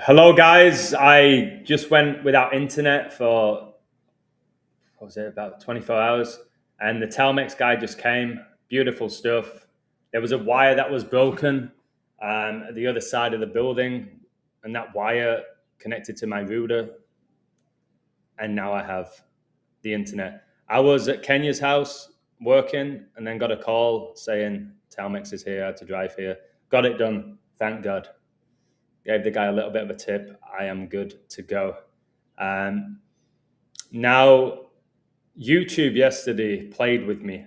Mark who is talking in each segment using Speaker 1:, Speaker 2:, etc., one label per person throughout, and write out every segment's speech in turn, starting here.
Speaker 1: Hello, guys. I just went without internet for, what was it, about 24 hours. And the Telmex guy just came. Beautiful stuff. There was a wire that was broken at the other side of the building. And that wire connected to my router. And now I have the internet. I was at Kenya's house working and then got a call saying Telmex is here. I had to drive here. Got it done. Thank God. Gave the guy a little bit of a tip. I am good to go. Now, YouTube yesterday played with me.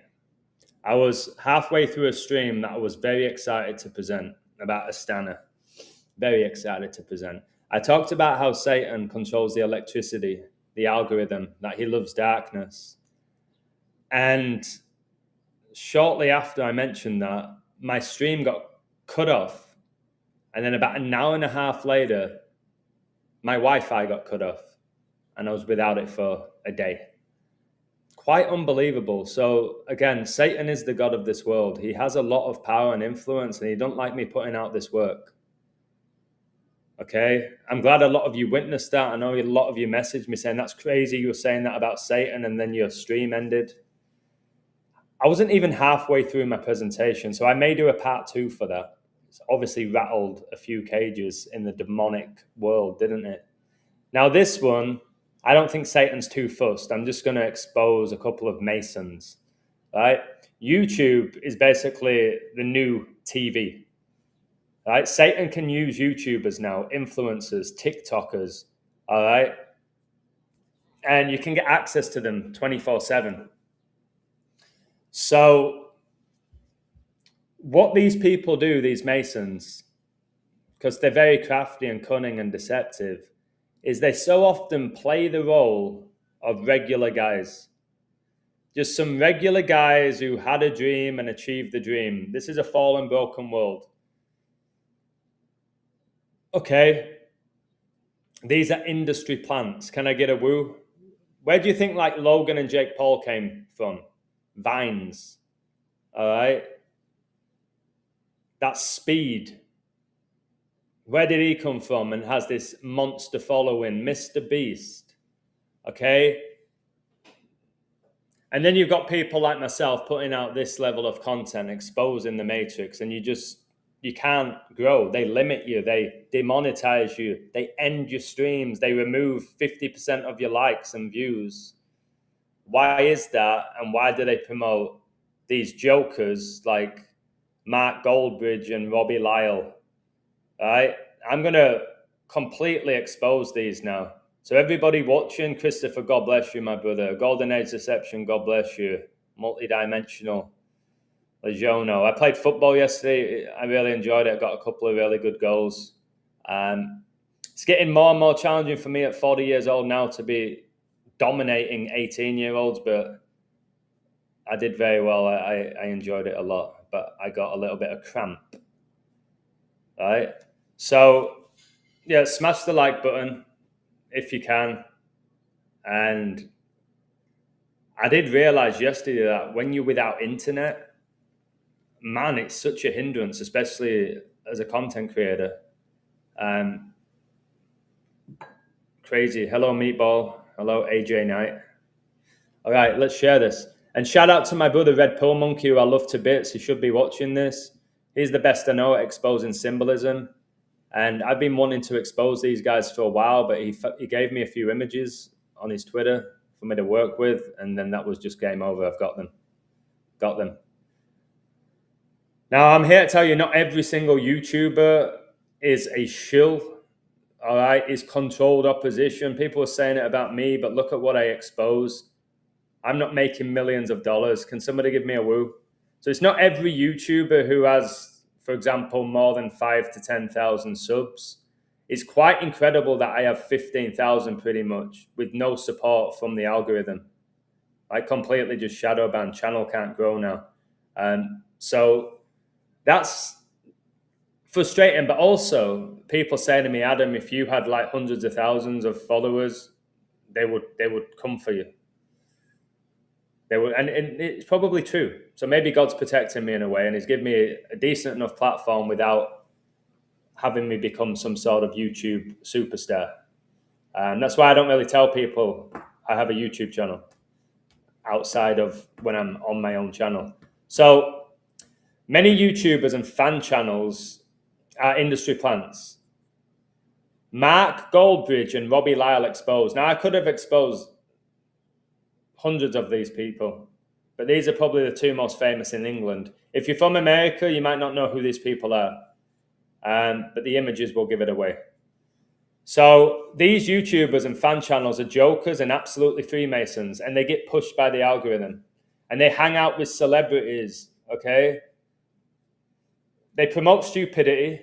Speaker 1: I was halfway through a stream that I was very excited to present about Astana. Very excited to present. I talked about how Satan controls the electricity, the algorithm, that he loves darkness. And shortly after I mentioned that, my stream got cut off. And then about an hour and a half later, my Wi-Fi got cut off and I was without it for a day. Quite unbelievable. So again, Satan is the God of this world. He has a lot of power and influence and he don't like me putting out this work. Okay? I'm glad a lot of you witnessed that. I know a lot of you messaged me saying, that's crazy, you were saying that about Satan and then your stream ended. I wasn't even halfway through my presentation, so I may do a part 2 for that. It's obviously rattled a few cages in the demonic world, didn't it? Now this one, I don't think Satan's too fussed. I'm just going to expose a couple of Masons, right? YouTube is basically the new TV, right? Satan can use YouTubers now, influencers, TikTokers, all right? And you can get access to them 24/7. So what these people do, these Masons, because they're very crafty and cunning and deceptive, is they so often play the role of regular guys. Just some regular guys who had a dream and achieved the dream. This is a fallen, broken world. Okay, these are industry plants. Can I get a woo? Where do you think like Logan and Jake Paul came from? Vines, all right? That's Speed. Where did he come from and has this monster following? Mr. Beast. Okay? And then you've got people like myself putting out this level of content, exposing the matrix, and you can't grow. They limit you. They demonetize you. They end your streams. They remove 50% of your likes and views. Why is that? And why do they promote these jokers like Mark Goldbridge and Robbie Lyle? All right, I'm going to completely expose these now. So everybody watching, Christopher, God bless you, my brother. Golden Age Deception, God bless you. Multidimensional, Legiono. I played football yesterday. I really enjoyed it. I got a couple of really good goals. It's getting more and more challenging for me at 40 years old now to be dominating 18-year-olds, but I did very well. I enjoyed it a lot, but I got a little bit of cramp. All right? So, yeah, smash the like button if you can. And I did realize yesterday that when you're without internet, man, it's such a hindrance, especially as a content creator. Crazy. Hello, Meatball. Hello, AJ Knight. All right, let's share this. And shout out to my brother, Red Pill Monkey, who I love to bits. He should be watching this. He's the best I know at exposing symbolism. And I've been wanting to expose these guys for a while, but he gave me a few images on his Twitter for me to work with, and then that was just game over. I've got them. Got them. Now, I'm here to tell you not every single YouTuber is a shill, all right, is controlled opposition. People are saying it about me, but look at what I expose. I'm not making millions of dollars. Can somebody give me a woo? So it's not every YouTuber who has, for example, more than 5,000 to 10,000 subs. It's quite incredible that I have 15,000 pretty much with no support from the algorithm. I completely just shadow banned. Channel can't grow now. So that's frustrating, but also people say to me, Adam, if you had like hundreds of thousands of followers, they would come for you. They would, and it's probably true. So maybe God's protecting me in a way, and He's given me a decent enough platform without having me become some sort of YouTube superstar. And that's why I don't really tell people I have a YouTube channel outside of when I'm on my own channel. So many YouTubers and fan channels are industry plants. Mark Goldbridge and Robbie Lyle exposed. Now, I could have exposed hundreds of these people, but these are probably the two most famous in England. If you're from America, you might not know who these people are, but the images will give it away. So these YouTubers and fan channels are jokers and absolutely Freemasons, and they get pushed by the algorithm, and they hang out with celebrities, okay? They promote stupidity,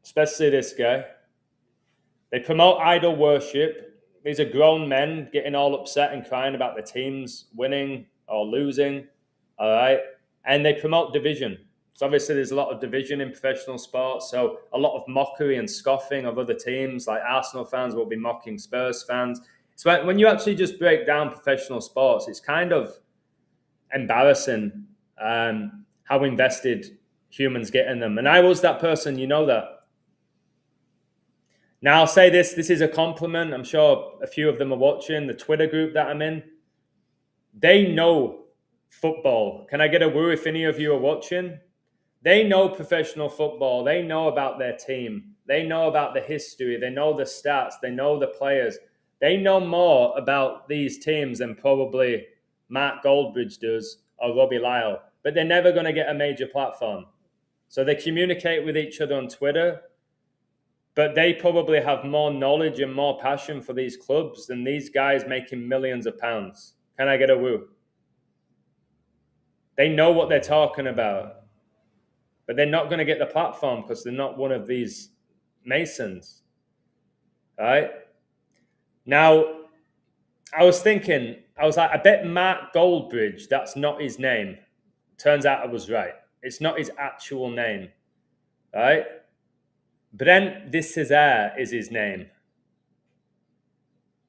Speaker 1: especially this guy. They promote idol worship. These are grown men getting all upset and crying about their teams winning or losing, all right? And they promote division. So obviously there's a lot of division in professional sports, so a lot of mockery and scoffing of other teams, like Arsenal fans will be mocking Spurs fans. So when you actually just break down professional sports, it's kind of embarrassing how invested humans get in them. And I was that person, you know that. Now, I'll say this is a compliment. I'm sure a few of them are watching. The Twitter group that I'm in, they know football. Can I get a woo if any of you are watching? They know professional football. They know about their team. They know about the history. They know the stats. They know the players. They know more about these teams than probably Mark Goldbridge does or Robbie Lyle. But they're never going to get a major platform. So they communicate with each other on Twitter, but they probably have more knowledge and more passion for these clubs than these guys making millions of pounds. Can I get a woo? They know what they're talking about, but they're not going to get the platform because they're not one of these Masons. All right? Now, I was like, I bet Mark Goldbridge, that's not his name. Turns out I was right. It's not his actual name. All right? Brent de César is his name.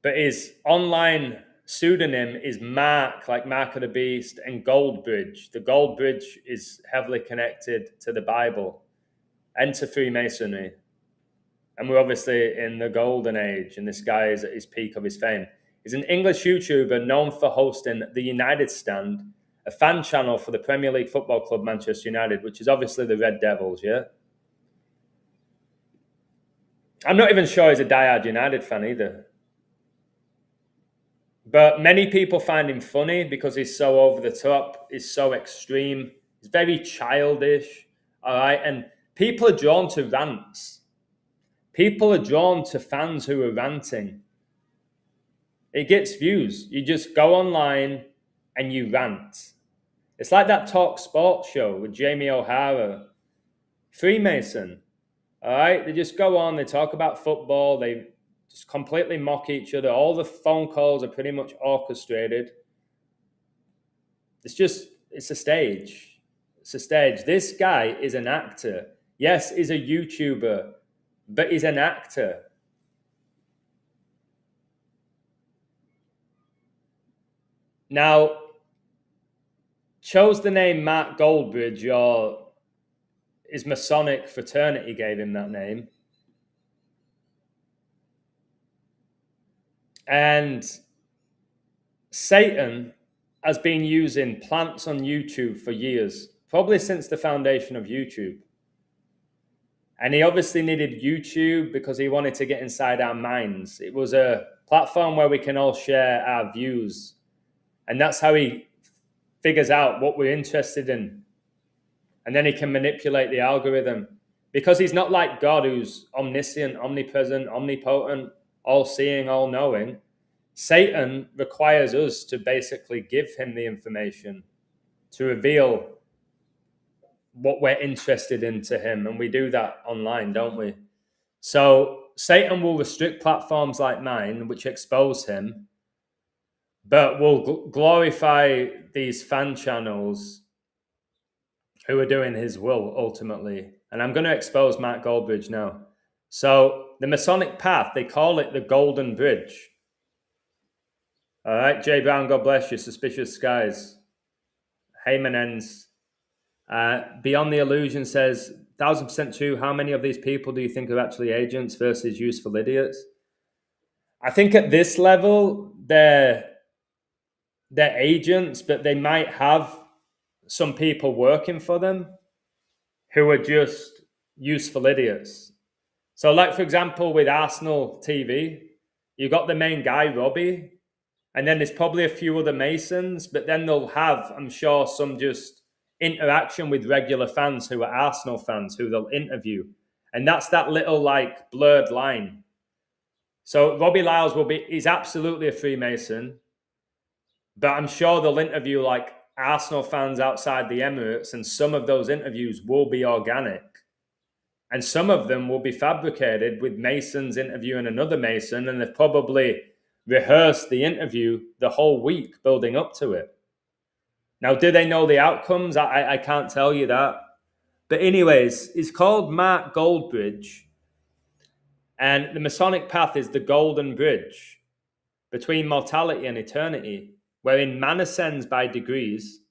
Speaker 1: But his online pseudonym is Mark, like Mark of the Beast, and Goldbridge. The Goldbridge is heavily connected to the Bible and to Freemasonry. And we're obviously in the golden age, and this guy is at his peak of his fame. He's an English YouTuber known for hosting the United Stand, a fan channel for the Premier League football club Manchester United, which is obviously the Red Devils, yeah? I'm not even sure he's a diehard United fan either. But many people find him funny because he's so over the top, he's so extreme, he's very childish, all right? And people are drawn to rants. People are drawn to fans who are ranting. It gets views. You just go online and you rant. It's like that Talk Sports show with Jamie O'Hara, Freemason, all right? They just go on, they talk about football, they just completely mock each other. All the phone calls are pretty much orchestrated. It's a stage. It's a stage. This guy is an actor. Yes, he's a YouTuber, but he's an actor. Now, chose the name Mark Goldbridge, or his Masonic fraternity gave him that name. And Satan has been using plants on YouTube for years, probably since the foundation of YouTube. And he obviously needed YouTube because he wanted to get inside our minds. It was a platform where we can all share our views. And that's how he figures out what we're interested in. And then he can manipulate the algorithm. Because he's not like God, who's omniscient, omnipresent, omnipotent, all-seeing, all-knowing. Satan requires us to basically give him the information, to reveal what we're interested in to him. And we do that online, don't we? So Satan will restrict platforms like mine, which expose him, but will glorify these fan channels who are doing his will ultimately. And I'm going to expose Mark Goldbridge now. So the Masonic path, they call it the Golden Bridge. All right, Jay Brown, God bless you. Suspicious Skies. Heyman ends. Beyond the Illusion says, 1,000% true. How many of these people do you think are actually agents versus useful idiots? I think at this level, they're agents, but they might have some people working for them who are just useful idiots. So, like, for example, with Arsenal TV, you got the main guy, Robbie, and then there's probably a few other Masons, but then they'll have, I'm sure, some just interaction with regular fans who are Arsenal fans who they'll interview. And that's that little, like, blurred line. So Robbie Lyles he's absolutely a Freemason, but I'm sure they'll interview, like, Arsenal fans outside the Emirates, and some of those interviews will be organic. And some of them will be fabricated with Masons interviewing another Mason, and they've probably rehearsed the interview the whole week building up to it. Now, do they know the outcomes? I can't tell you that. But anyways, it's called Mark Goldbridge. And the Masonic path is the golden bridge between mortality and eternity, wherein man ascends by degrees,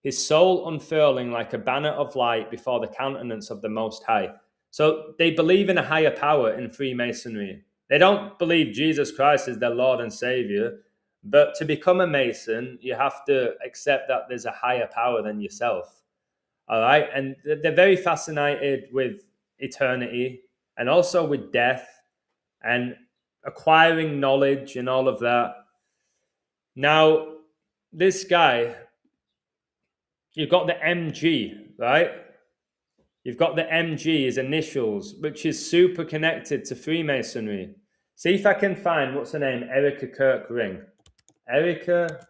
Speaker 1: his soul unfurling like a banner of light before the countenance of the Most High. So they believe in a higher power in Freemasonry. They don't believe Jesus Christ is their Lord and Savior, but to become a Mason, you have to accept that there's a higher power than yourself. All right? And they're very fascinated with eternity and also with death and acquiring knowledge and all of that. Now, this guy, you've got the MG, right? You've got the MG, his initials, which is super connected to Freemasonry. See if I can find, what's her name? Erica Kirk Ring. Erica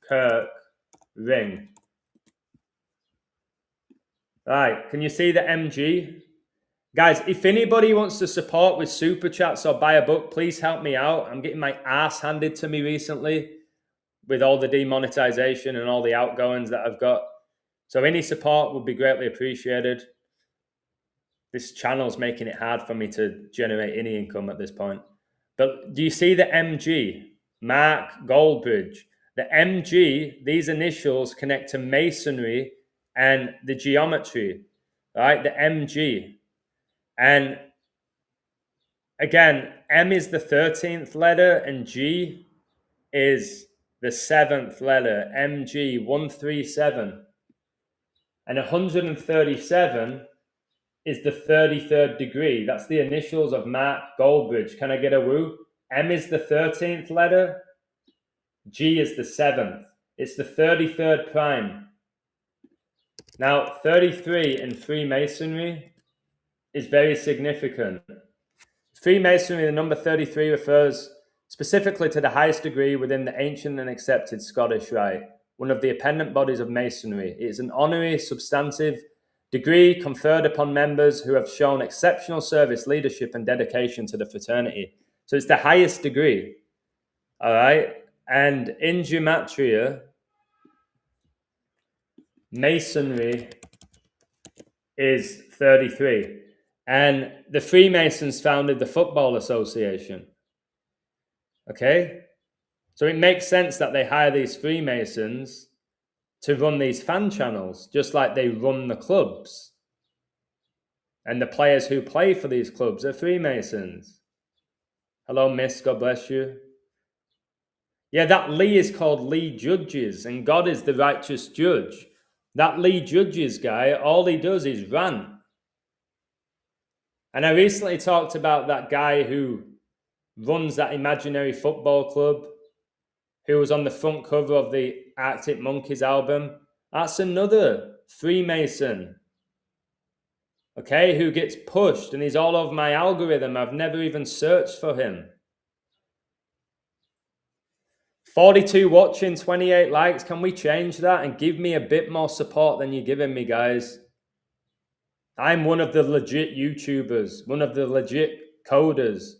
Speaker 1: Kirk Ring. Right, can you see the MG? Guys, if anybody wants to support with super chats or buy a book, please help me out. I'm getting my ass handed to me recently with all the demonetization and all the outgoings that I've got. So any support would be greatly appreciated. This channel's making it hard for me to generate any income at this point. But do you see the MG? Mark Goldbridge. The MG, these initials connect to Masonry and the geometry, right? The MG. And again, M is the 13th letter and G is the 7th letter. MG 137. And 137 is the 33rd degree. That's the initials of Mark Goldbridge. Can I get a woo? M is the 13th letter. G is the 7th. It's the 33rd prime. Now, 33 in Freemasonry is very significant. Freemasonry, the number 33 refers specifically to the highest degree within the ancient and accepted Scottish Rite, one of the appendant bodies of Masonry. It is an honorary, substantive degree conferred upon members who have shown exceptional service, leadership, and dedication to the fraternity. So it's the highest degree, all right? And in Gematria, Masonry is 33. And the Freemasons founded the Football Association, okay? So it makes sense that they hire these Freemasons to run these fan channels, just like they run the clubs. And the players who play for these clubs are Freemasons. Hello, miss, God bless you. Yeah, that Lee is called Lee Judges, and God is the righteous judge. That Lee Judges guy, all he does is rant. And I recently talked about that guy who runs that imaginary football club, who was on the front cover of the Arctic Monkeys album. That's another Freemason, okay, who gets pushed, and he's all over my algorithm. I've never even searched for him. 42 watching, 28 likes. Can we change that and give me a bit more support than you're giving me, guys? I'm one of the legit YouTubers, one of the legit coders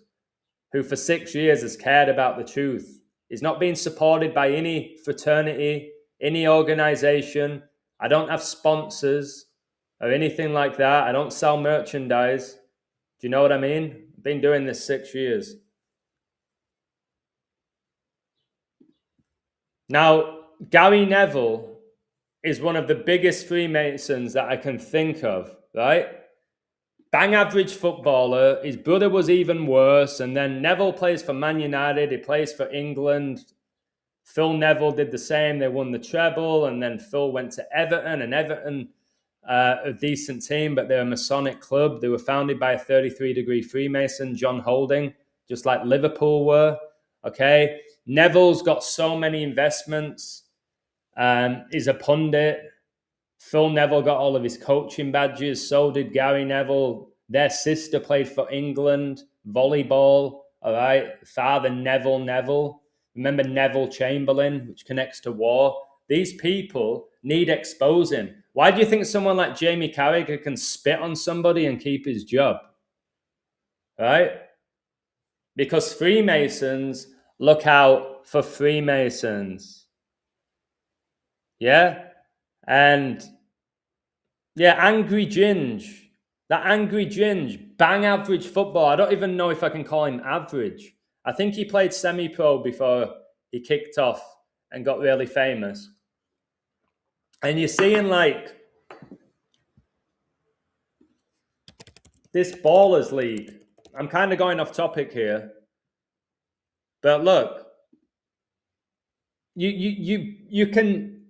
Speaker 1: who for 6 years has cared about the truth. He's not being supported by any fraternity, any organization. I don't have sponsors or anything like that. I don't sell merchandise. Do you know what I mean? I've been doing this 6 years. Now, Gary Neville is one of the biggest Freemasons that I can think of, right? bang average footballer. His brother was even worse. And then Neville plays for Man United. He plays for England. Phil Neville did the same. They won the treble. And then Phil went to Everton. And Everton, a decent team, but they're a Masonic club. They were founded by a 33-degree Freemason, John Holding, just like Liverpool were. Okay. Neville's got so many investments. He's a pundit. Phil Neville got all of his coaching badges. So did Gary Neville. Their sister played for England, volleyball. All right. Father Neville. Remember Neville Chamberlain, which connects to war. These people need exposing. Why do you think someone like Jamie Carragher can spit on somebody and keep his job? Right? Because Freemasons look out for Freemasons. Yeah? And yeah, Angry Ginge. That Angry Ginge, bang average football. I don't even know if I can call him average. I think he played semi-pro before he kicked off and got really famous. And you're seeing like this Ballers League. I'm kind of going off topic here. But look, you can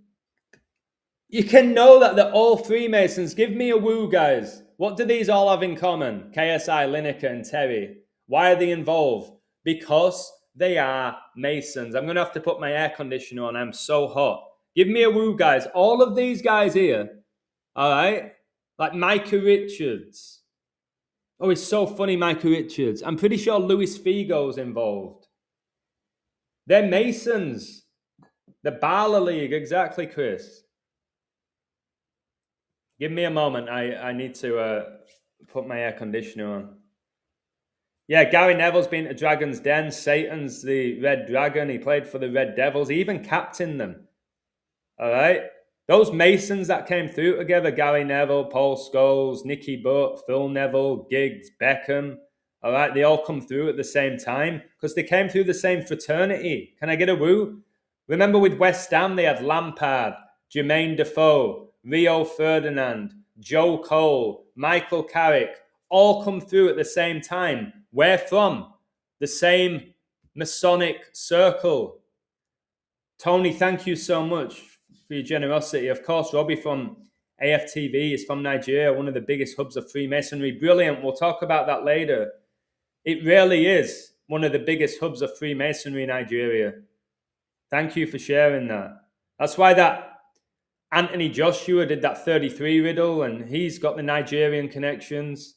Speaker 1: know that they're all Freemasons. Give me a woo, guys. What do these all have in common? KSI, Lineker, and Terry. Why are they involved? Because they are Masons. I'm going to have to put my air conditioner on. I'm so hot. Give me a woo, guys. All of these guys here, all right? Like Micah Richards. Oh, it's so funny, Micah Richards. I'm pretty sure Luis Figo's involved. They're Masons. The Bala League, exactly, Chris. Give me a moment. I need to put my air conditioner on. Yeah, Gary Neville's been to Dragon's Den. Satan's the Red Dragon. He played for the Red Devils. He even captained them. All right? Those Masons that came through together, Gary Neville, Paul Scholes, Nicky Butt, Phil Neville, Giggs, Beckham, all right? They all come through at the same time because they came through the same fraternity. Can I get a woo? Remember with West Ham, they had Lampard, Jermaine Defoe, Rio Ferdinand, Joe Cole, Michael Carrick, all come through at the same time. Where from? The same Masonic circle. Tony, thank you so much for your generosity. Of course, Robbie from AFTV is from Nigeria, one of the biggest hubs of Freemasonry. Brilliant. We'll talk about that later. It really is one of the biggest hubs of Freemasonry in Nigeria. Thank you for sharing that. That's why that Anthony Joshua did that 33 riddle, and he's got the Nigerian connections.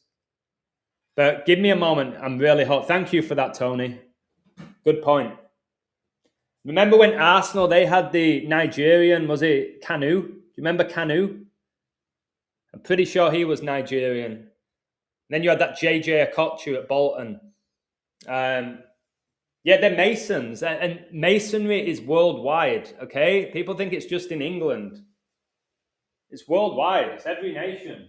Speaker 1: But give me a moment. I'm really hot. Thank you for that, Tony. Good point. Remember when Arsenal, they had the Nigerian, was it Kanu? Do you remember Kanu? I'm pretty sure he was Nigerian. And then you had that JJ Okocha at Bolton. Yeah, they're Masons. And Masonry is worldwide, okay? People think it's just in England. It's worldwide. It's every nation.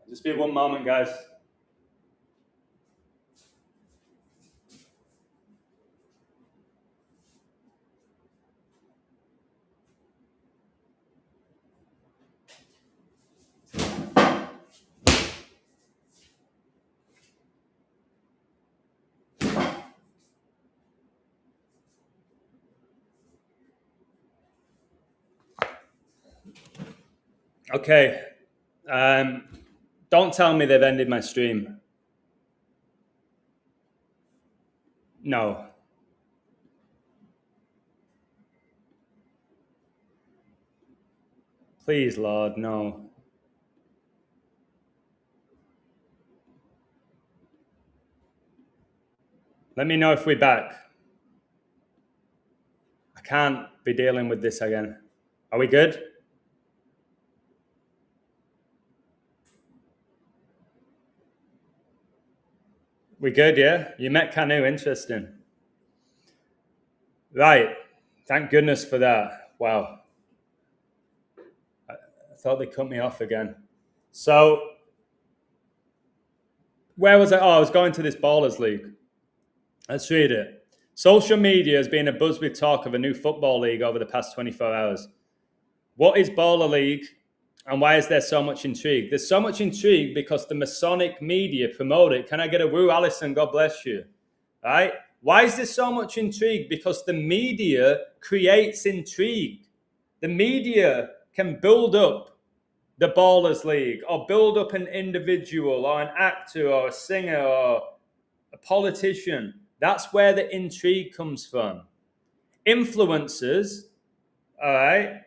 Speaker 1: Just be one moment, guys. Okay. Don't tell me they've ended my stream. No. Please, Lord, no. Let me know if we're back. I can't be dealing with this again. Are we good? We good, yeah? You met Canu, interesting. Right. Thank goodness for that. Wow. I thought they cut me off again. So, where was I? Oh, I was going to this Ballers League. Let's read it. Social media has been abuzz with talk of a new football league over the past 24 hours. What is Baller League and why is there so much intrigue? There's so much intrigue because the Masonic media promote it. Can I get a woo, Alison? God bless you. All right? Why is there so much intrigue? Because the media creates intrigue. The media can build up the Ballers League or build up an individual or an actor or a singer or a politician. That's where the intrigue comes from. Influencers, all right,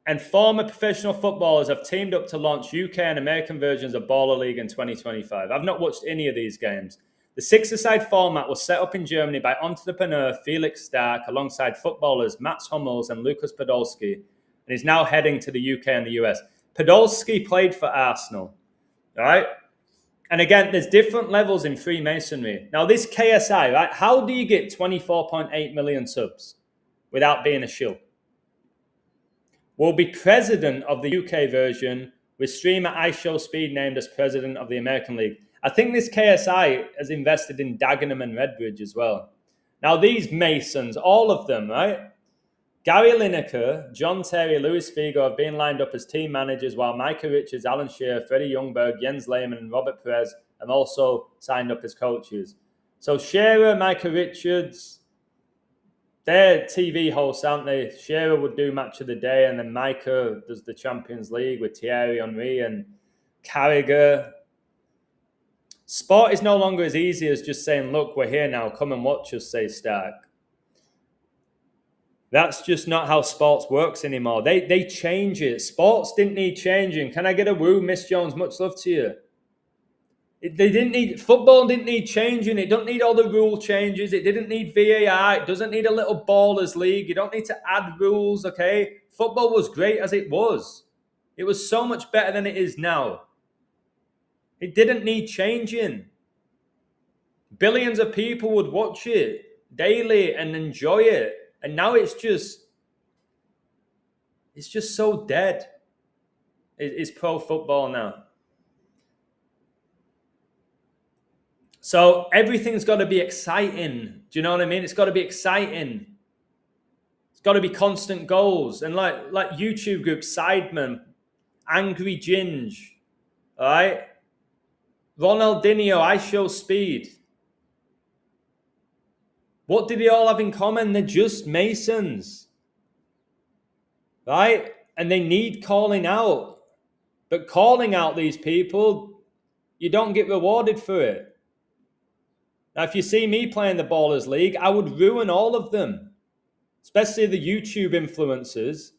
Speaker 1: and former professional footballers have teamed up to launch UK and American versions of Baller League in 2025. I've not watched any of these games. The six-a-side format was set up in Germany by entrepreneur Felix Stark alongside footballers Mats Hummels and Lukas Podolski, and is now heading to the UK and the US. Podolski played for Arsenal, all right? And again, there's different levels in Freemasonry. Now, this KSI, right? How do you get 24.8 million subs without being a shill? Will be president of the UK version with streamer iShowSpeed named as president of the American League. I think this KSI has invested in Dagenham and Redbridge as well. Now, these Masons, all of them, right? Gary Lineker, John Terry, Luis Figo have been lined up as team managers, while Micah Richards, Alan Shearer, Freddie Youngberg, Jens Lehmann, and Robert Perez have also signed up as coaches. So Shearer, Micah Richards, they're TV hosts, aren't they? Shearer would do Match of the Day, and then Micah does the Champions League with Thierry Henry and Carragher. Sport is no longer as easy as just saying, look, we're here now, come and watch us, say Stark. That's just not how sports works anymore. They change it. Sports didn't need changing. Can I get a woo, Miss Jones? Much love to you. Football didn't need changing. It don't need all the rule changes. It didn't need VAR. It doesn't need a little ballers league. You don't need to add rules, okay? Football was great as it was. It was so much better than it is now. It didn't need changing. Billions of people would watch it daily and enjoy it. And now it's just so dead. It's pro football now. So everything's got to be exciting. Do you know what I mean? It's got to be exciting. It's got to be constant goals. And like YouTube groups, Sidemen, Angry Ginge, all right? Ronaldinho, iShowSpeed. What do they all have in common? They're just Masons, right? And they need calling out. But calling out these people, you don't get rewarded for it. Now, if you see me playing the Ballers League, I would ruin all of them, especially the YouTube influencers.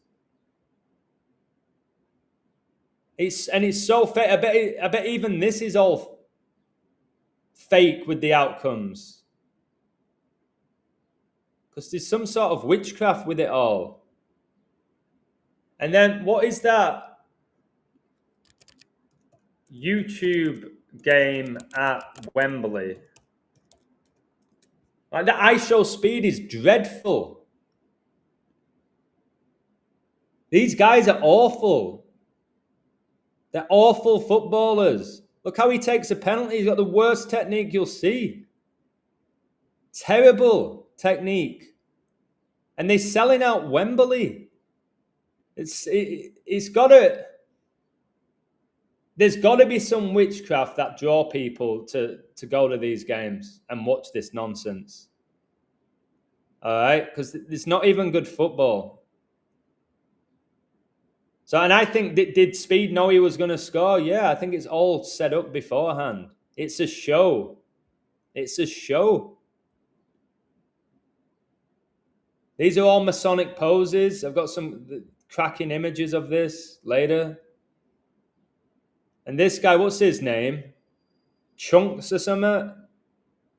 Speaker 1: It's so fake. I bet even this is all fake with the outcomes. Because there's some sort of witchcraft with it all. And then what is that YouTube game at Wembley? Like the iShowSpeed is dreadful. These guys are awful. They're awful footballers. Look how he takes a penalty. He's got the worst technique you'll see. Terrible technique. And they're selling out Wembley. There's got to be some witchcraft that draw people to go to these games and watch this nonsense. All right? Because it's not even good football. So, and I think, did Speed know he was going to score? Yeah, I think it's all set up beforehand. It's a show. It's a show. These are all Masonic poses. I've got some cracking images of this later. And this guy, what's his name? Chunks or something?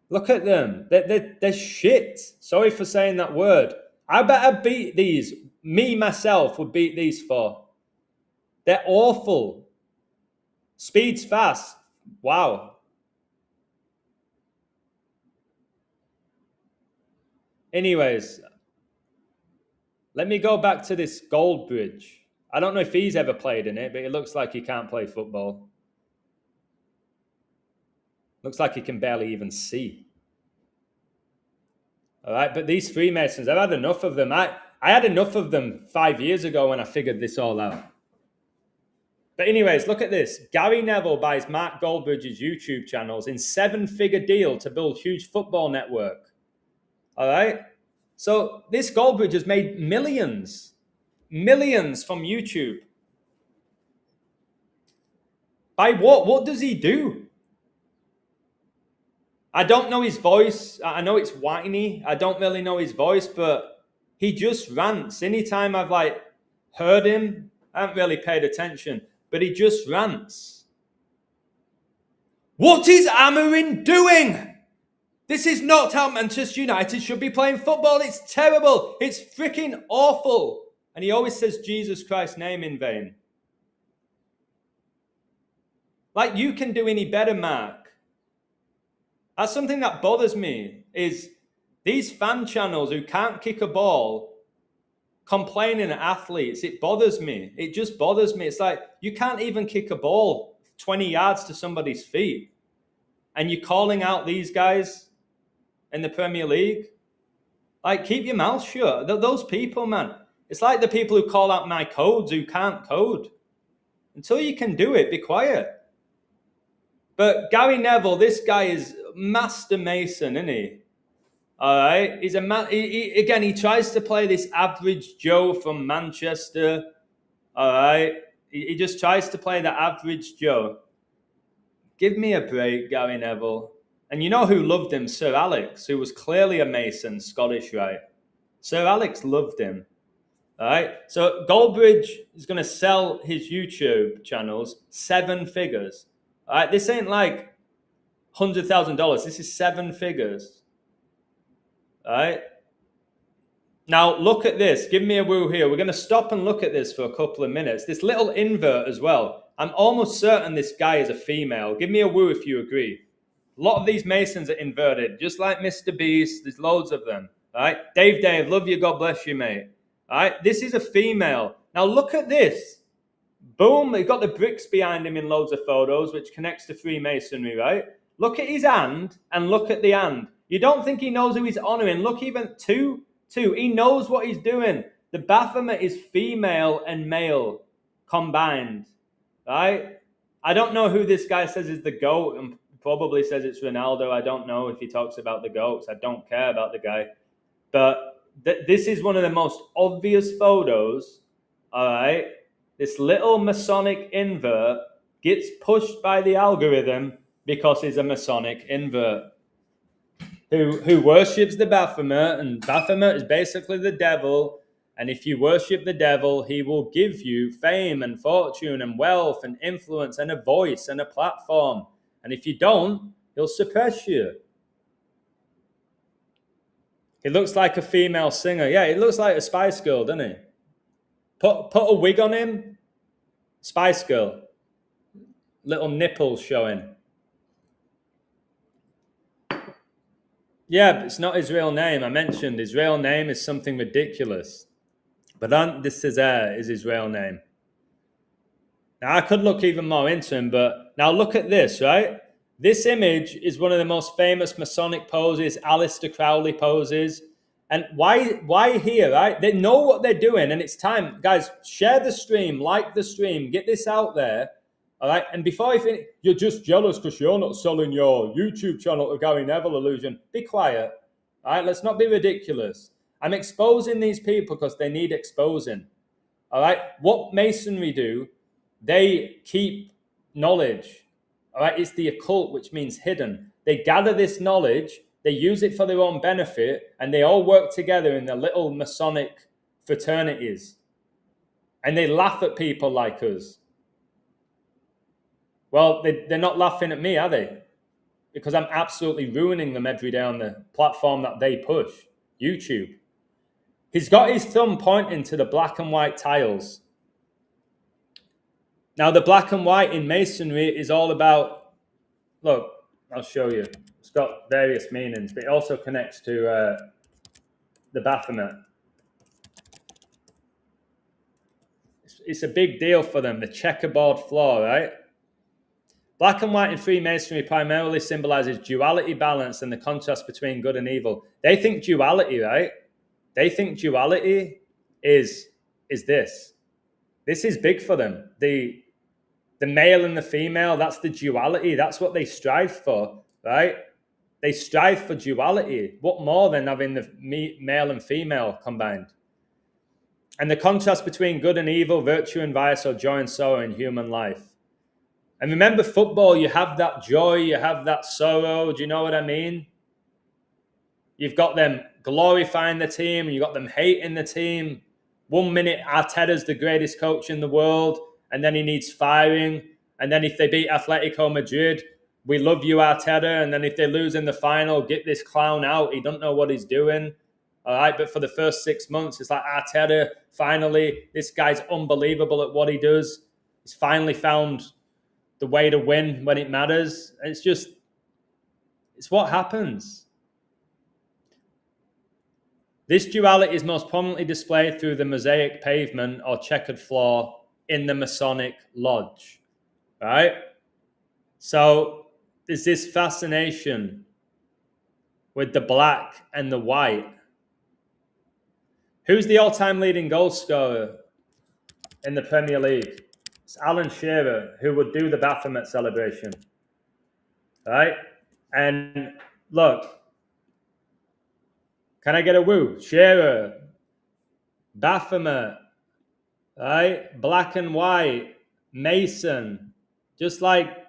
Speaker 1: Look at them. They're shit. Sorry for saying that word. I bet I beat these. Me, myself, would beat these four. They're awful. Speed's fast. Wow. Anyways, let me go back to this Goldbridge. I don't know if he's ever played in it, but it looks like he can't play football. Looks like he can barely even see. All right, but these Freemasons, I've had enough of them. I had enough of them 5 years ago when I figured this all out. But anyways, look at this. Gary Neville buys Mark Goldbridge's YouTube channels in 7-figure deal to build huge football network. All right? So this Goldbridge has made millions from YouTube. By what? What does he do? I don't know his voice. I know it's whiny. I don't really know his voice, but he just rants. Anytime I've heard him, I haven't really paid attention, but he just rants. What is Amorim doing? This is not how Manchester United should be playing football. It's terrible. It's freaking awful. And he always says Jesus Christ's name in vain. Like, you can do any better, Mark. That's something that bothers me, is these fan channels who can't kick a ball complaining at athletes. It bothers me. It just bothers me. It's like, you can't even kick a ball 20 yards to somebody's feet. And you're calling out these guys in the Premier League? Like, keep your mouth shut. Those people, man. It's like the people who call out my codes who can't code. Until you can do it, be quiet. But Gary Neville, this guy is Master Mason, isn't he? All right. He's again, he tries to play this average Joe from Manchester. All right. He just tries to play the average Joe. Give me a break, Gary Neville. And you know who loved him? Sir Alex, who was clearly a Mason, Scottish, right? Sir Alex loved him. All right. So Goldbridge is going to sell his YouTube channels 7 figures. All right. This ain't like $100,000. This is 7 figures. All right. Now look at this. Give me a woo here. We're going to stop and look at this for a couple of minutes. This little invert as well. I'm almost certain this guy is a female. Give me a woo if you agree. A lot of these Masons are inverted, just like Mr. Beast. There's loads of them. All right. Dave, love you. God bless you, mate. All right. This is a female. Now look at this. Boom. They've got the bricks behind him in loads of photos, which connects to Freemasonry, right? Look at his hand and look at the hand. You don't think he knows who he's honoring. Look, even two. He knows what he's doing. The Baphomet is female and male combined, right? I don't know who this guy says is the GOAT, and probably says it's Ronaldo. I don't know if he talks about the GOATs. I don't care about the guy. But this is one of the most obvious photos, all right? This little Masonic invert gets pushed by the algorithm because he's a Masonic invert who worships the Baphomet, and Baphomet is basically the devil. And if you worship the devil, he will give you fame and fortune and wealth and influence and a voice and a platform. And if you don't, he'll suppress you. He looks like a female singer. Yeah, he looks like a Spice Girl, doesn't he? Put a wig on him. Spice Girl. Little nipples showing. Yeah, but it's not his real name. I mentioned his real name is something ridiculous. But this is his real name. Now, I could look even more into him, but now look at this, right? This image is one of the most famous Masonic poses, Aleister Crowley poses. And why here, right? They know what they're doing, and it's time. Guys, share the stream, like the stream, get this out there. All right, and before I finish, you're just jealous because you're not selling your YouTube channel to Gary Neville Illusion. Be quiet. All right, let's not be ridiculous. I'm exposing these people because they need exposing. All right, what Masonry do, they keep knowledge. All right, it's the occult, which means hidden. They gather this knowledge, they use it for their own benefit, and they all work together in their little Masonic fraternities. And they laugh at people like us. Well, they're not laughing at me, are they? Because I'm absolutely ruining them every day on the platform that they push, YouTube. He's got his thumb pointing to the black and white tiles. Now, the black and white in Masonry is all about, look, I'll show you. It's got various meanings, but it also connects to the Baphomet. It's a big deal for them, the checkerboard floor, right? Black and white in Freemasonry primarily symbolizes duality, balance, and the contrast between good and evil. They think duality, right? They think duality is this. This is big for them. The male and the female, that's the duality. That's what they strive for, right? They strive for duality. What more than having the male and female combined? And the contrast between good and evil, virtue and vice, or joy and sorrow in human life. And remember, football, you have that joy, you have that sorrow. Do you know what I mean? You've got them glorifying the team, and you've got them hating the team. 1 minute, Arteta's the greatest coach in the world, and then he needs firing. And then if they beat Atletico Madrid, we love you, Arteta. And then if they lose in the final, get this clown out. He don't know what he's doing. All right, but for the first 6 months, it's like Arteta, finally, this guy's unbelievable at what he does. He's finally found the way to win when it matters. It's what happens. This duality is most prominently displayed through the mosaic pavement or checkered floor in the Masonic lodge, right? So there's this fascination with the black and the white. Who's the all-time leading goal scorer in the Premier League? It's Alan Shearer, who would do the Baphomet celebration, right? And look, can I get a woo? Shearer, Baphomet, right? Black and white, Mason, just like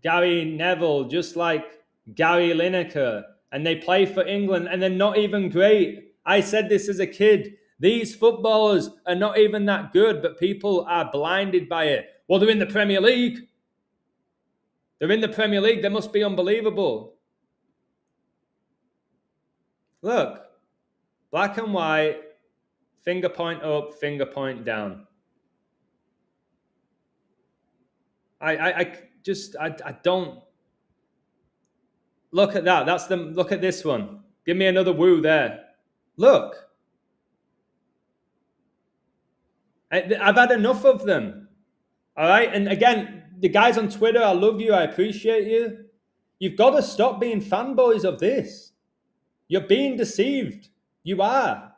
Speaker 1: Gary Neville, just like Gary Lineker, and they play for England, and they're not even great. I said this as a kid. These footballers are not even that good, but people are blinded by it. Well, they're in the Premier League. They're in the Premier League. They must be unbelievable. Look, black and white, finger point up, finger point down. I don't look at that. Look at this one. Give me another woo there. Look. I've had enough of them. All right. And again, the guys on Twitter, I love you. I appreciate you. You've got to stop being fanboys of this. You're being deceived. You are.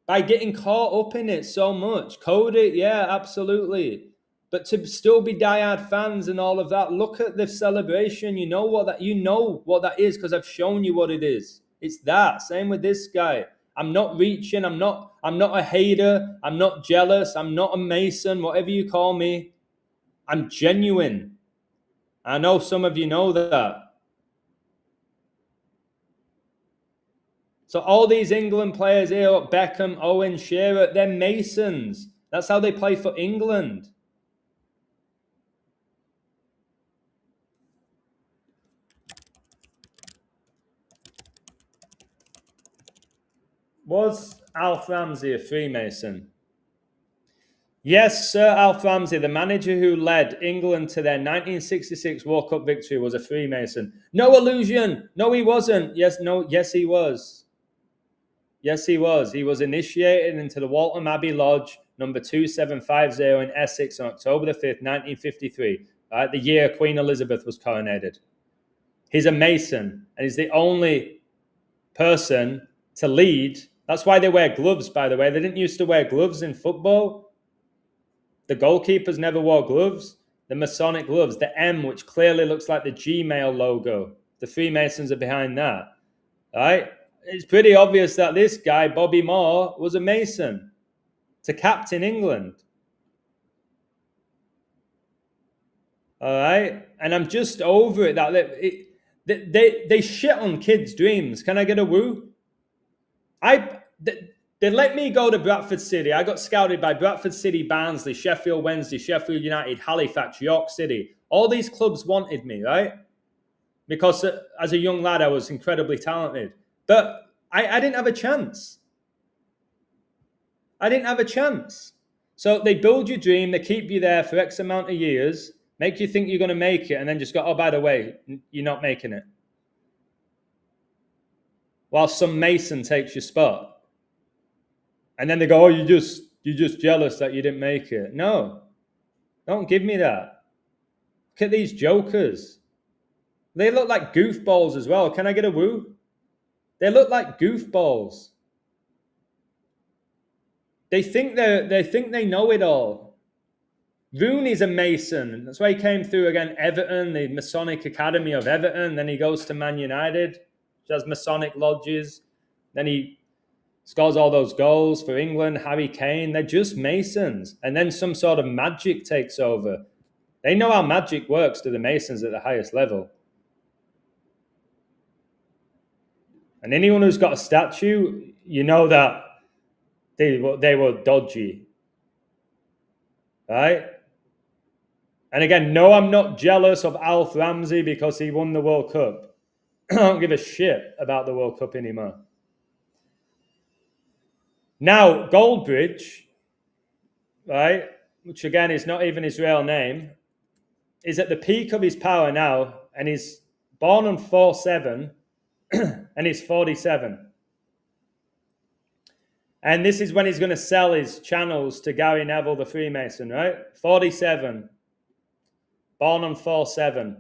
Speaker 1: By getting caught up in it so much. Code it, yeah, absolutely. But to still be diehard fans and all of that, look at the celebration. You know what that is because I've shown you what it is. It's that. Same with this guy. I'm not reaching. I'm not a hater. I'm not jealous. I'm not a Mason, whatever you call me. I'm genuine. I know some of you know that. So all these England players here, Beckham, Owen, Shearer, they're Masons. That's how they play for England. Was Alf Ramsey a Freemason? Yes, Sir Alf Ramsey, the manager who led England to their 1966 World Cup victory, was a Freemason. No illusion. No, he wasn't. Yes, he was. Yes, he was. He was initiated into the Waltham Abbey Lodge, number 2750 in Essex on October the 5th, 1953, the year Queen Elizabeth was coronated. He's a Mason, and he's the only person to lead. That's why they wear gloves, by the way. They didn't used to wear gloves in football. The goalkeepers never wore gloves. The Masonic gloves, the M, which clearly looks like the Gmail logo. The Freemasons are behind that, right? It's pretty obvious that this guy, Bobby Moore, was a Mason to captain England. All right? And I'm just over it that they shit on kids' dreams. Can I get a woo? They let me go to Bradford City. I got scouted by Bradford City, Barnsley, Sheffield Wednesday, Sheffield United, Halifax, York City. All these clubs wanted me, right? Because as a young lad, I was incredibly talented. But I didn't have a chance. I didn't have a chance. So they build your dream. They keep you there for X amount of years, make you think you're going to make it, and then just go, oh, by the way, you're not making it. While some Mason takes your spot. And then they go, oh, you're just jealous that you didn't make it. No, don't give me that. Look at these jokers. They look like goofballs as well. Can I get a woo? They look like goofballs. They think they know it all. Rooney's a Mason. That's why he came through again. Everton, the Masonic Academy of Everton. Then he goes to Man United, which has Masonic lodges. Then he scores all those goals for England. Harry Kane. They're just Masons. And then some sort of magic takes over. They know how magic works to the Masons at the highest level. And anyone who's got a statue, you know that they were dodgy. Right? And again, no, I'm not jealous of Alf Ramsey because he won the World Cup. I don't give a shit about the World Cup anymore. Now, Goldbridge, right, which again is not even his real name, is at the peak of his power now, and he's born on 4/7, and he's 47. And this is when he's going to sell his channels to Gary Neville, the Freemason, right? 47. Born on 4/7.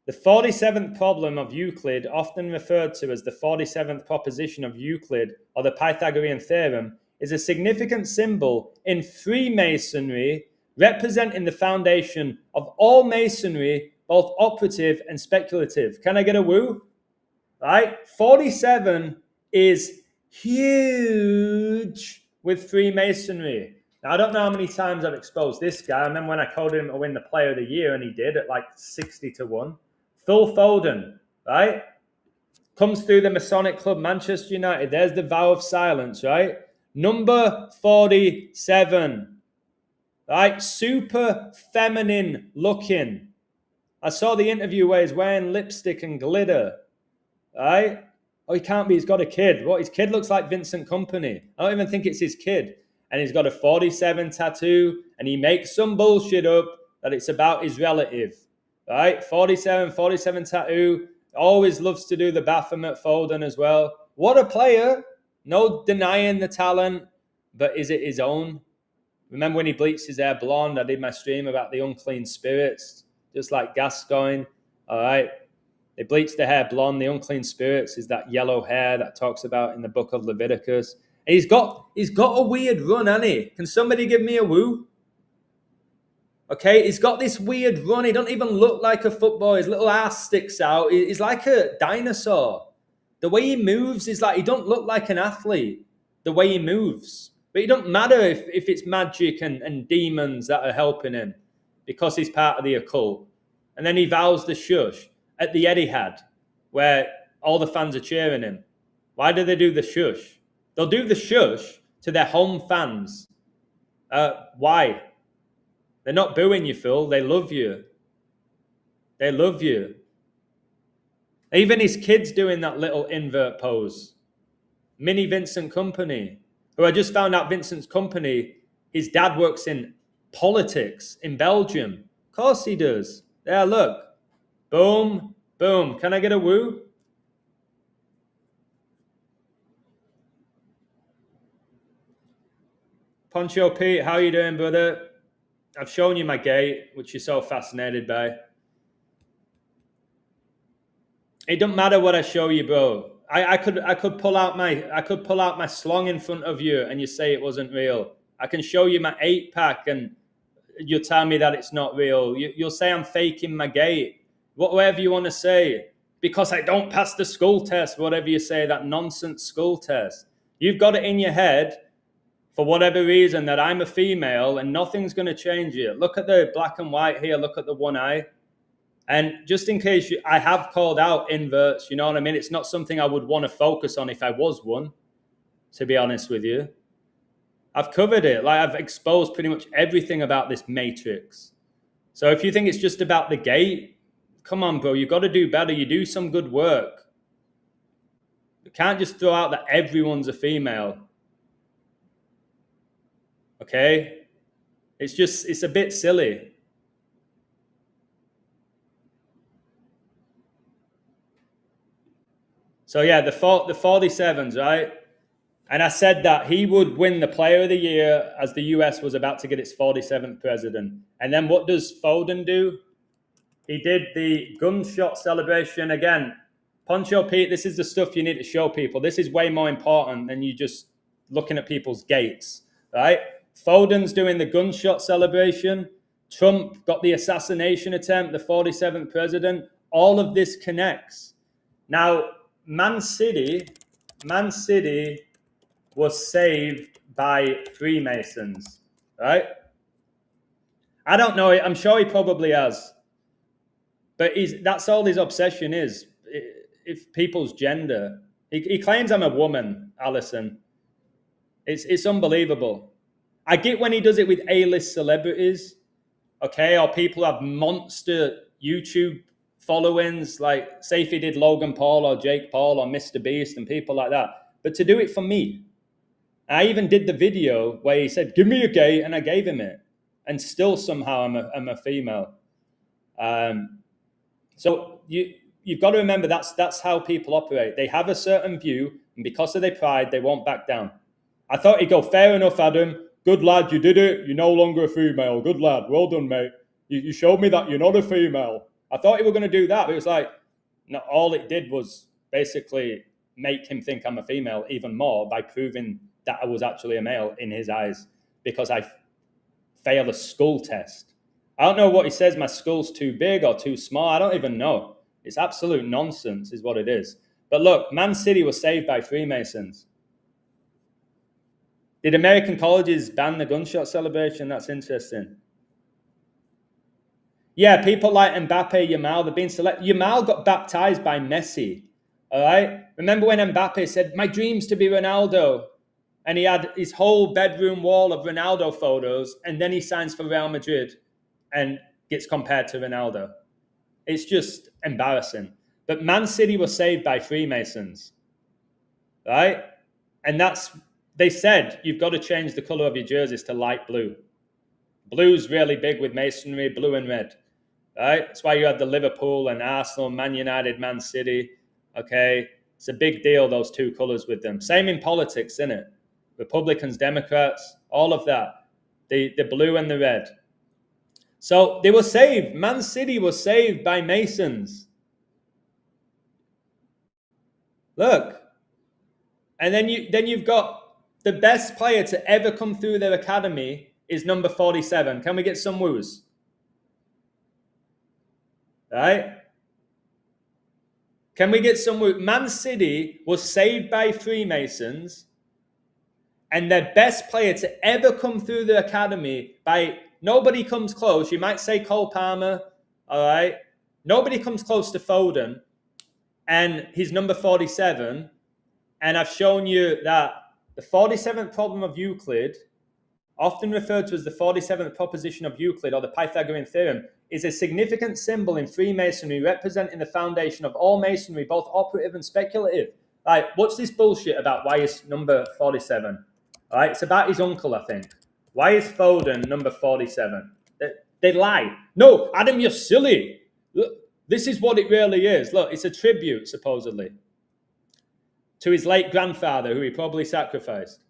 Speaker 1: The 47th problem of Euclid, often referred to as the 47th proposition of Euclid or the Pythagorean theorem, is a significant symbol in Freemasonry, representing the foundation of all Masonry, both operative and speculative. Can I get a woo? Right? 47 is huge with Freemasonry. Now, I don't know how many times I've exposed this guy. I remember when I called him to win the Player of the Year, and he did at like 60-1. Phil Foden, right? Comes through the Masonic Club, Manchester United. There's the vow of silence, right? Number 47, right? Super feminine looking. I saw the interview where he's wearing lipstick and glitter, right? Oh, he can't be. He's got a kid. What? His kid looks like Vincent Kompany. I don't even think it's his kid. And he's got a 47 tattoo, and he makes some bullshit up that it's about his relative, right? 47 tattoo. Always loves to do the Baphomet Foden as well. What a player. No denying the talent, but is it his own? Remember when he bleached his hair blonde? I did my stream about the unclean spirits, just like Gascoigne, all right? They bleached the hair blonde. The unclean spirits is that yellow hair that talks about in the book of Leviticus. And he's got a weird run, hasn't he? Can somebody give me a woo? Okay, he's got this weird run. He don't even look like a footballer. His little ass sticks out. He's like a dinosaur. The way he moves is like, he don't look like an athlete, the way he moves. But it don't matter if it's magic and demons that are helping him because he's part of the occult. And then he vows the shush at the Etihad, where all the fans are cheering him. Why do they do the shush? They'll do the shush to their home fans. Why? They're not booing you, Phil. They love you. They love you. Even his kid's doing that little invert pose. Mini Vincent Kompany, who I just found out Vincent's Kompany, his dad works in politics in Belgium. Of course he does. There, look. Boom, boom. Can I get a woo? Poncho Pete, how you doing, brother? I've shown you my gate, which you're so fascinated by. It don't matter what I show you, bro. I could pull out my slong in front of you and you say it wasn't real. I can show you my 8-pack and you'll tell me that it's not real. You'll say I'm faking my gate. Whatever you want to say. Because I don't pass the school test, whatever you say, that nonsense school test. You've got it in your head, for whatever reason, that I'm a female and nothing's going to change it. Look at the black and white here. Look at the one eye. And just in case I have called out inverts, you know what I mean? It's not something I would want to focus on if I was one, to be honest with you. I've covered it. Like, I've exposed pretty much everything about this matrix. So if you think it's just about the gate, come on, bro. You've got to do better. You do some good work. You can't just throw out that everyone's a female. Okay? It's a bit silly. So yeah, the 47s, right? And I said that he would win the Player of the Year as the US was about to get its 47th president. And then what does Foden do? He did the gunshot celebration again. Poncho Pete, this is the stuff you need to show people. This is way more important than you just looking at people's gates, right? Foden's doing the gunshot celebration. Trump got the assassination attempt, the 47th president. All of this connects. Now, Man City was saved by Freemasons, right? I don't know. I'm sure he probably has. But that's all his obsession is. If people's gender. He claims I'm a woman, Alison. It's unbelievable. I get when he does it with A-list celebrities, okay, or people have monster YouTube followings, like say if he did Logan Paul or Jake Paul or Mr. Beast and people like that. But to do it for me, I even did the video where he said, "Give me a gay," and I gave him it, and still somehow I'm a female. So you've got to remember that's how people operate. They have a certain view, and because of their pride, they won't back down. I thought he'd go, "Fair enough, Adam. Good lad, you did it. You're no longer a female. Good lad. Well done, mate. You showed me that you're not a female." I thought he were going to do that, but it was like, no, all it did was basically make him think I'm a female even more by proving that I was actually a male in his eyes because I failed a skull test. I don't know what he says, my skull's too big or too small. I don't even know. It's absolute nonsense is what it is. But look, Man City was saved by Freemasons. Did American colleges ban the gunshot celebration? That's interesting. Yeah, people like Mbappe, Yamal, they've been selected. Yamal got baptized by Messi, all right? Remember when Mbappe said, "My dream's to be Ronaldo," and he had his whole bedroom wall of Ronaldo photos, and then he signs for Real Madrid and gets compared to Ronaldo. It's just embarrassing. But Man City was saved by Freemasons, right? And they said, you've got to change the color of your jerseys to light blue. Blue's really big with Masonry, blue and red, right? That's why you had the Liverpool and Arsenal, Man United, Man City, okay? It's a big deal, those two colors with them. Same in politics, isn't it? Republicans, Democrats, all of that. The blue and the red. So they were saved. Man City was saved by Masons. Look. And then you've got the best player to ever come through their academy is number 47. Can we get some woos? Right? Can we get some woos? Man City was saved by Freemasons, and their best player to ever come through the academy by nobody comes close. You might say Cole Palmer, all right? Nobody comes close to Foden, and he's number 47. And I've shown you that the 47th problem of Euclid, often referred to as the 47th proposition of Euclid or the Pythagorean theorem, is a significant symbol in Freemasonry representing the foundation of all Masonry, both operative and speculative. Right, what's this bullshit about why is number 47? All right, it's about his uncle, I think. Why is Foden number 47? They lie. No, Adam, you're silly. Look, this is what it really is. Look, it's a tribute, supposedly, to his late grandfather, who he probably sacrificed.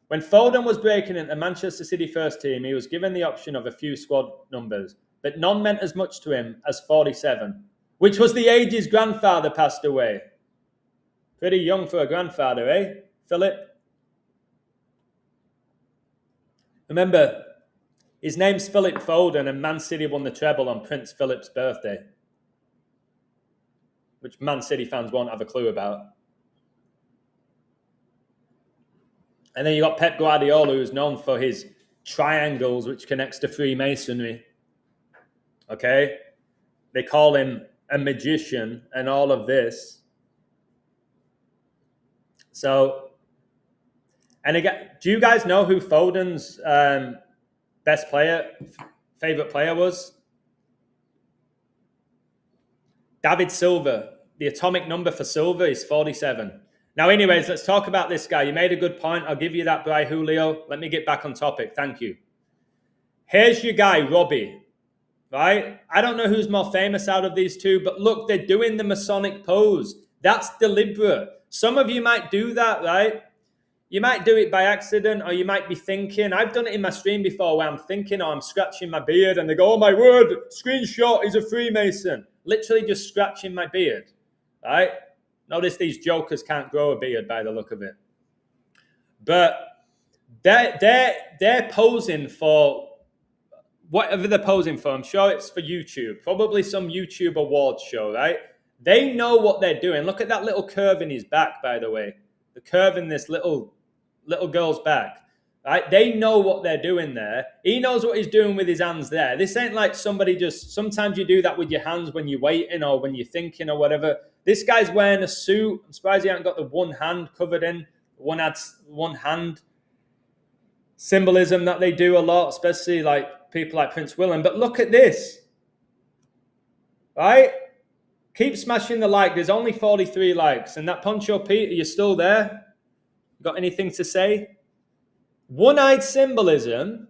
Speaker 1: When Foden was breaking into the Manchester City first team, he was given the option of a few squad numbers, but none meant as much to him as 47, which was the age his grandfather passed away. Pretty young for a grandfather, eh, Philip? Remember, his name's Philip Foden, and Man City won the treble on Prince Philip's birthday, which Man City fans won't have a clue about. And then you got Pep Guardiola, who's known for his triangles, which connects to Freemasonry. Okay? They call him a magician and all of this. So, and again, do you guys know who Foden's best player, favorite player was? David Silva. The atomic number for Silva is 47. Now, anyways, let's talk about this guy. You made a good point. I'll give you that, Bri Julio. Let me get back on topic. Thank you. Here's your guy, Robbie. Right? I don't know who's more famous out of these two, but look, they're doing the Masonic pose. That's deliberate. Some of you might do that, right? You might do it by accident, or you might be thinking. I've done it in my stream before where I'm thinking, or I'm scratching my beard, and they go, oh my word, screenshot, he's a Freemason. Literally just scratching my beard, right? Notice these jokers can't grow a beard by the look of it. But they're posing for whatever they're posing for. I'm sure it's for YouTube, probably some YouTube awards show, right? They know what they're doing. Look at that little curve in his back, by the way. The curve in this little girl's back, right? They know what they're doing there. He knows what he's doing with his hands there. This ain't like somebody just, sometimes you do that with your hands when you're waiting or when you're thinking or whatever. This guy's wearing a suit. I'm surprised he hasn't got the one hand covered in. One hand symbolism that they do a lot, especially like people like Prince William. But look at this, right? Keep smashing the like. There's only 43 likes. And that Poncho Pete, are you still there? Got anything to say? One-eyed symbolism,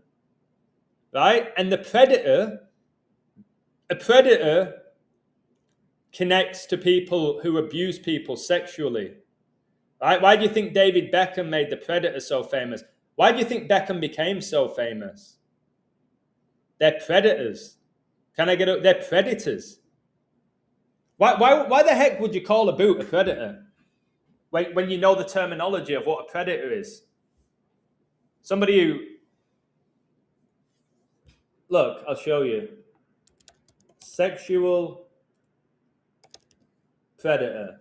Speaker 1: right? And the predator, a predator connects to people who abuse people sexually, right? Why do you think David Beckham made the Predator so famous? Why do you think Beckham became so famous? They're predators. Can I get up? They're predators. Why the heck would you call a boot a predator when you know the terminology of what a predator is? Somebody who... Look, I'll show you. Sexual predator.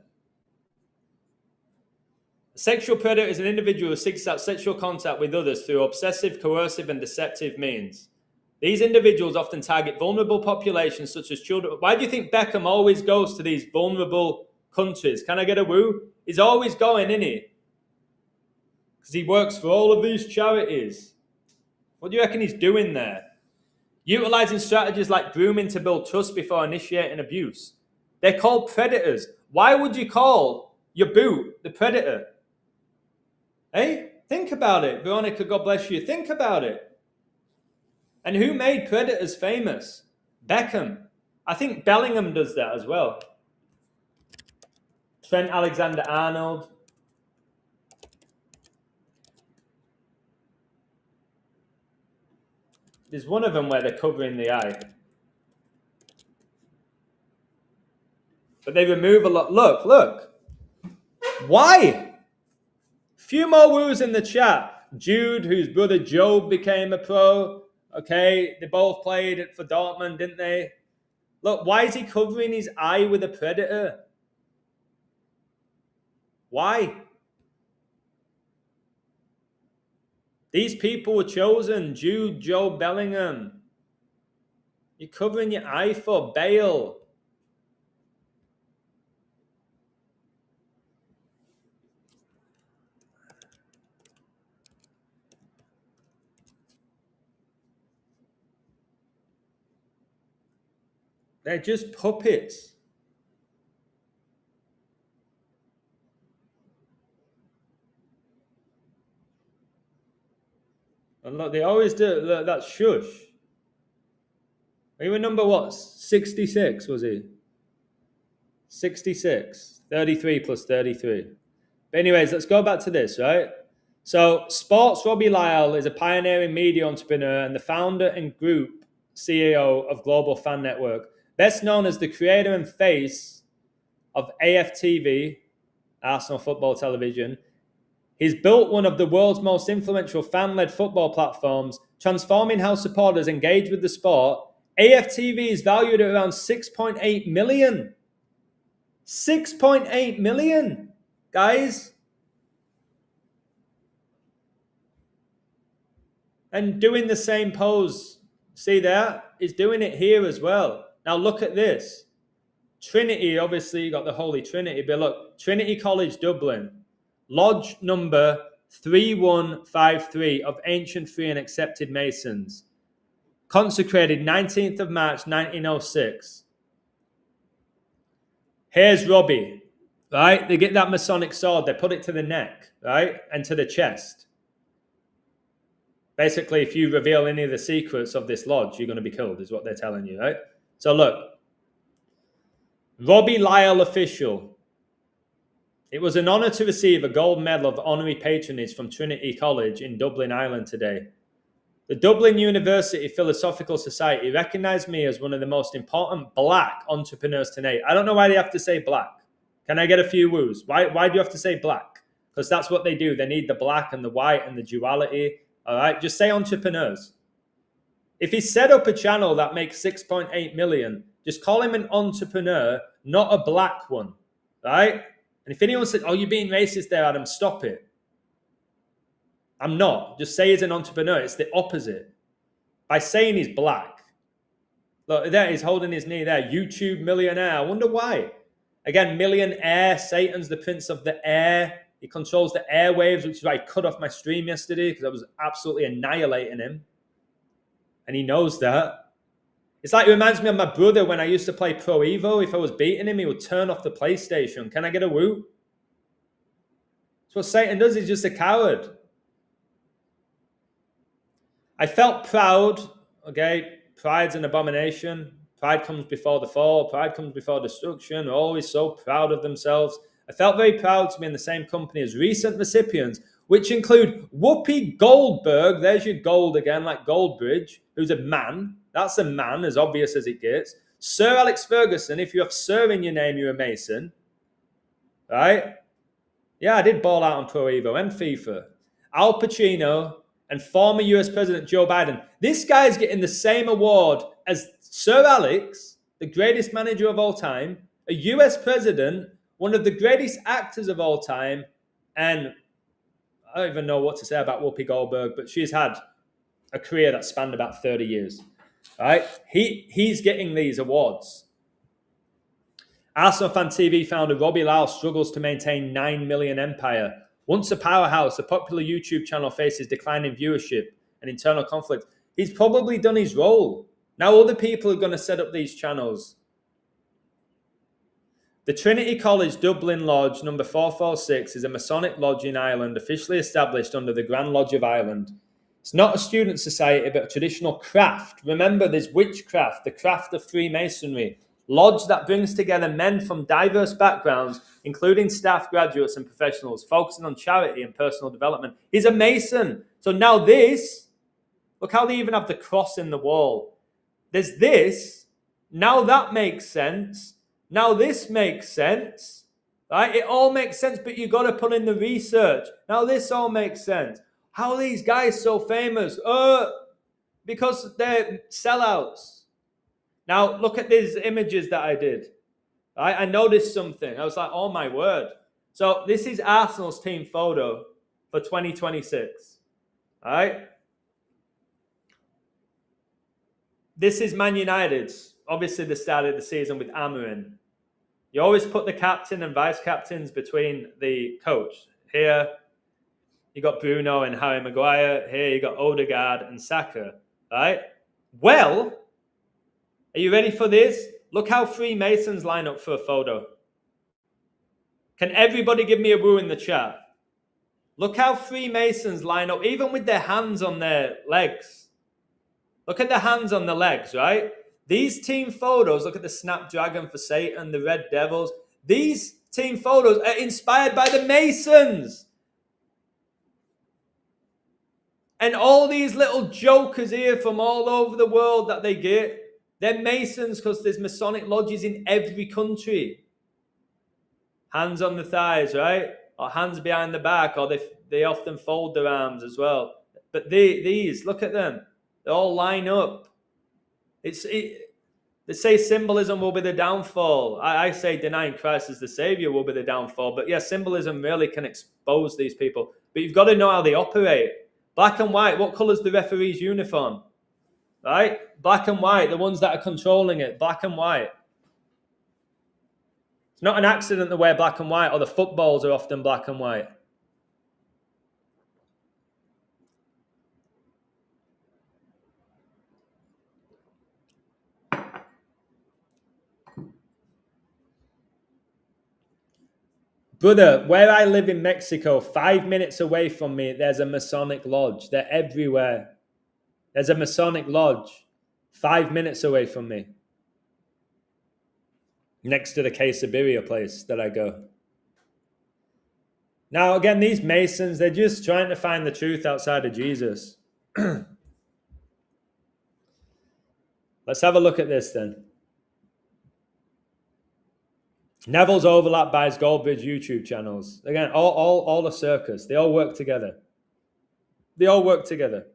Speaker 1: A sexual predator is an individual who seeks out sexual contact with others through obsessive, coercive, and deceptive means. These individuals often target vulnerable populations such as children. Why do you think Beckham always goes to these vulnerable countries? Can I get a woo? He's always going, isn't he? Because he works for all of these charities. What do you reckon he's doing there? Utilizing strategies like grooming to build trust before initiating abuse. They're called predators. Why would you call your boot the predator? Hey, think about it. Veronica, God bless you. Think about it. And who made predators famous? Beckham. I think Bellingham does that as well. Trent Alexander-Arnold. There's one of them where they're covering the eye. But they remove a lot. Look. Why? Few more woos in the chat. Jude, whose brother Job became a pro. Okay, they both played for Dortmund, didn't they? Look, why is he covering his eye with a predator? Why? These people were chosen. Jude, Joe Bellingham. You're covering your eye for Bale. They're just puppets. And look, they always do that shush. You remember what? 66, was he? 66. 33 plus 33. But anyways, let's go back to this, right? So, Sports Robbie Lyle is a pioneering media entrepreneur and the founder and group CEO of Global Fan Network. Best known as the creator and face of AFTV, Arsenal Football Television, he's built one of the world's most influential fan-led football platforms, transforming how supporters engage with the sport. AFTV is valued at around 6.8 million. 6.8 million, guys. And doing the same pose. See that? He's doing it here as well. Now look at this. Trinity, obviously you got the Holy Trinity, but look, Trinity College Dublin, Lodge number 3153 of ancient free and accepted Masons, consecrated 19th of March 1906. Here's Robbie, right? They get that Masonic sword, they put it to the neck, right? And to the chest. Basically, if you reveal any of the secrets of this lodge, you're going to be killed, is what they're telling you, right? So look, Robbie Lyle official. It was an honour to receive a gold medal of honorary patronage from Trinity College in Dublin, Ireland today. The Dublin University Philosophical Society recognised me as one of the most important black entrepreneurs today. I don't know why they have to say black. Can I get a few woos? Why do you have to say black? Because that's what they do. They need the black and the white and the duality. All right, just say entrepreneurs. If he set up a channel that makes 6.8 million, just call him an entrepreneur, not a black one, right? And if anyone said, oh, you're being racist there, Adam, stop it. I'm not. Just say he's an entrepreneur. It's the opposite. By saying he's black. Look, there he's holding his knee there. YouTube millionaire. I wonder why. Again, millionaire. Satan's the prince of the air. He controls the airwaves, which is why I cut off my stream yesterday because I was absolutely annihilating him. And he knows that. It's like it reminds me of my brother when I used to play Pro Evo. If I was beating him, he would turn off the PlayStation. Can I get a woo? That's what Satan does. He's just a coward. I felt proud. Okay, pride's an abomination. Pride comes before the fall. Pride comes before destruction. They're always so proud of themselves. I felt very proud to be in the same company as recent recipients, which include Whoopi Goldberg. There's your gold again, like Goldbridge, who's a man. That's a man, as obvious as it gets. Sir Alex Ferguson, if you have Sir in your name, you're a Mason. Right? Yeah, I did ball out on Pro Evo and FIFA. Al Pacino and former US President Joe Biden. This guy's getting the same award as Sir Alex, the greatest manager of all time, a US president, one of the greatest actors of all time, and I don't even know what to say about Whoopi Goldberg, but she's had a career that spanned about 30 years. Right? He's getting these awards. Arsenal Fan TV founder Robbie Lyle struggles to maintain 9 million empire. Once a powerhouse, the popular YouTube channel faces declining viewership and internal conflict. He's probably done his role. Now other people are going to set up these channels. The Trinity College Dublin Lodge number 446 is a Masonic lodge in Ireland officially established under the Grand Lodge of Ireland. It's not a student society, but a traditional craft. Remember, there's witchcraft, the craft of Freemasonry. Lodge that brings together men from diverse backgrounds, including staff, graduates, and professionals, focusing on charity and personal development. He's a Mason. So now this, look how they even have the cross in the wall. There's this. Now that makes sense. Now this makes sense. Right? It all makes sense, but you got to put in the research. Now this all makes sense. How are these guys so famous? Because they're sellouts. Now, look at these images that I did. Right? I noticed something. I was like, oh my word. So this is Arsenal's team photo for 2026. All right? This is Man United's. Obviously, the start of the season with Amarin. You always put the captain and vice captains between the coach. Here, you got Bruno and Harry Maguire. Here, you got Odegaard and Saka. Right? Well, are you ready for this? Look how Freemasons line up for a photo. Can everybody give me a woo in the chat? Look how Freemasons line up, even with their hands on their legs. Look at the hands on the legs, right? These team photos, look at the Snapdragon for Satan, the Red Devils. These team photos are inspired by the Masons. And all these little jokers here from all over the world that they get, they're Masons because there's Masonic lodges in every country. Hands on the thighs, right? Or hands behind the back, or they often fold their arms as well. But these, look at them. They all line up. They say symbolism will be the downfall. I say denying Christ as the Savior will be the downfall. But yeah, symbolism really can expose these people. But you've got to know how they operate. Black and white, what colour's the referee's uniform? Right? Black and white, the ones that are controlling it. Black and white. It's not an accident they wear black and white, or the footballs are often black and white. Brother, where I live in Mexico, 5 minutes away from me, there's a Masonic lodge. They're everywhere. There's a Masonic lodge 5 minutes away from me. Next to the Quesabiria place that I go. Now, again, these Masons, they're just trying to find the truth outside of Jesus. Let's have a look at this then. Neville's overlapped by his Goldbridge YouTube channels. Again, all a circus. They all work together. They all work together.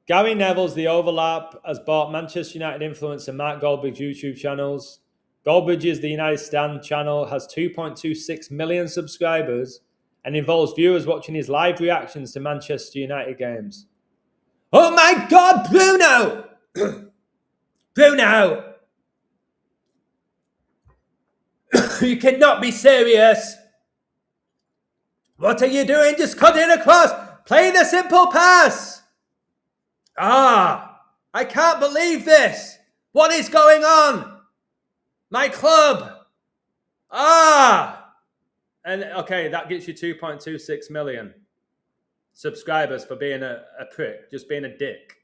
Speaker 1: Gary Neville's The Overlap has bought Manchester United influencer Mark Goldbridge YouTube channels. Goldbridge's The United Stand channel has 2.26 million subscribers and involves viewers watching his live reactions to Manchester United games. Oh my God, Bruno! Bruno! You cannot be serious! What are you doing? Just cut it across! Play the simple pass! I can't believe this! What is going on? My club! And okay, that gets you 2.26 million subscribers for being a prick, just being a dick.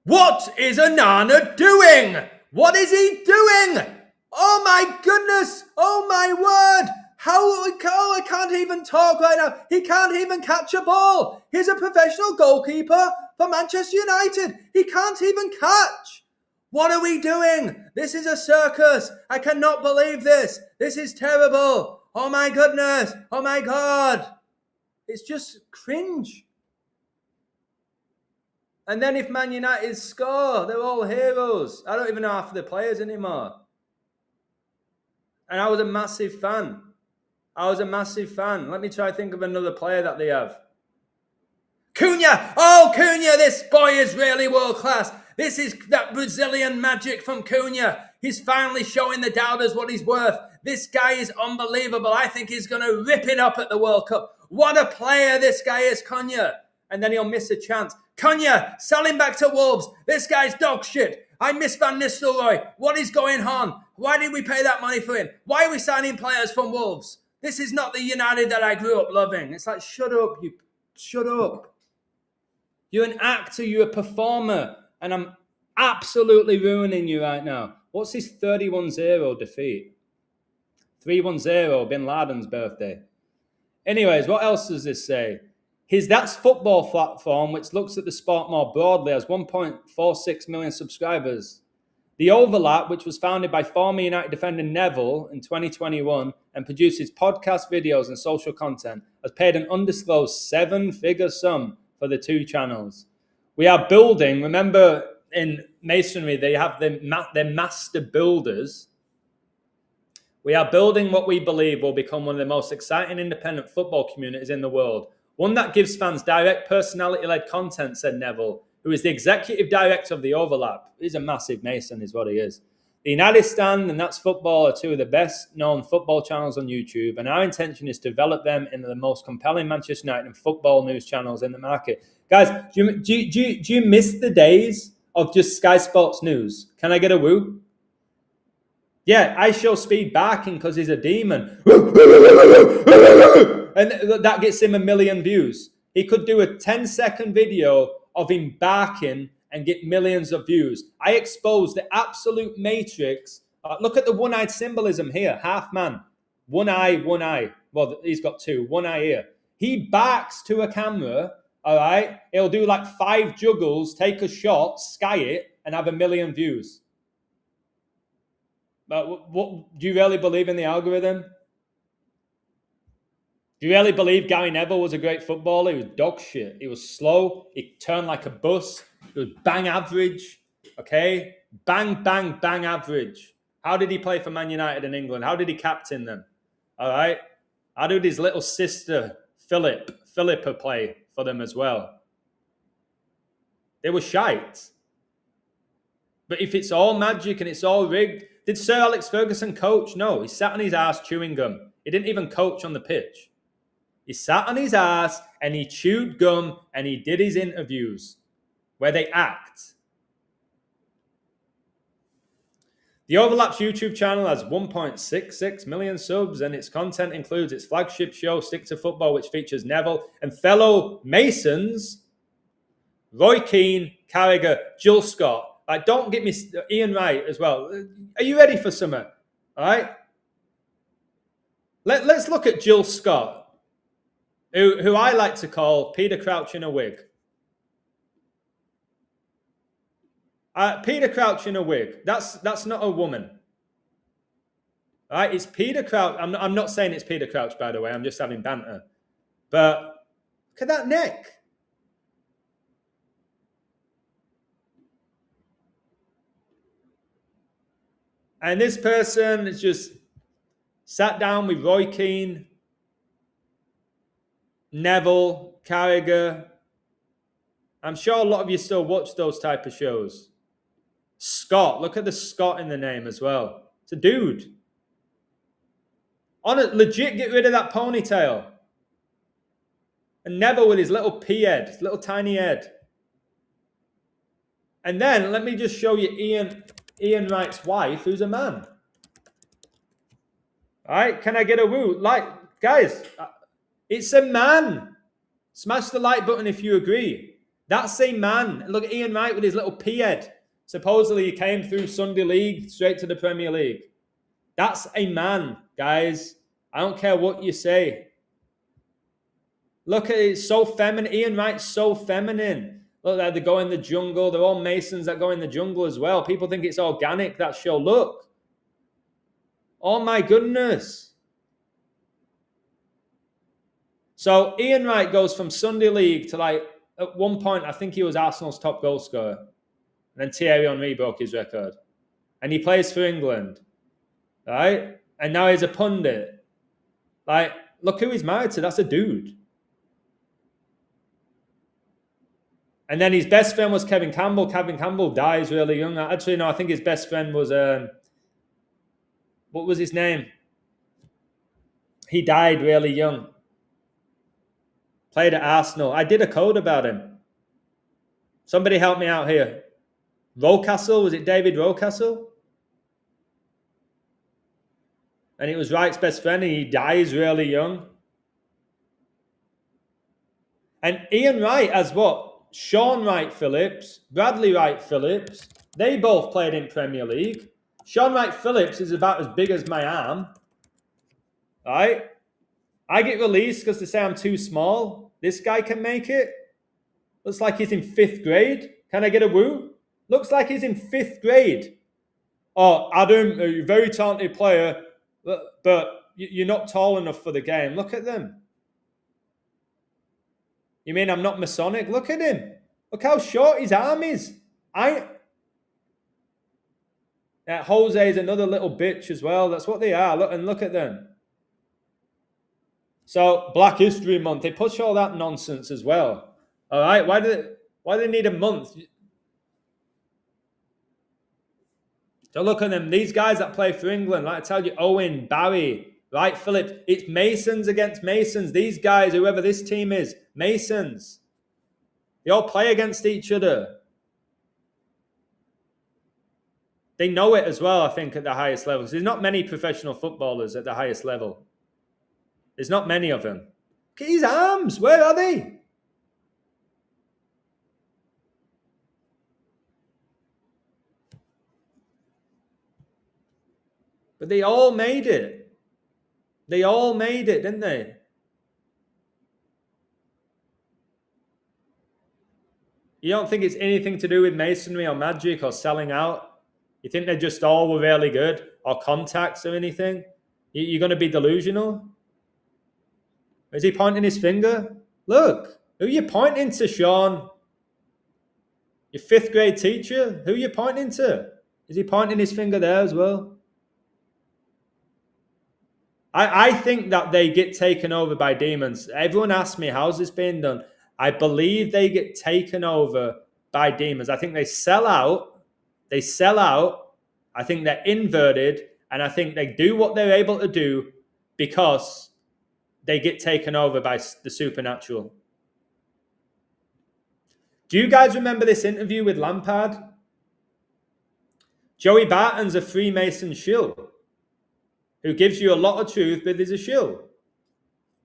Speaker 1: What is Anana doing? What is he doing? Oh my goodness! Oh my word! I can't even talk right now. He can't even catch a ball. He's a professional goalkeeper for Manchester United. He can't even catch. What are we doing? This is a circus. I cannot believe this. This is terrible. Oh my goodness. Oh my God. It's just cringe. And then if Man United score, they're all heroes. I don't even know half of the players anymore. And I was a massive fan. Let me try to think of another player that they have. Cunha! Oh, Cunha, this boy is really world class. This is that Brazilian magic from Cunha. He's finally showing the doubters what he's worth. This guy is unbelievable. I think he's going to rip it up at the World Cup. What a player this guy is, Cunha. And then he'll miss a chance. Cunha, sell him back to Wolves. This guy's dog shit. I miss Van Nistelrooy. What is going on? Why did we pay that money for him? Why are we signing players from Wolves? This is not the United that I grew up loving. It's like, shut up, you shut up. You're an actor, you're a performer, and I'm absolutely ruining you right now. What's this 31-0 defeat? 3-1-0, Bin Laden's birthday. Anyways, what else does this say? His That's Football platform, which looks at the sport more broadly, has 1.46 million subscribers. The Overlap, which was founded by former United defender Neville in 2021 and produces podcast videos and social content, has paid an undisclosed 7-figure sum for the two channels. We are building, remember in Masonry, they have their master builders. We are building what we believe will become one of the most exciting independent football communities in the world. One that gives fans direct personality-led content, said Neville, who is the executive director of The Overlap. He's a massive Mason, is what he is. The United Stand and That's Football are two of the best-known football channels on YouTube, and our intention is to develop them into the most compelling Manchester United and football news channels in the market. Guys, do you miss the days of just Sky Sports News? Can I get a woo? Yeah, I show Speed barking because he's a demon. And that gets him 1 million views. He could do a 10-second video of him barking and get millions of views. I exposed the absolute matrix. Look at the one-eyed symbolism here. Half man. One eye, one eye. Well, he's got two. One eye here. He barks to a camera, all right? He'll do like 5 juggles, take a shot, sky it, and have 1 million views. But what do you really believe in the algorithm? Do you really believe Gary Neville was a great footballer? He was dog shit. He was slow. He turned like a bus. He was bang average. Okay? Bang, bang, bang average. How did he play for Man United in England? How did he captain them? All right? How did his little sister, Philippa, play for them as well? They were shite. But if it's all magic and it's all rigged, did Sir Alex Ferguson coach? No, he sat on his ass chewing gum. He didn't even coach on the pitch. He sat on his ass and he chewed gum and he did his interviews where they act. The Overlap's YouTube channel has 1.66 million subs and its content includes its flagship show, Stick to Football, which features Neville and fellow Masons, Roy Keane, Carragher, Jill Scott. Don't get me Ian Wright as well. Are you ready for summer? All right? Let's look at Jill Scott, who I like to call Peter Crouch in a wig. Peter Crouch in a wig. That's not a woman. All right? It's Peter Crouch. I'm not saying it's Peter Crouch, by the way. I'm just having banter. But look at that neck. And this person has just sat down with Roy Keane, Neville, Carragher. I'm sure a lot of you still watch those type of shows. Scott. Look at the Scott in the name as well. It's a dude. Legit, get rid of that ponytail. And Neville with his little pea head, his little tiny head. And then let me just show you Ian Wright's wife, who's a man. All right, can I get a woo? Like, guys, it's a man. Smash the like button if you agree. That's a man. Look at Ian Wright with his little pea head. Supposedly he came through Sunday League straight to the Premier League. That's a man, guys. I don't care what you say. Look at it, it's so feminine. Ian Wright's so feminine. Look, they go in the jungle. They're all Masons that go in the jungle as well. People think it's organic, that show. Look. Oh my goodness. So Ian Wright goes from Sunday League to, like, at one point, I think he was Arsenal's top goal scorer. And then Thierry Henry broke his record. And he plays for England. Right? And now he's a pundit. Like, look who he's married to. That's a dude. And then his best friend was Kevin Campbell. Kevin Campbell dies really young. Actually, no, I think his best friend was, what was his name? He died really young. Played at Arsenal. I did a code about him. Somebody help me out here. Rocastle, was it David Rocastle? And it was Wright's best friend, and he dies really young. And Ian Wright has what? Sean Wright Phillips, Bradley Wright Phillips. They both played in Premier League. Sean Wright Phillips is about as big as my arm. Right? I get released because they say I'm too small. This guy can make it. Looks like he's in 5th grade. Can I get a woo? Looks like he's in 5th grade. Oh, Adam, a very talented player, but you're not tall enough for the game. Look at them. You mean I'm not Masonic? Look at him. Look how short his arm is. Jose is another little bitch as well. That's what they are. Look at them. So, Black History Month. They push all that nonsense as well. All right? Why do they need a month? So look at them. These guys that play for England, like I tell you, Owen, Barry, Wright Phillips. It's Masons against Masons. These guys, whoever this team is, Masons. They all play against each other. They know it as well, I think, at the highest levels. There's not many professional footballers at the highest level. There's not many of them. Look at his arms. Where are they? But they all made it. They all made it, didn't they? You don't think it's anything to do with masonry or magic or selling out? You think they just all were really good? Or contacts or anything? You're going to be delusional? Is he pointing his finger? Look, who are you pointing to, Sean? Your 5th grade teacher? Who are you pointing to? Is he pointing his finger there as well? I think that they get taken over by demons. Everyone asks me, how's this being done? I believe they get taken over by demons. I think they sell out. They sell out. I think they're inverted. And I think they do what they're able to do because they get taken over by the supernatural. Do you guys remember this interview with Lampard? Joey Barton's a Freemason shill who gives you a lot of truth, but is a shill.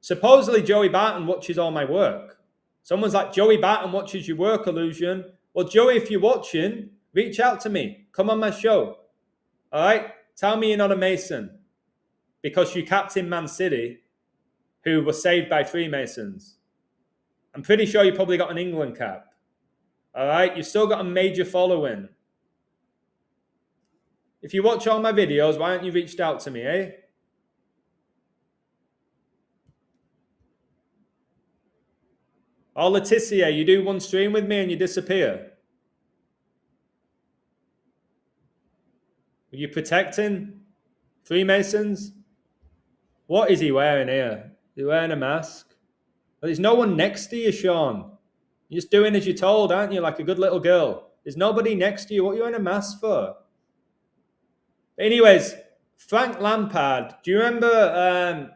Speaker 1: Supposedly, Joey Barton watches all my work. Someone's like, Joey Barton watches your work, Illusion. Well, Joey, if you're watching, reach out to me. Come on my show. All right? Tell me you're not a Mason because you captain Man City, who were saved by Freemasons. I'm pretty sure you probably got an England cap. All right? You've still got a major following. If you watch all my videos, why haven't you reached out to me, eh? Oh, Letitia, you do one stream with me and you disappear. Are you protecting Freemasons? What is he wearing here? Is he wearing a mask? Well, there's no one next to you, Sean. You're just doing as you're told, aren't you? Like a good little girl. There's nobody next to you. What are you wearing a mask for? But anyways, Frank Lampard. Do you remember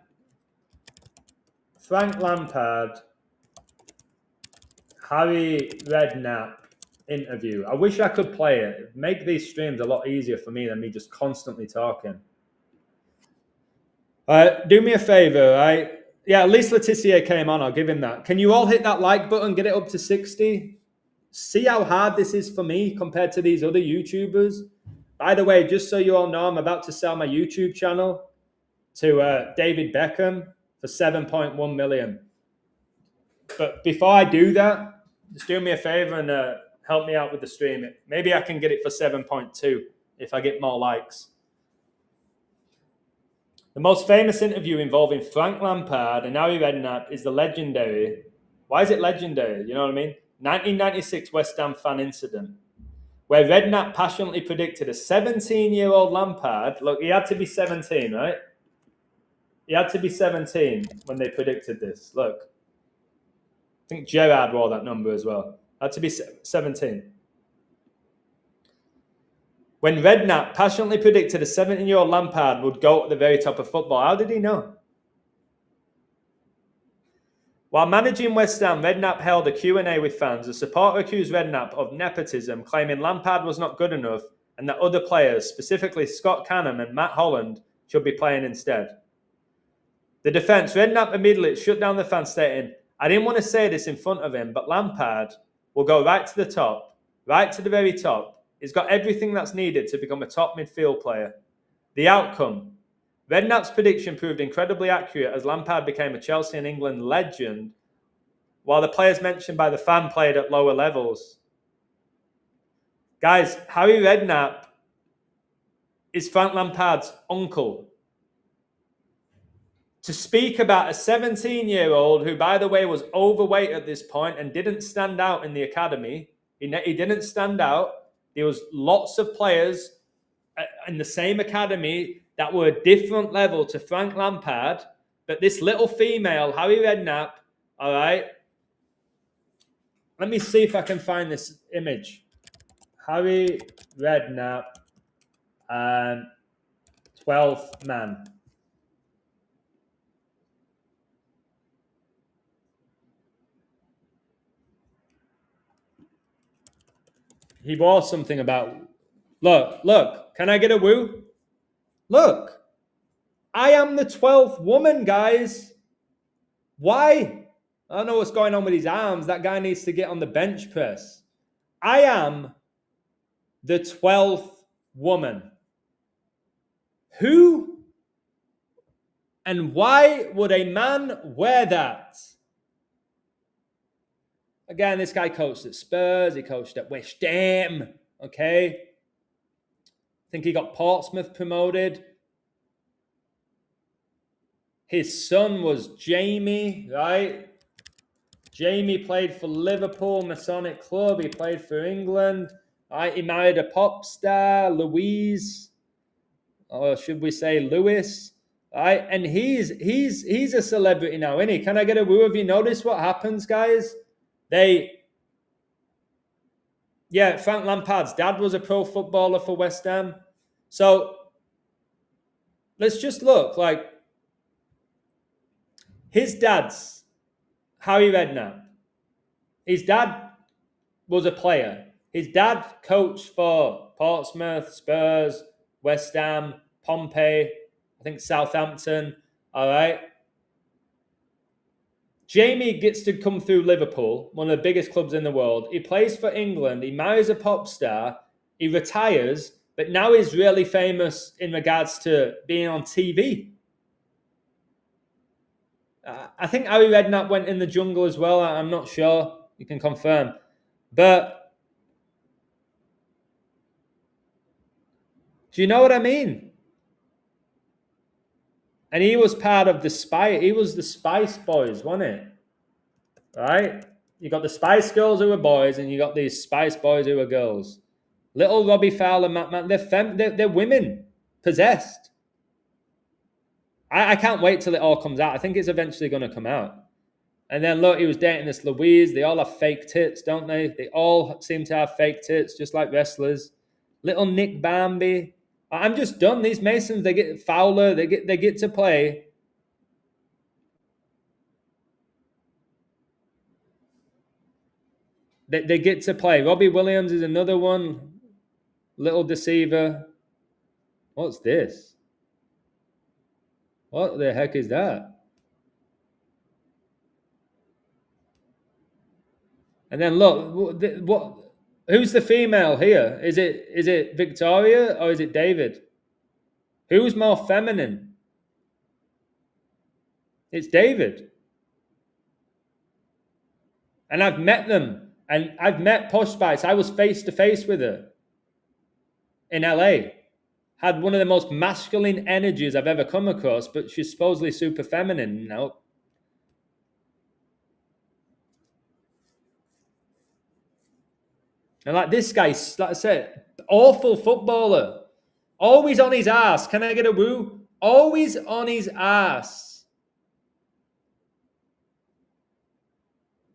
Speaker 1: Frank Lampard, Harry Redknapp interview? I wish I could play it. It'd make these streams a lot easier for me than me just constantly talking. Do me a favor, right? Yeah, at least Letitia came on. I'll give him that. Can you all hit that like button, get it up to 60? See how hard this is for me compared to these other YouTubers? By the way, just so you all know, I'm about to sell my YouTube channel to David Beckham for 7.1 million. But before I do that, just do me a favor and help me out with the stream. Maybe I can get it for 7.2 if I get more likes. The most famous interview involving Frank Lampard and Harry Redknapp is the legendary, why is it legendary? You know what I mean? 1996 West Ham fan incident, where Redknapp passionately predicted a 17-year-old Lampard. Look, he had to be 17, right? He had to be 17 when they predicted this. Look. I think Gerrard wore that number as well. Had to be 17. When Redknapp passionately predicted a 17-year-old Lampard would go at the very top of football, how did he know? While managing West Ham, Redknapp held a Q&A with fans. A supporter accused Redknapp of nepotism, claiming Lampard was not good enough and that other players, specifically Scott Canham and Matt Holland, should be playing instead. The defence, Redknapp immediately shut down the fans, stating, I didn't want to say this in front of him, but Lampard will go right to the top, right to the very top. He's got everything that's needed to become a top midfield player. The outcome. Redknapp's prediction proved incredibly accurate as Lampard became a Chelsea and England legend, while the players mentioned by the fan played at lower levels. Guys, Harry Redknapp is Frank Lampard's uncle. To speak about a 17-year-old who, by the way, was overweight at this point and didn't stand out in the academy. He didn't stand out. There was lots of players in the same academy that were a different level to Frank Lampard. But this little female, Harry Redknapp, all right. Let me see if I can find this image. Harry Redknapp, 12th man. He wore something about, look, can I get a woo? Look, I am the 12th woman, guys. Why? I don't know what's going on with his arms. That guy needs to get on the bench press. I am the 12th woman. Who and why would a man wear that? Again, this guy coached at Spurs. He coached at West Ham. Okay. I think he got Portsmouth promoted. His son was Jamie, right? Jamie played for Liverpool, Masonic club. He played for England. Right? He married a pop star, Louise. Or should we say Lewis? Right? And he's a celebrity now, isn't he? Can I get a woo? Have you noticed what happens, guys? Frank Lampard's dad was a pro footballer for West Ham. So let's just look. Like, his dad's Harry Redknapp. His dad was a player. His dad coached for Portsmouth, Spurs, West Ham, Pompey, I think Southampton. All right. Jamie gets to come through Liverpool, one of the biggest clubs in the world. He plays for England. He marries a pop star. He retires. But now he's really famous in regards to being on TV. I think Harry Redknapp went in the jungle as well. I'm not sure. You can confirm. But do you know what I mean? And he was part of the Spice. He was the Spice Boys, wasn't it? Right? You got the Spice Girls who were boys, and you got these Spice Boys who were girls. Little Robbie Fowler, Matt, they're women possessed. I can't wait till it all comes out. I think it's eventually going to come out. And then look, he was dating this Louise. They all have fake tits, don't they? They all seem to have fake tits, just like wrestlers. Little Nick Bambi. I'm just done. These Masons, they get Fowler. They get to play. They get to play. Robbie Williams is another one. Little deceiver. What's this? What the heck is that? And then look, what? Who's the female here? Is it Victoria or is it David? Who's more feminine? It's David. And I've met them. And I've met Posh Spice. I was face to face with her in LA. Had one of the most masculine energies I've ever come across, but she's supposedly super feminine. No. And like this guy, like I said, awful footballer. Always on his ass. Can I get a woo? Always on his ass.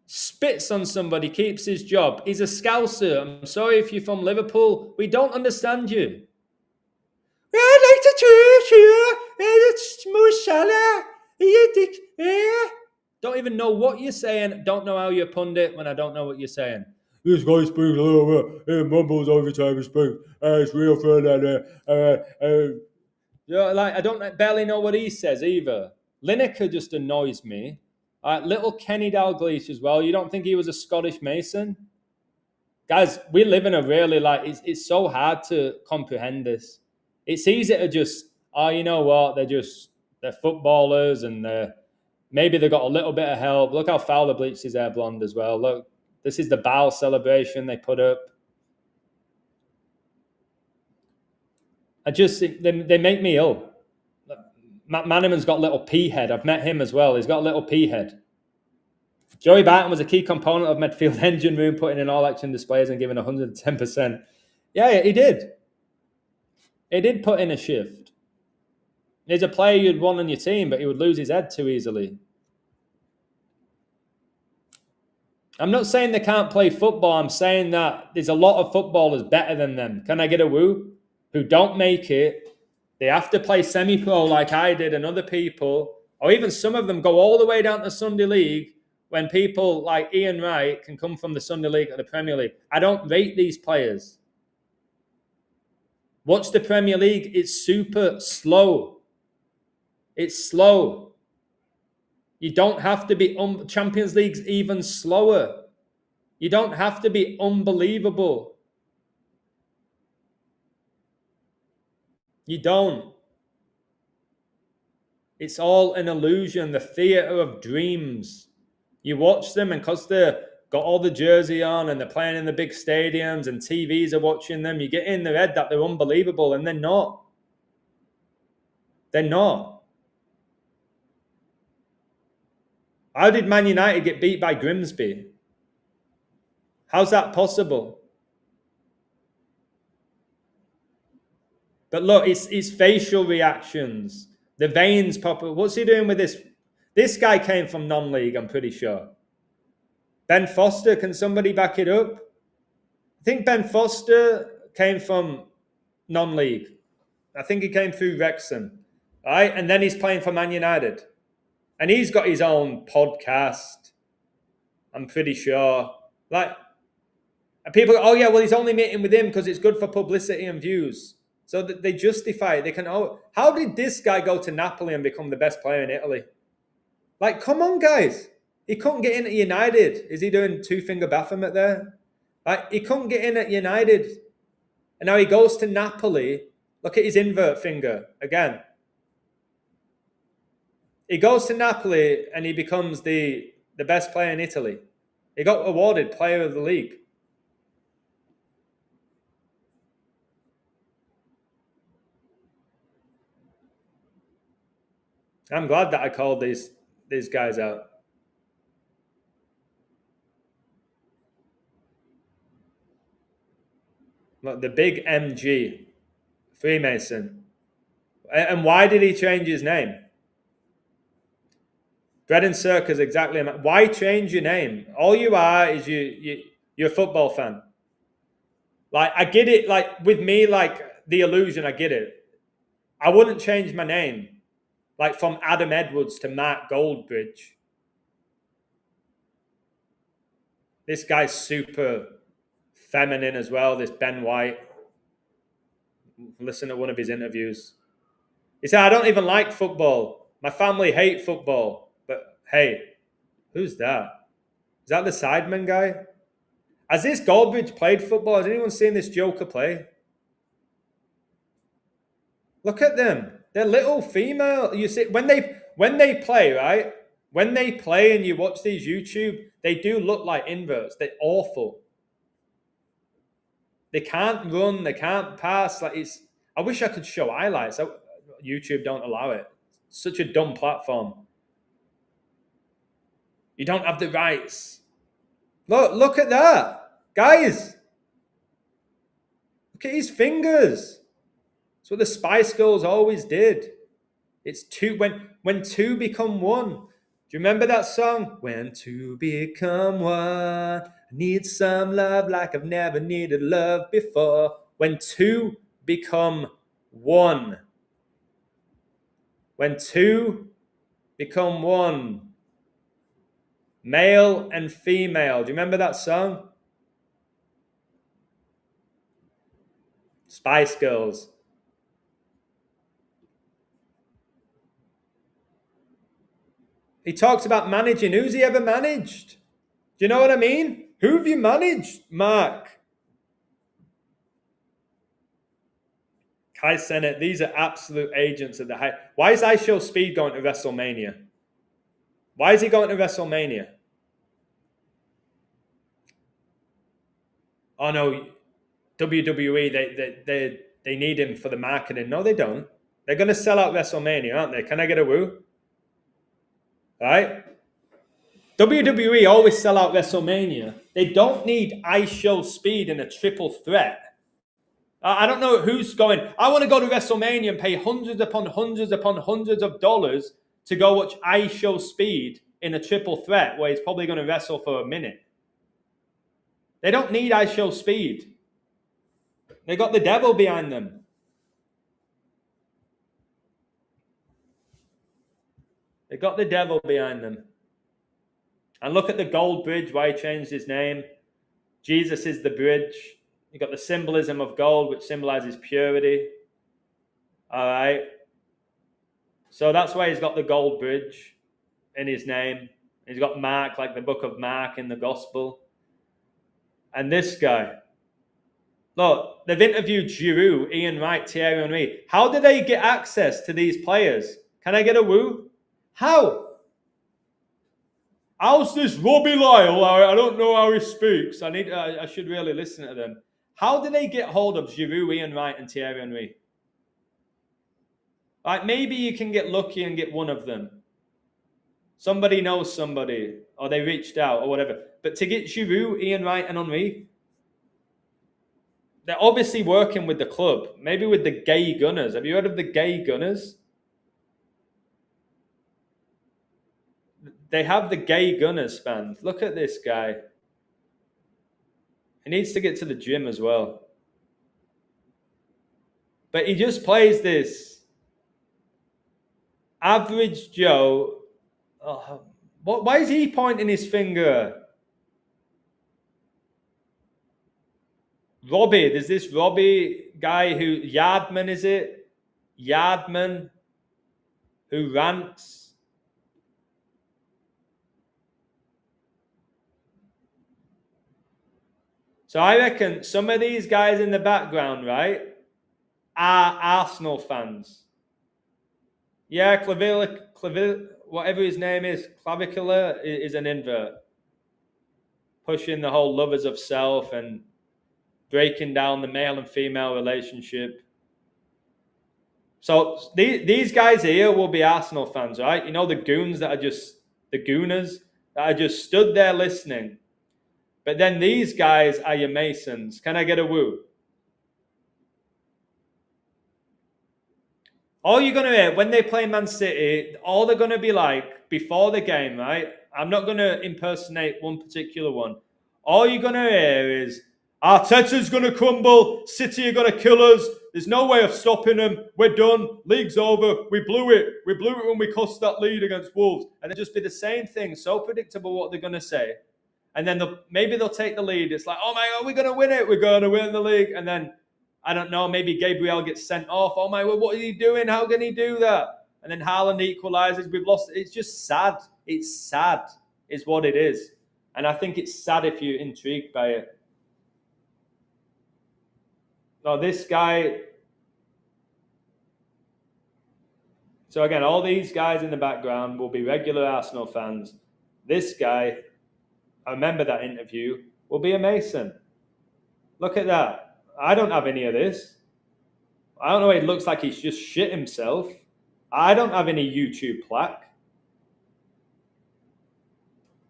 Speaker 1: Spits on somebody, keeps his job. He's a scouser. I'm sorry if you're from Liverpool. We don't understand you. I like the church here. It's more Salah. Don't even know what you're saying. Don't know how you're a pundit when I don't know what you're saying. This guy speaks a little bit. He mumbles every time he speaks. It's real fun. Like I don't barely know what he says either. Lineker just annoys me. Little Kenny Dalglish as well. You don't think he was a Scottish Mason? Guys, we live in a really it's so hard to comprehend this. It's easy to just, you know what? They're footballers and maybe they got a little bit of help. Look how Fowler bleached his hair blonde as well. Look, this is the Bow celebration they put up. They make me ill. Matt Manaman's got a little pea head. I've met him as well. He's got a little pea head. Joey Barton was a key component of midfield engine room, putting in all action displays and giving 110%. Yeah, he did. He did put in a shift. He's a player you'd want on your team, but he would lose his head too easily. I'm not saying they can't play football. I'm saying that there's a lot of footballers better than them. Can I get a woo? Who don't make it. They have to play semi-pro like I did and other people, or even some of them go all the way down to Sunday League when people like Ian Wright can come from the Sunday League to the Premier League. I don't rate these players. Watch the Premier League. It's super slow. It's slow. You don't have to be... Champions League's even slower. You don't have to be unbelievable. You don't. It's all an illusion. The theatre of dreams. You watch them and because they've got all the jersey on and they're playing in the big stadiums and TVs are watching them, you get in their head that they're unbelievable and they're not. They're not. How did Man United get beat by Grimsby? How's that possible? But look, it's facial reactions. The veins pop up. What's he doing with this? This guy came from non-league, I'm pretty sure. Ben Foster, can somebody back it up? I think Ben Foster came from non-league. I think he came through Wrexham. Right? And then he's playing for Man United. And he's got his own podcast. I'm pretty sure. Like, and people go, oh yeah, well, he's only meeting with him because it's good for publicity and views. So that they justify it. They can. Oh, how did this guy go to Napoli and become the best player in Italy? Like, come on, guys. He couldn't get in at United. Is he doing two-finger Baphomet there? Like, he couldn't get in at United. And now he goes to Napoli. Look at his invert finger again. He goes to Napoli and he becomes the best player in Italy. He got awarded player of the league. I'm glad that I called these guys out. Look, the big MG Freemason. And why did he change his name? Bread and Circus, exactly. Why change your name? All you are is you're a football fan. Like, I get it. Like, with me, like, the illusion, I get it. I wouldn't change my name. Like, from Adam Edwards to Mark Goldbridge. This guy's super feminine as well, this Ben White. Listen to one of his interviews. He said, I don't even like football. My family hate football. But, hey, who's that? Is that the Sidemen guy? Has this Goldbridge played football? Has anyone seen this joker play? Look at them. They're little female. You see, when they play, right? When they play and you watch these YouTube, they do look like inverts. They're awful. They can't run. They can't pass. Like, it's. I wish I could show highlights. YouTube don't allow it. Such a dumb platform. You don't have the rights. Look at that, guys. Look at his fingers. That's what the Spice Girls always did. It's two when two become one. Do you remember that song? When two become one, I need some love like I've never needed love before. When two become one. When two become one. Male and female. Do you remember that song? Spice Girls. He talks about managing. Who's he ever managed? Do you know what I mean? Who have you managed, Mark? Kai Sennett, these are absolute agents at the high. Why is IShowSpeed going to WrestleMania? Why is he going to WrestleMania? Oh no, WWE, they need him for the marketing. No, they don't. They're going to sell out WrestleMania, aren't they? Can I get a woo? Right? WWE always sell out WrestleMania. They don't need IShowSpeed in a triple threat. I don't know who's going. I want to go to WrestleMania and pay hundreds upon hundreds upon hundreds of dollars to go watch IShowSpeed in a triple threat where he's probably going to wrestle for a minute. They don't need IShowSpeed. They got the devil behind them. They got the devil behind them. And look at the Goldbridge, why he changed his name. Jesus is the bridge. You got the symbolism of gold, which symbolizes purity. All right. So that's why he's got the Goldbridge in his name. He's got Mark, like the book of Mark in the gospel. And this guy. Look, they've interviewed Giroud, Ian Wright, Thierry Henry. How do they get access to these players? Can I get a woo? How? How's this Robbie Lyle? I don't know how he speaks. I should really listen to them. How do they get hold of Giroud, Ian Wright, and Thierry Henry? Like, maybe you can get lucky and get one of them. Somebody knows somebody, or they reached out, or whatever. But to get Giroud, Ian Wright, and Henry, they're obviously working with the club. Maybe with the Gay Gunners. Have you heard of the Gay Gunners? They have the Gay Gunners fans. Look at this guy. He needs to get to the gym as well. But he just plays this average Joe. Oh, why is he pointing his finger? Robbie, there's this Robbie guy who, Yardman is it? Yardman, who rants. So I reckon some of these guys in the background, right, are Arsenal fans. Yeah, Clavicular, whatever his name is, Clavicular is an invert. Pushing the whole lovers of self and breaking down the male and female relationship. So these guys here will be Arsenal fans, right? You know, the goons that are just, the gooners that are just stood there listening. But then these guys are your Masons. Can I get a woo? All you're going to hear when they play Man City, all they're going to be like before the game, right? I'm not going to impersonate one particular one. All you're going to hear is, Arteta's going to crumble. City are going to kill us. There's no way of stopping them. We're done. League's over. We blew it. We blew it when we cost that lead against Wolves. And it'll just be the same thing. So predictable what they're going to say. And then maybe they'll take the lead. It's like, oh my God, we're going to win it. We're going to win the league. And then, I don't know, maybe Gabriel gets sent off. Oh my God, what is he doing? How can he do that? And then Haaland equalises. We've lost. It's just sad. It's sad is what it is. And I think it's sad if you're intrigued by it. No, this guy. So again, all these guys in the background will be regular Arsenal fans. This guy, I remember that interview, will be a Mason. Look at that. I don't have any of this. I don't know. It looks like he's just shit himself. I don't have any YouTube plaque.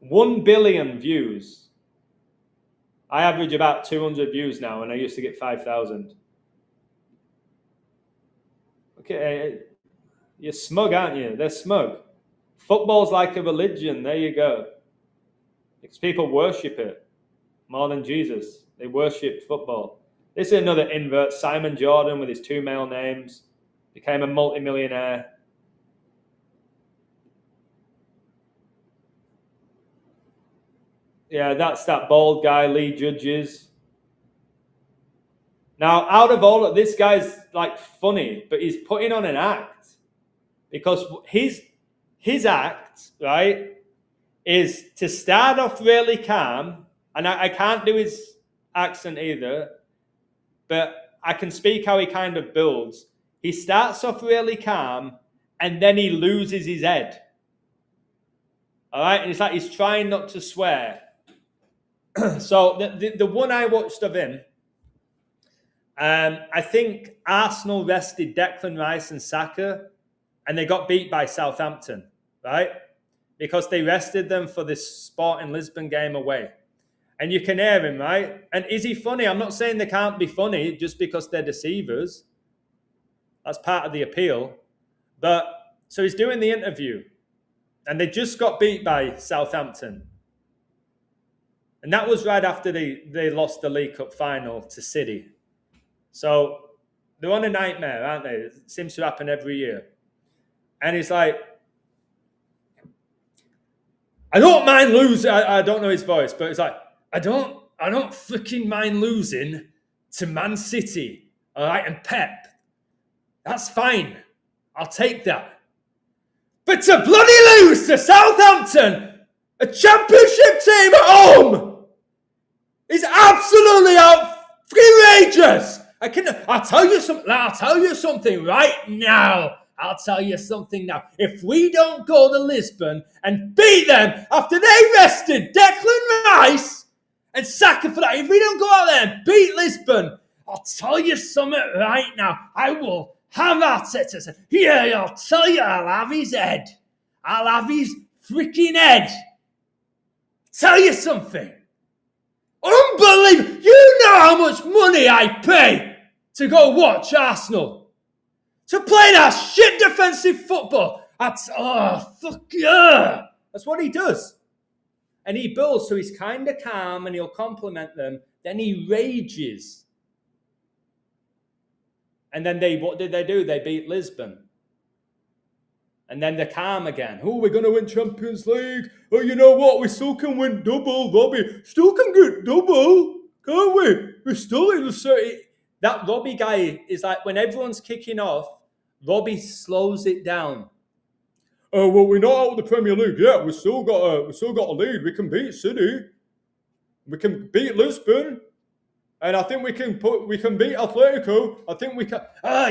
Speaker 1: 1 billion views. I average about 200 views now, and I used to get 5,000. Okay, you're smug, aren't you? They're smug. Football's like a religion. There you go. Because people worship it more than Jesus. They worship football. This is another invert, Simon Jordan, with his 2 male names. Became a multimillionaire. Yeah, that's that bald guy, Lee Judges. Now, out of all of this guy's like funny, but he's putting on an act. Because his act, right, is to start off really calm. And I can't do his accent either, but I can speak how he kind of builds. He starts off really calm, and then he loses his head. All right? And it's like he's trying not to swear. So the one I watched of him, I think Arsenal rested Declan Rice and Saka, and they got beat by Southampton, right? Because they rested them for this Sporting Lisbon game away. And you can hear him, right? And is he funny? I'm not saying they can't be funny just because they're deceivers. That's part of the appeal. But so he's doing the interview, and they just got beat by Southampton. And that was right after they lost the League Cup final to City. So they're on a nightmare, aren't they? It seems to happen every year. And he's like, I don't mind losing. I don't know his voice, but it's like, I don't freaking mind losing to Man City, all right, and Pep. That's fine. I'll take that. But to bloody lose to Southampton, a championship team at home, is absolutely outrageous. I'll tell you something right now. I'll tell you something now. If we don't go to Lisbon and beat them after they rested Declan Rice and Saka for that, if we don't go out there and beat Lisbon, I'll tell you something right now. I will have Arteta. Yeah, I'll tell you, I'll have his head. I'll have his freaking head. Tell you something. Unbelievable. You know how much money I pay to go watch Arsenal. To play that shit defensive football. Fuck yeah. That's what he does. And he builds, so he's kind of calm and he'll compliment them. Then he rages. And then what did they do? They beat Lisbon. And then they're calm again. Oh, we're going to win Champions League. Oh, you know what? We still can win double, Robbie. Still can get double. Can't we? We're still in the city. That Robbie guy is like, when everyone's kicking off, Robbie slows it down. Oh, well, we're not out of the Premier League yet. We still got a lead. We can beat City. We can beat Lisbon. And I think we can beat Atletico. I think we can.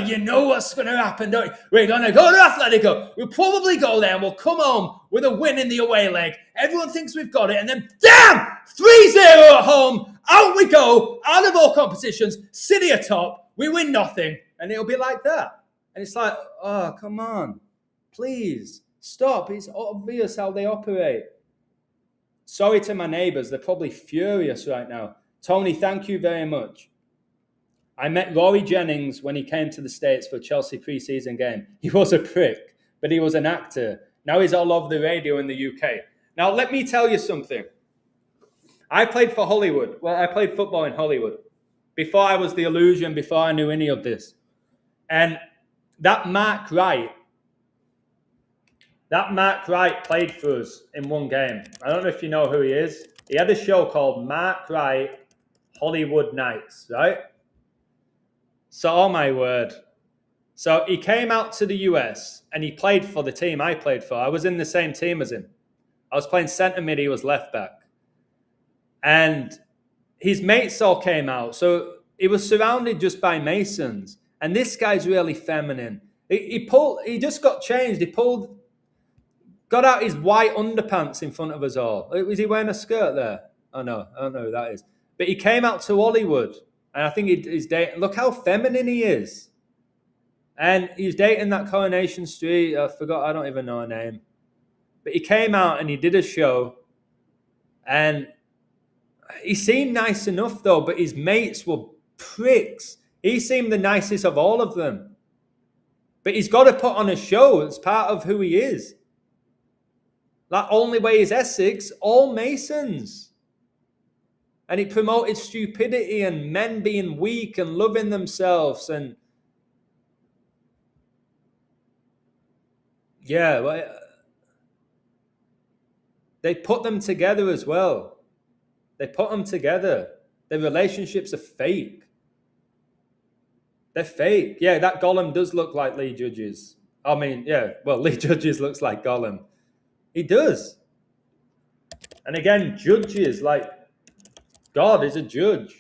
Speaker 1: You know what's going to happen, don't you? We're going to go to Atletico. We'll probably go there and we'll come home with a win in the away leg. Everyone thinks we've got it. And then, damn, 3-0 at home. Out we go, out of all competitions. City atop. We win nothing. And it'll be like that. And it's like, oh, come on. Please, stop. It's obvious how they operate. Sorry to my neighbours. They're probably furious right now. Tony, thank you very much. I met Rory Jennings when he came to the States for a Chelsea pre-season game. He was a prick, but he was an actor. Now he's all over the radio in the UK. Now, let me tell you something. I played for Hollywood. Well, I played football in Hollywood before I was the Illusion, before I knew any of this. And that Mark Wright played for us in one game. I don't know if you know who he is. He had a show called Mark Wright Hollywood Nights, right? So, oh my word. So he came out to the US and he played for the team I played for. I was in the same team as him. I was playing centre mid, he was left back. And his mates all came out. So he was surrounded just by Masons. And this guy's really feminine. He just got changed. Got out his white underpants in front of us all. Was he wearing a skirt there? Oh no, I don't know who that is. But he came out to Hollywood. And I think he's dating. Look how feminine he is. And he's dating that Coronation Street. I forgot, I don't even know her name. But he came out and he did a show. And he seemed nice enough though, but his mates were pricks. He seemed the nicest of all of them. But he's got to put on a show. It's part of who he is. Like, only way is Essex, all Masons. And he promoted stupidity and men being weak and loving themselves. And yeah, well, they put them together as well. They put them together. Their relationships are fake. They're fake. Yeah, that Gollum does look like Lee Judges. I mean, yeah, well, Lee Judges looks like Gollum. He does. And again, judges, like, God is a judge.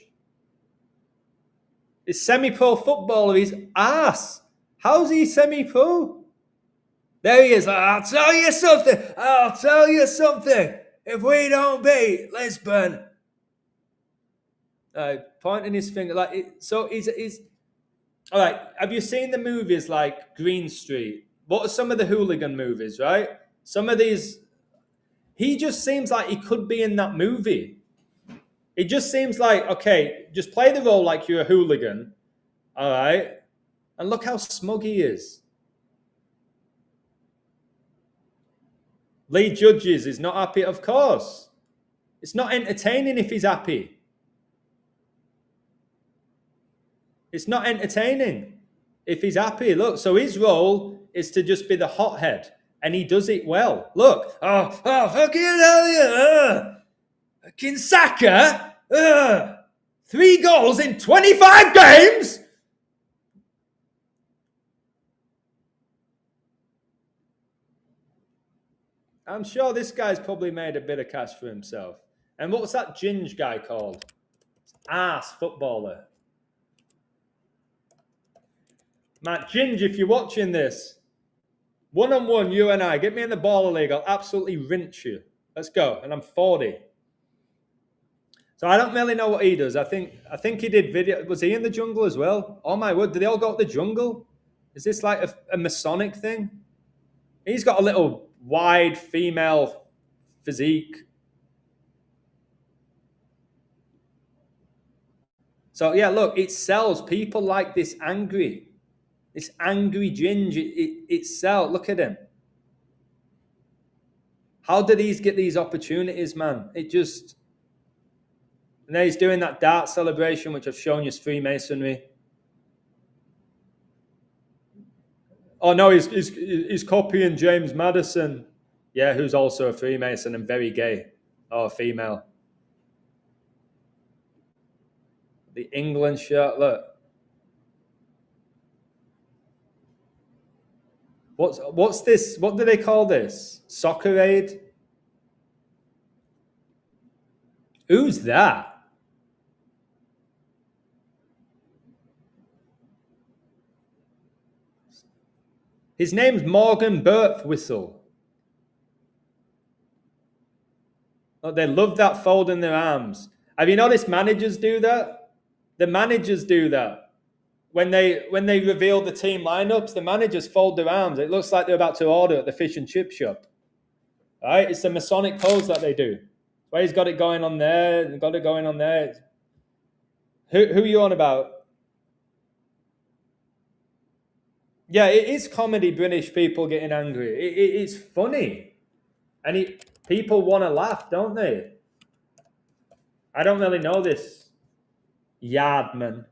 Speaker 1: He's semi-pro footballer, he's ass. How's he semi-pro? There he is. I'll tell you something. If we don't beat Lisbon. Pointing his finger. So he's... All right, have you seen the movies like Green Street? What are some of the hooligan movies, right? Some of these... He just seems like he could be in that movie. It just seems like, okay, just play the role like you're a hooligan, all right? And look how smug he is. Lee Judges is not happy, of course. It's not entertaining if he's happy. It's not entertaining if he's happy. Look, so his role is to just be the hothead, and he does it well. Look, fucking hell, yeah. Fucking Saka, 3 goals in 25 games. I'm sure this guy's probably made a bit of cash for himself. And what's that Ginge guy called? Ass footballer. Matt Ginge, if you're watching this, 1-on-1, you and I, get me in the baller league. I'll absolutely rinse you. Let's go. And I'm 40. So I don't really know what he does. I think he did video. Was he in the jungle as well? Oh my word, did they all go to the jungle? Is this like a Masonic thing? He's got a little wide female physique. So yeah, look, it sells. People like this angry Ginge. It sells. Look at him. How did he get these opportunities, man? It just... And then he's doing that dart celebration, which I've shown you is Freemasonry. Oh no, he's copying James Madison. Yeah, who's also a Freemason and very gay. Oh, female. The England shirt, look. What's this? What do they call this? Soccer aid? Who's that? His name's Morgan Birthwhistle. Oh, they love that folding their arms. Have you noticed managers do that? The managers do that. When they reveal the team lineups, the managers fold their arms. It looks like they're about to order at the fish and chip shop. Right? It's the Masonic pose that they do. Where he's got it going on there, and got it going on there. Who are you on about? Yeah, it is comedy, British people getting angry. It's funny. And people want to laugh, don't they? I don't really know this Yardman.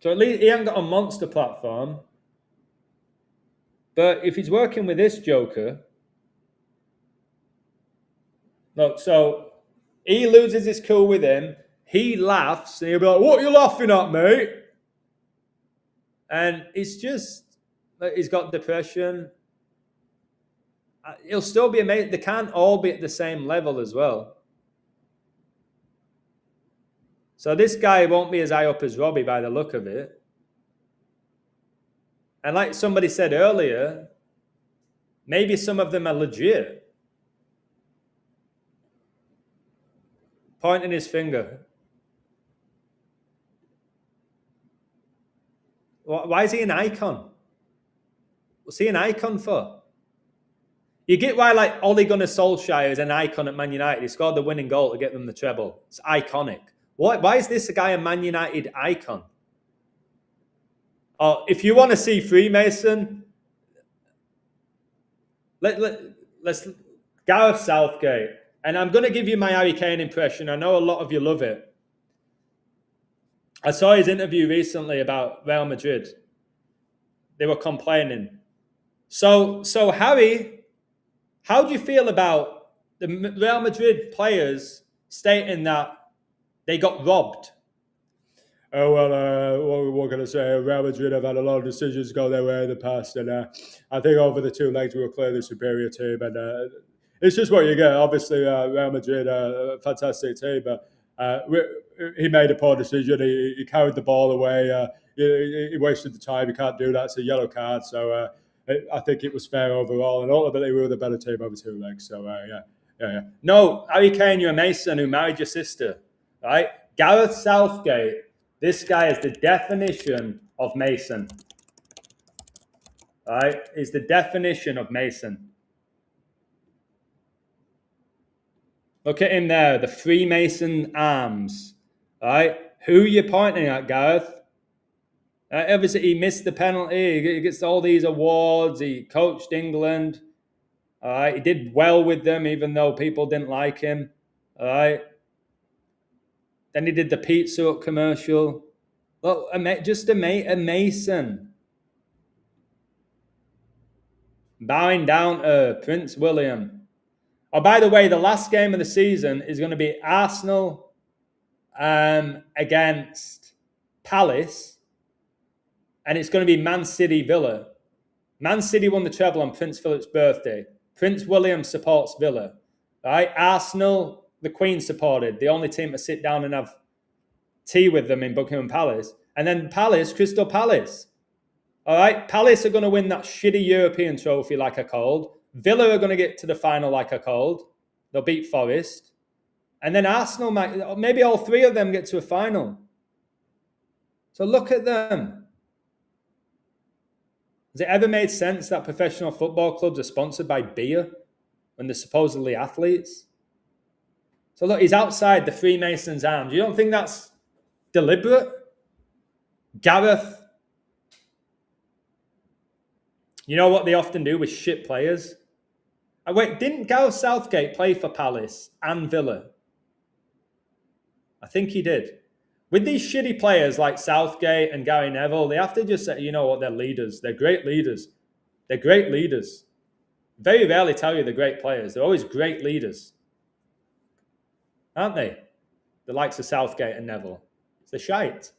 Speaker 1: So at least he hasn't got a monster platform. But if he's working with this Joker... Look, so he loses his cool with him. He laughs, and he'll be like, "What are you laughing at, mate?" And it's just... He's got depression. He'll still be amazing. They can't all be at the same level as well. So this guy won't be as high up as Robbie by the look of it. And like somebody said earlier, maybe some of them are legit. Pointing his finger. Why is he an icon? What's he an icon for? You get why, like, Ole Gunnar Solskjaer is an icon at Man United. He scored the winning goal to get them the treble. It's iconic. Why is this a guy a Man United icon? Oh, if you want to see Freemason, let's Gareth Southgate. And I'm going to give you my Harry Kane impression. I know a lot of you love it. I saw his interview recently about Real Madrid. They were complaining. So Harry, how do you feel about the Real Madrid players stating that they got robbed? Oh, well, what can I say? Real Madrid have had a lot of decisions go their way in the past. And I think over the two legs, we were clearly the superior team. And it's just what you get. Obviously, Real Madrid, a fantastic team. But he made a poor decision. He carried the ball away. He wasted the time. He can't do that. It's a yellow card. So I think it was fair overall. And ultimately, we were the better team over two legs. So, yeah. No, Harry Kane, you're a Mason who married your sister. Right? Gareth Southgate. This guy is the definition of Mason. All right? He's the definition of Mason. Look at him there, the Freemason arms. All right? Who are you pointing at, Gareth? Obviously, he missed the penalty. He gets all these awards. He coached England. All right? He did well with them, even though people didn't like him. All right? Then he did the Pizza Hut commercial. Well, just a Mason. Bowing down to Prince William. Oh, by the way, the last game of the season is going to be Arsenal against Palace. And it's going to be Man City Villa. Man City won the treble on Prince Philip's birthday. Prince William supports Villa. Right? Arsenal... The Queen supported, the only team to sit down and have tea with them in Buckingham Palace. And then Palace, Crystal Palace. All right, Palace are going to win that shitty European trophy like I called. Villa are going to get to the final like I called. They'll beat Forest. And then Arsenal, maybe all three of them get to a final. So look at them. Has it ever made sense that professional football clubs are sponsored by beer when they're supposedly athletes? So look, he's outside the Freemasons' arms. You don't think that's deliberate? Gareth. You know what they often do with shit players? Wait, didn't Gareth Southgate play for Palace and Villa? I think he did. With these shitty players like Southgate and Gary Neville, they have to just say, you know what, they're leaders. They're great leaders. They're great leaders. Very rarely tell you they're great players. They're always great leaders. Aren't they? The likes of Southgate and Neville. It's a shite.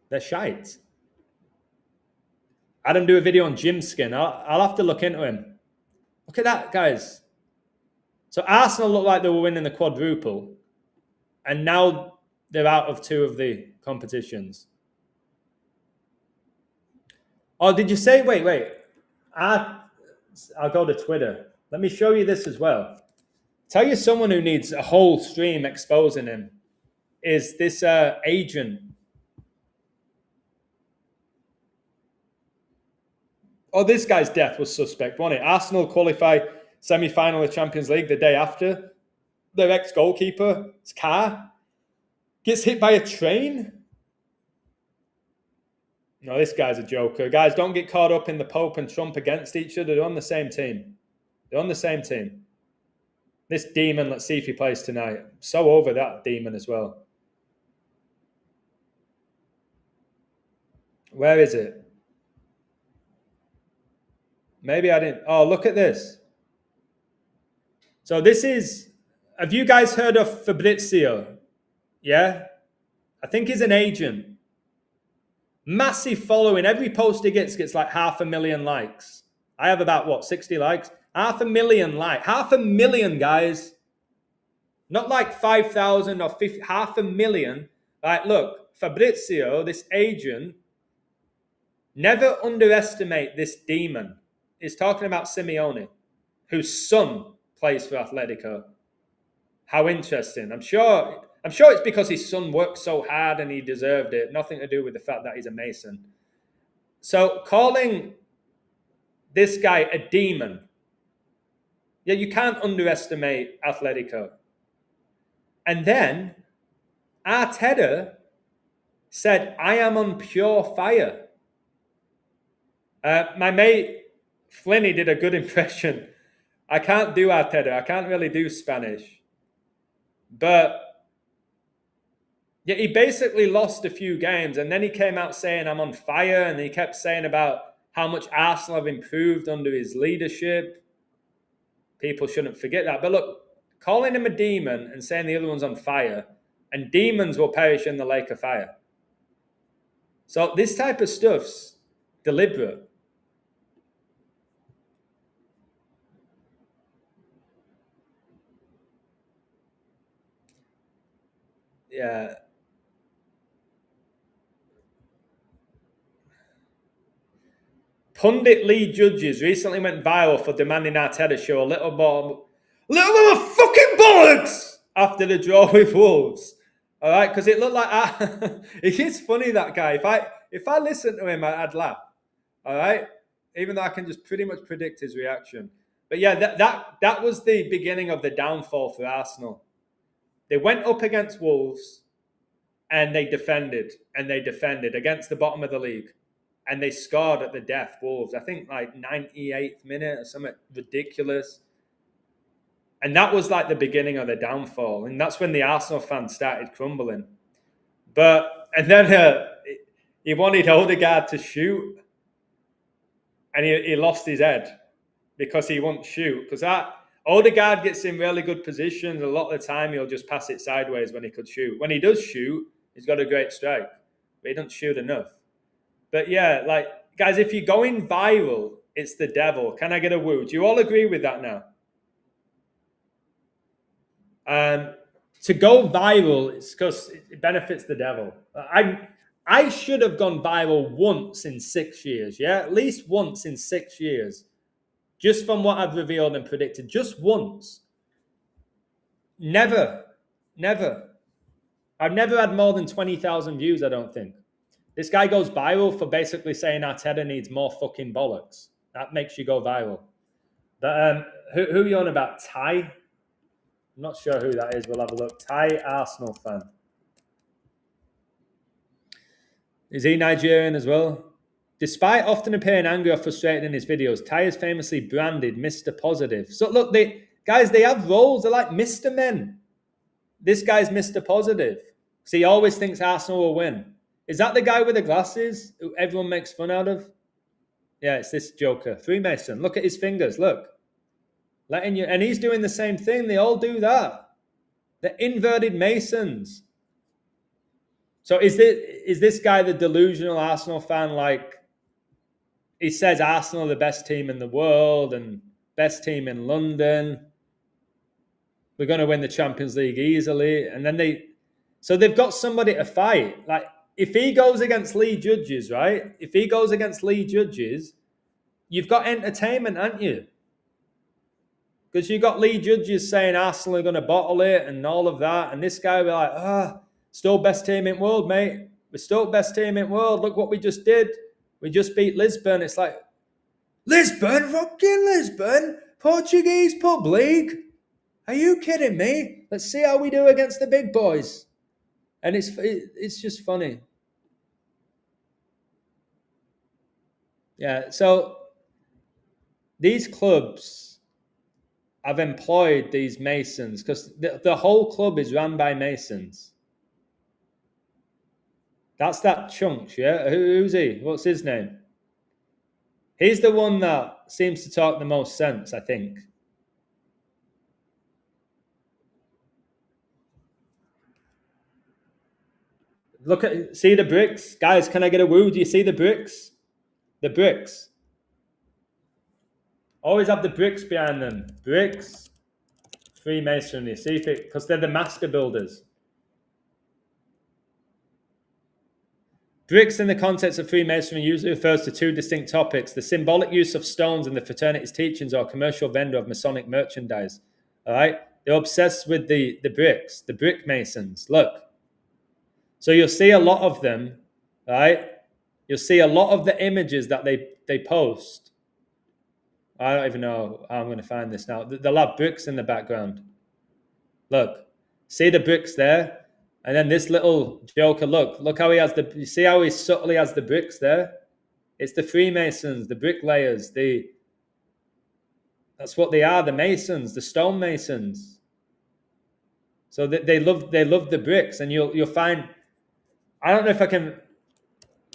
Speaker 1: They're shite. I didn't do a video on Jim Skin. I'll have to look into him. Look at that, guys. So Arsenal looked like they were winning the quadruple. And now They're out of 2 of the competitions. Oh, did you say? Wait. I'll go to Twitter. Let me show you this as well. Tell you someone who needs a whole stream exposing him is this agent. Oh, this guy's death was suspect, wasn't it? Arsenal qualify semi-final of Champions League the day after. Their ex-goalkeeper's car gets hit by a train. No, this guy's a joker. Guys, don't get caught up in the Pope and Trump against each other. They're on the same team. They're on the same team. This demon, let's see if he plays tonight. I'm so over that demon as well. Where is it? Maybe I didn't. Oh, look at this. So this is, have you guys heard of Fabrizio? Yeah? I think he's an agent. Massive following. Every post he gets like 500,000 likes. I have about, 60 likes? 500,000 likes. 500,000, guys. Not like 5,000 or 50, 500,000. Like, look, Fabrizio, this agent, never underestimate this demon. He's talking about Simeone, whose son plays for Atletico. How interesting. I'm sure it's because his son worked so hard and he deserved it. Nothing to do with the fact that he's a Mason. So calling this guy a demon, yeah, you can't underestimate Atletico. And then Arteta said, I am on pure fire. My mate Flinny did a good impression. I can't do Arteta. I can't really do Spanish. But yeah, he basically lost a few games and then he came out saying, I'm on fire. And he kept saying about how much Arsenal have improved under his leadership. People shouldn't forget that. But look, calling him a demon and saying the other one's on fire, and demons will perish in the lake of fire. So this type of stuff's deliberate. Yeah. Pundit Lee Judges recently went viral for demanding Arteta show a little more fucking bollocks after the draw with Wolves. All right, because it looked like it is funny, that guy. If I listened to him, I'd laugh. All right, even though I can just pretty much predict his reaction. But yeah, that was the beginning of the downfall for Arsenal. They went up against Wolves, and they defended against the bottom of the league. And they scored at the death, Wolves. I think like 98th minute or something ridiculous. And that was like the beginning of the downfall. And that's when the Arsenal fans started crumbling. And then he wanted Odegaard to shoot. And he lost his head because he won't shoot. Because Odegaard gets in really good positions. A lot of the time he'll just pass it sideways when he could shoot. When he does shoot, he's got a great strike. But he doesn't shoot enough. But yeah, like, guys, if you're going viral, it's the devil. Can I get a woo? Do you all agree with that now? To go viral, it's because it benefits the devil. I should have gone viral once in 6 years, yeah? At least once in 6 years. Just from what I've revealed and predicted. Just once. Never. I've never had more than 20,000 views, I don't think. This guy goes viral for basically saying Arteta needs more fucking bollocks. That makes you go viral. But who are you on about? Ty? I'm not sure who that is. We'll have a look. Ty, Arsenal fan. Is he Nigerian as well? Despite often appearing angry or frustrated in his videos, Ty is famously branded Mr. Positive. So look, they have roles. They're like Mr. Men. This guy's Mr. Positive. So he always thinks Arsenal will win. Is that the guy with the glasses who everyone makes fun out of? Yeah, it's this joker. Freemason. Look at his fingers. Look. And he's doing the same thing. They all do that. They're inverted Masons. So is this guy the delusional Arsenal fan? Like, he says Arsenal are the best team in the world and best team in London. We're going to win the Champions League easily. And then So they've got somebody to fight. Like, if he goes against Lee Judges, right? If he goes against Lee Judges, you've got entertainment, haven't you? Because you got Lee Judges saying Arsenal are going to bottle it and all of that. And this guy will be like, still best team in the world, mate. We're still best team in the world. Look what we just did. We just beat Lisbon. It's like, Lisbon? Fucking Lisbon? Portuguese pub league? Are you kidding me? Let's see how we do against the big boys. And it's just funny. Yeah, so these clubs have employed these Masons because the whole club is run by Masons. That's that Chunks, yeah? Who's he? What's his name? He's the one that seems to talk the most sense, I think. See the bricks? Guys, can I get a woo? Do you see the bricks? The bricks. Always have the bricks behind them. Bricks, Freemasonry. See if it, because they're the master builders. Bricks in the context of Freemasonry usually refers to two distinct topics: the symbolic use of stones in the fraternity's teachings or commercial vendor of Masonic merchandise. All right? They're obsessed with the bricks, the brick masons. Look. So you'll see a lot of them, right? You'll see a lot of the images that they post. I don't even know how I'm going to find this now. They'll have bricks in the background. Look. See the bricks there? And then this little joker, look how he has you see how he subtly has the bricks there? It's the Freemasons, the bricklayers, that's what they are, the Masons, the stonemasons. So they love the bricks, and you'll find, I don't know if I can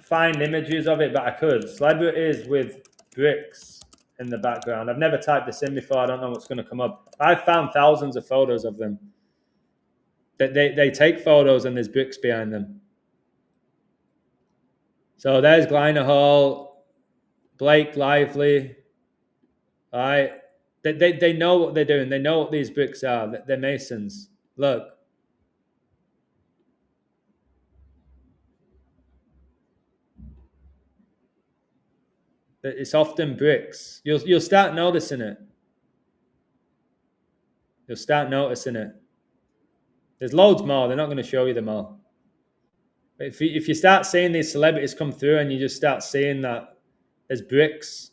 Speaker 1: find images of it, but I could. Celebrities with bricks in the background. I've never typed this in before. I don't know what's going to come up. I've found thousands of photos of them. They take photos and there's bricks behind them. So there's Gleiner Hall, Blake Lively. All right. They know what they're doing. They know what these bricks are. They're Masons. Look. It's often bricks. You'll start noticing it. You'll start noticing it. There's loads more. They're not going to show you them all. But if you start seeing these celebrities come through and you just start seeing that there's bricks,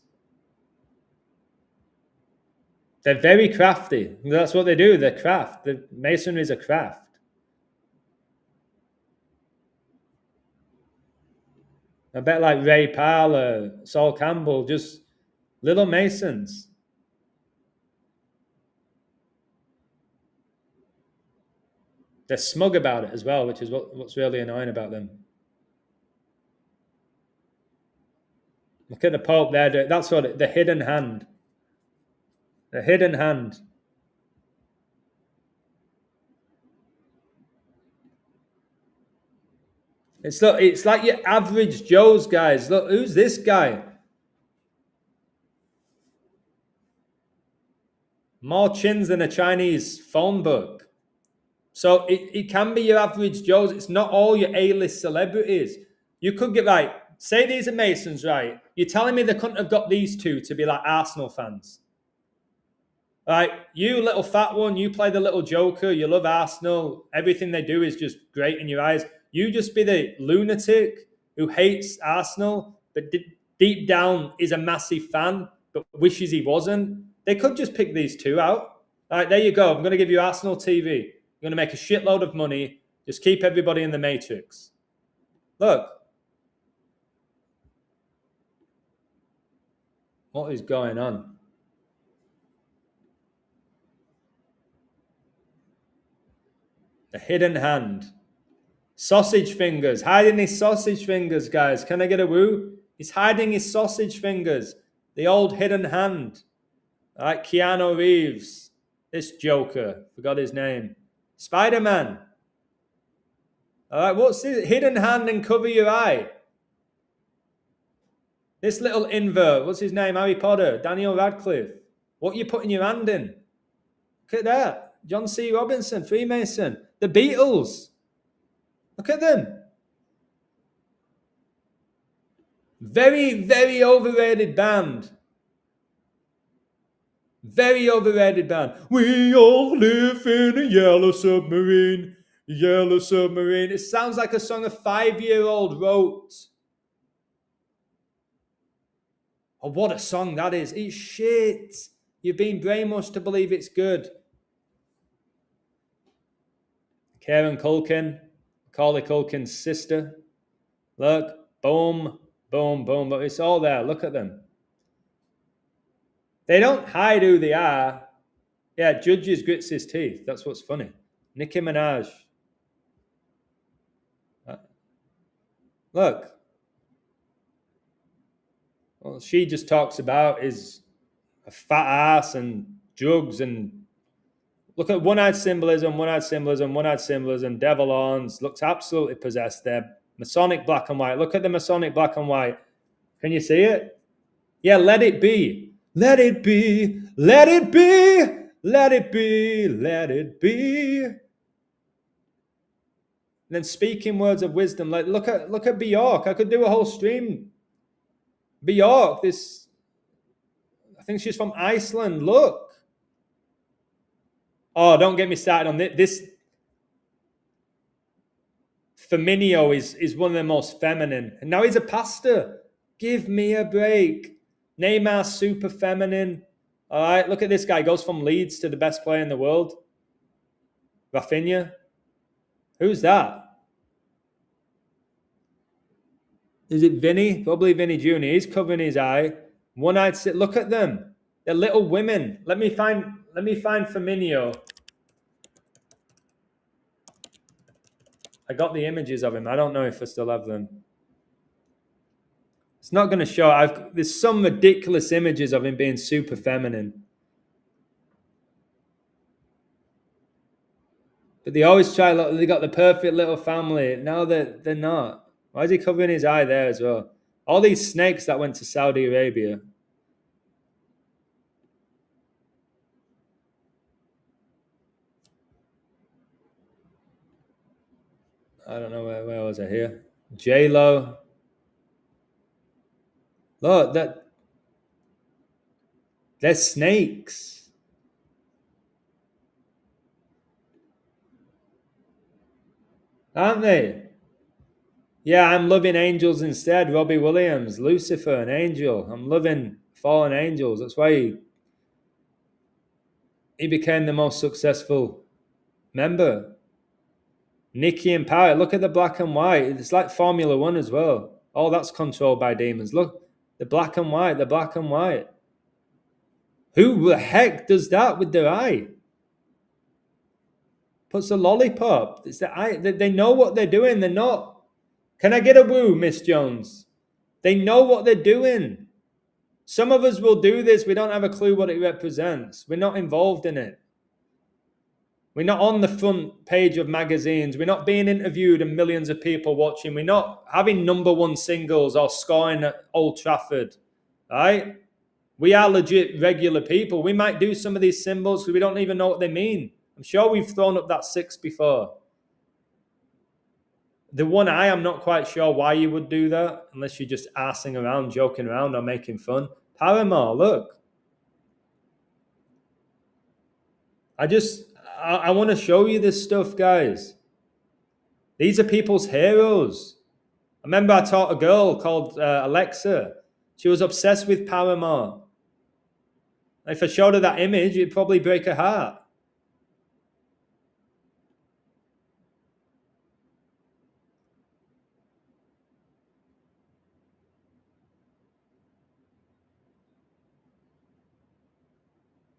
Speaker 1: they're very crafty. That's what they do. They're craft. The masonry is a craft. I bet like Ray Parler, Saul Campbell, just little masons. They're smug about it as well, which is what's really annoying about them. Look at the Pope there. That's what the hidden hand. The hidden hand. It's like your average Joes, guys. Look, who's this guy? More chins than a Chinese phone book. So it can be your average Joes. It's not all your A-list celebrities. You could get, right, say these are Masons, right? You're telling me they couldn't have got these two to be like Arsenal fans. Right, you little fat one, you play the little joker, you love Arsenal, everything they do is just great in your eyes. You just be the lunatic who hates Arsenal, but deep down is a massive fan, but wishes he wasn't. They could just pick these two out. All right, there you go. I'm going to give you Arsenal TV. You're going to make a shitload of money. Just keep everybody in the Matrix. Look. What is going on? The hidden hand. Sausage fingers. Hiding his sausage fingers, guys. Can I get a woo? He's hiding his sausage fingers. The old hidden hand. All right, Keanu Reeves. This Joker. Forgot his name. Spider-Man. All right, what's this? Hidden hand and cover your eye. This little invert. What's his name? Harry Potter. Daniel Radcliffe. What are you putting your hand in? Look at that. John C. Robinson, Freemason. The Beatles. Look at them. Very, very overrated band. Very overrated band. We all live in a yellow submarine. Yellow submarine. It sounds like a song a 5-year-old wrote. Oh, what a song that is. It's shit. You've been brainwashed to believe it's good. Karen Culkin. Macaulay Culkin's sister. Look. Boom. Boom, boom. But it's all there. Look at them. They don't hide who they are. Yeah, Judges grits his teeth. That's what's funny. Nicki Minaj. Look. All she just talks about is a fat ass and drugs and look at one-eyed symbolism, one-eyed symbolism, one-eyed symbolism, devil horns. Looks absolutely possessed there. Masonic black and white. Look at the Masonic black and white. Can you see it? Yeah, let it be. Let it be. Let it be. Let it be. Let it be. And then speaking words of wisdom. Like look at Bjork. I could do a whole stream. Bjork, this I think she's from Iceland. Look. Oh, don't get me started on this. Firmino is one of the most feminine. And now he's a pastor. Give me a break. Neymar's super feminine. All right, look at this guy. Goes from Leeds to the best player in the world. Rafinha. Who's that? Is it Vinny? Probably Vinny Jr. He's covering his eye. One-eyed sit. Look at them. They're little women. Let me find Firmino. I got the images of him. I don't know if I still have them. It's not going to show. There's some ridiculous images of him being super feminine. But they always try, they got the perfect little family. No, they're not. Why is he covering his eye there as well? All these snakes that went to Saudi Arabia. I don't know where was I here? J-Lo. Look, they're snakes. Aren't they? Yeah, I'm loving angels instead. Robbie Williams, Lucifer, an angel. I'm loving fallen angels. That's why he became the most successful member. Nikki and Parrot, look at the black and white. It's like Formula One as well. Oh, that's controlled by demons. Look, the black and white, the black and white. Who the heck does that with their eye? Puts a lollipop. It's the eye. They know what they're doing. They're not. Can I get a woo, Miss Jones? They know what they're doing. Some of us will do this. We don't have a clue what it represents. We're not involved in it. We're not on the front page of magazines. We're not being interviewed and millions of people watching. We're not having #1 singles or scoring at Old Trafford. Right? We are legit regular people. We might do some of these symbols because we don't even know what they mean. I'm sure we've thrown up that 6 before. The one eye, I'm not quite sure why you would do that unless you're just arsing around, joking around or making fun. Paramore, look. I want to show you this stuff, guys. These are people's heroes. I remember I taught a girl called Alexa. She was obsessed with Paramore. If I showed her that image, it'd probably break her heart.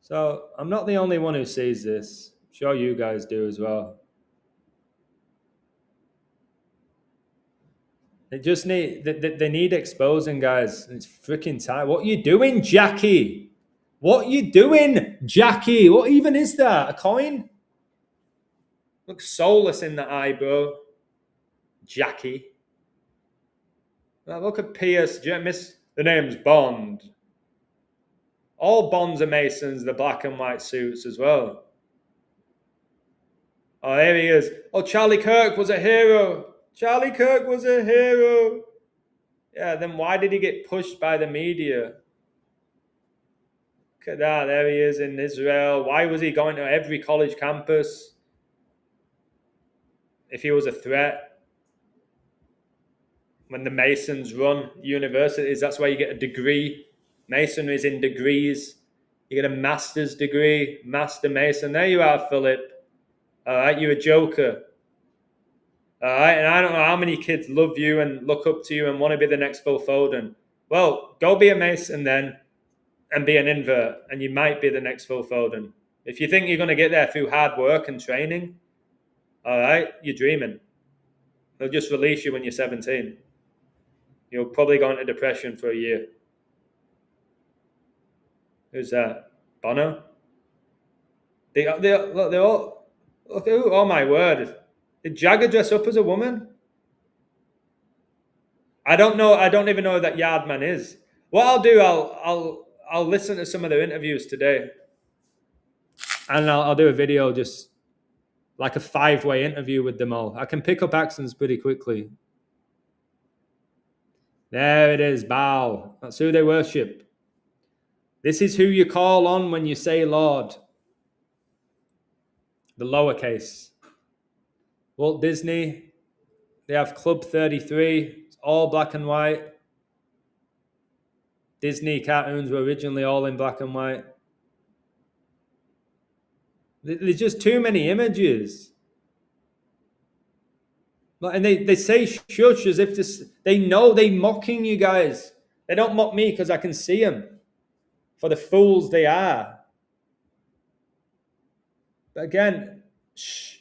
Speaker 1: So I'm not the only one who sees this. I'm sure you guys do as well. They just need exposing, guys. It's freaking time. What are you doing, Jackie? What are you doing, Jackie? What even is that? A coin? Looks soulless in the eye, bro. Jackie. Now look at Pierce. The name's Bond. All Bonds are Masons, the black and white suits as well. Oh, there he is. Oh, Charlie Kirk was a hero. Charlie Kirk was a hero. Yeah, then why did he get pushed by the media? Look at that. There he is in Israel. Why was he going to every college campus if he was a threat? When the Masons run universities, that's why you get a degree. Masonry is in degrees. You get a master's degree, Master Mason. There you are, Philip. All right, you're a joker. All right, and I don't know how many kids love you and look up to you and want to be the next Phil Foden. Well, go be a Mason then and be an invert, and you might be the next Phil Foden. If you think you're going to get there through hard work and training, all right, you're dreaming. They'll just release you when you're 17. You'll probably go into depression for a year. Who's that? Bono? They're all... Oh, my word. Did Jagger dress up as a woman? I don't know. I don't even know who that Yardman is. What I'll do, I'll listen to some of their interviews today, and I'll do a video just like a 5-way interview with them all. I can pick up accents pretty quickly. There it is, Baal. That's who they worship. This is who you call on when you say Lord. The lowercase. Walt Disney. They have Club 33. It's all black and white. Disney cartoons were originally all in black and white. There's just too many images. And they say shush as if they know they're mocking you guys. They don't mock me because I can see them for the fools they are. But again, shh.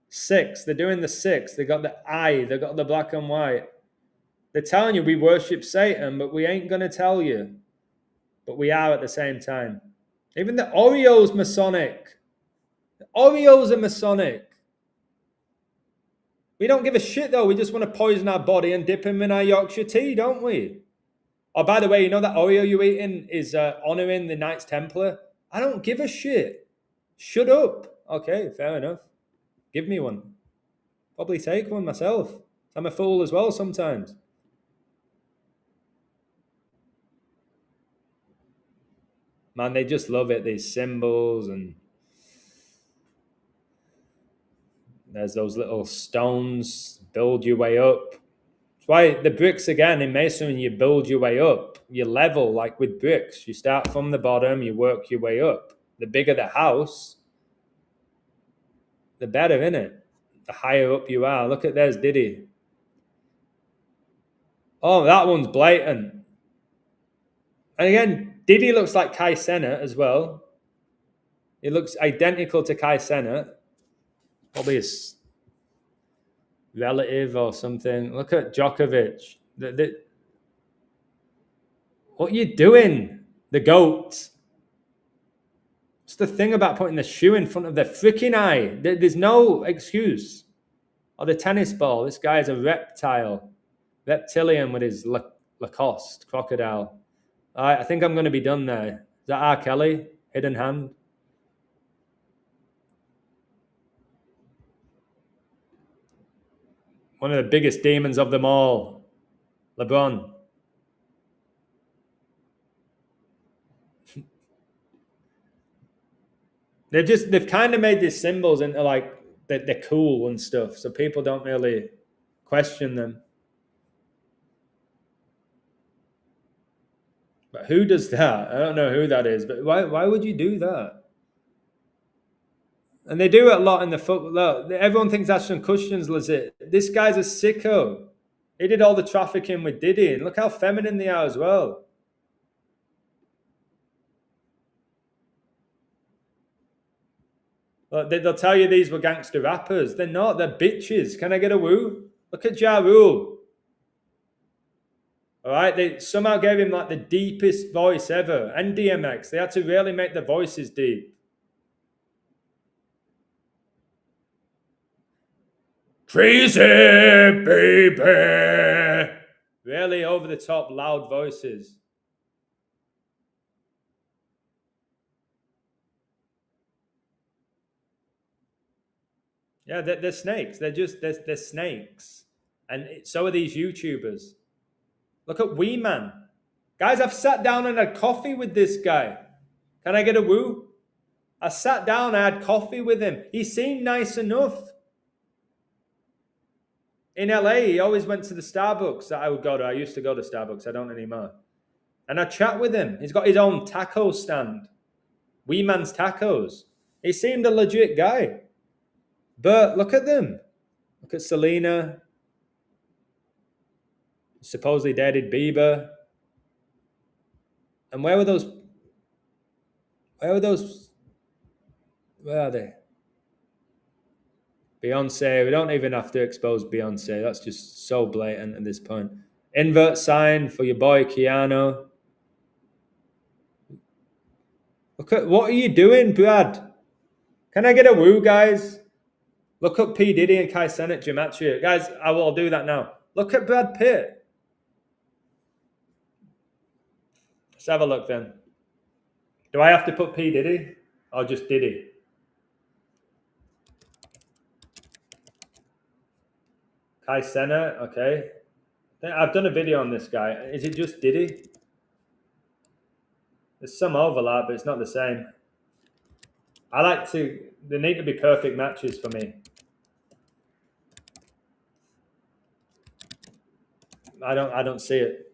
Speaker 1: 6. They're doing the 6. They got the I. They got the black and white. They're telling you we worship Satan, but we ain't going to tell you. But we are at the same time. Even the Oreo's Masonic. The Oreos are Masonic. We don't give a shit, though. We just want to poison our body and dip him in our Yorkshire tea, don't we? Oh, by the way, you know that Oreo you're eating is honoring the Knights Templar? I don't give a shit. Shut up. Okay, fair enough. Give me one. Probably take one myself. I'm a fool as well sometimes. Man, they just love it, these symbols, and there's those little stones, build your way up. That's why the bricks, again, in Masonry, you build your way up. You level, like with bricks. You start from the bottom, you work your way up. The bigger the house, the better, innit? The higher up you are. Look at there's Diddy. Oh, that one's blatant. And again, Diddy looks like Kai Cenat as well. He looks identical to Kai Cenat. Probably his relative or something. Look at Djokovic. What are you doing? The GOAT. What's the thing about putting the shoe in front of the freaking eye? There's no excuse. Or the tennis ball. This guy is a reptile. Reptilian with his Lacoste crocodile. All right, I think I'm going to be done there. Is that R. Kelly? Hidden Hand? One of the biggest demons of them all. LeBron. They've kind of made these symbols into like they're cool and stuff, so people don't really question them. But who does that? I don't know who that is, but why would you do that? And they do it a lot in the football. Look, everyone thinks Ashton Kutcher's legit. This guy's a sicko. He did all the trafficking with Diddy, and look how feminine they are as well. Look, they'll tell you these were gangster rappers. They're not. They're bitches. Can I get a woo? Look at Ja Rule. All right, they somehow gave him like the deepest voice ever. And DMX, they had to really make the voices deep. Crazy, baby. Really over the top, loud voices. Yeah, they're snakes. They're snakes. And so are these YouTubers. Look at Wee Man. Guys, I've sat down and had coffee with this guy. Can I get a woo? I sat down, I had coffee with him. He seemed nice enough. In LA, he always went to the Starbucks that I would go to. I used to go to Starbucks. I don't anymore. And I chat with him. He's got his own taco stand. Wee Man's Tacos. He seemed a legit guy. But look at them. Look at Selena. Supposedly dated Bieber. And where were those? Where are they? Beyonce. We don't even have to expose Beyonce. That's just so blatant at this point. Invert sign for your boy Keanu. Look at what are you doing, Brad? Can I get a woo, guys? Look up P. Diddy and Kai Cenat gematria. Guys, I will do that now. Look at Brad Pitt. Let's have a look then. Do I have to put P. Diddy or just Diddy? Kai Cenat, okay. I've done a video on this guy. Is it just Diddy? There's some overlap, but it's not the same. They need to be perfect matches for me. I don't see it.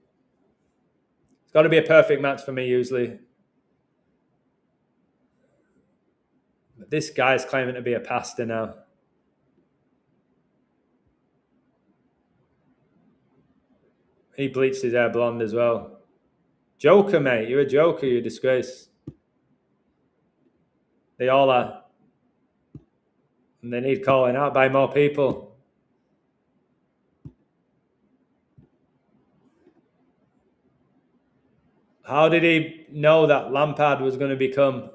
Speaker 1: It's got to be a perfect match for me usually. But this guy's claiming to be a pastor now. He bleached his hair blonde as well. Joker, mate. You're a joker. You're a disgrace. They all are. And they need calling out by more people. How did he know that Lampard was going to become...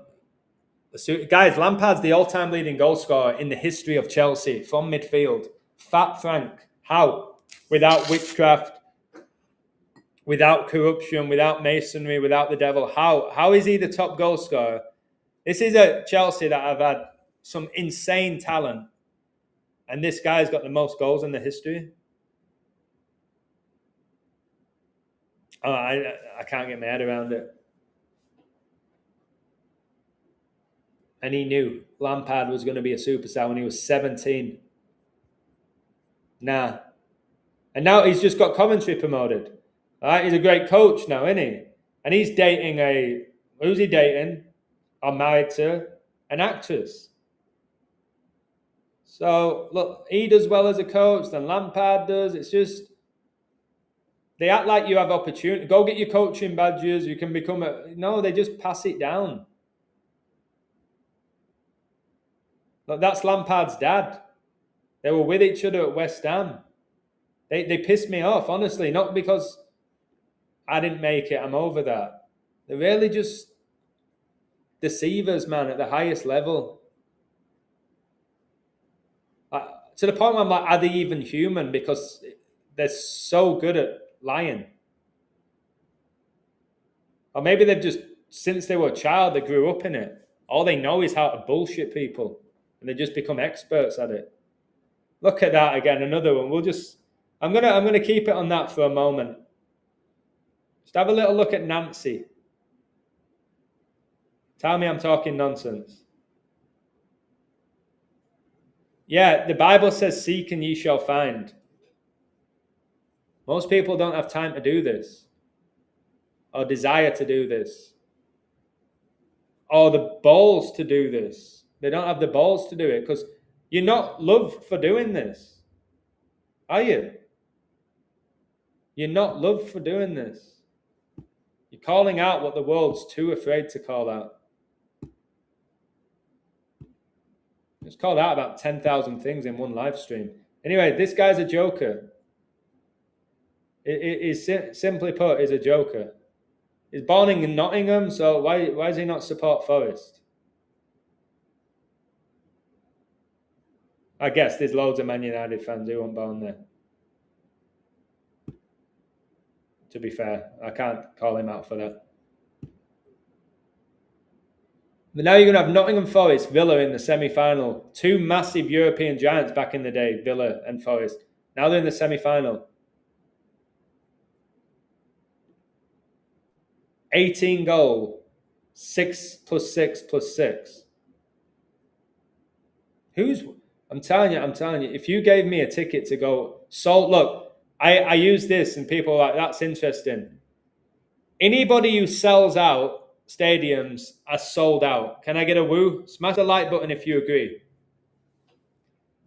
Speaker 1: Guys, Lampard's the all-time leading goal scorer in the history of Chelsea from midfield. Fat Frank. How? Without witchcraft, without corruption, without masonry, without the devil. How is he the top goal scorer? This is a Chelsea that have had some insane talent. And this guy's got the most goals in the history. Oh, I can't get my head around it. And he knew Lampard was going to be a superstar when he was 17. Nah. And now he's just got Coventry promoted. All right, he's a great coach now, isn't he? And he's dating who's he dating? Or married to an actress. So, look, he does well as a coach, then Lampard does. It's just, they act like you have opportunity. Go get your coaching badges. You can become no, they just pass it down. Look, that's Lampard's dad. They were with each other at West Ham. They pissed me off, honestly. Not because I didn't make it. I'm over that. They're really just deceivers, man, at the highest level. To the point where I'm like, are they even human? Because they're so good at lying. Or maybe they've just, since they were a child, they grew up in it. All they know is how to bullshit people. And they just become experts at it. Look at that again, another one. I'm gonna keep it on that for a moment. Just have a little look at Nancy. Tell me I'm talking nonsense. Yeah, the Bible says, seek and ye shall find. Most people don't have time to do this. Or desire to do this. Or the balls to do this. They don't have the balls to do it because you're not loved for doing this. Are you? You're not loved for doing this. You're calling out what the world's too afraid to call out. It's called out about 10,000 things in one live stream. Anyway, this guy's a joker. Simply put, is a joker. He's born in Nottingham, so why does he not support Forest? I guess there's loads of Man United fans who weren't born there. To be fair, I can't call him out for that. But now you're going to have Nottingham Forest, Villa in the semi-final. Two massive European giants back in the day, Villa and Forest. Now they're in the semi-final. 18 goal, 6 plus 6 plus 6. I'm telling you, if you gave me a ticket to go, look, I use this and people are like, that's interesting. Anybody who sells out stadiums are sold out. Can I get a woo? Smash the like button if you agree.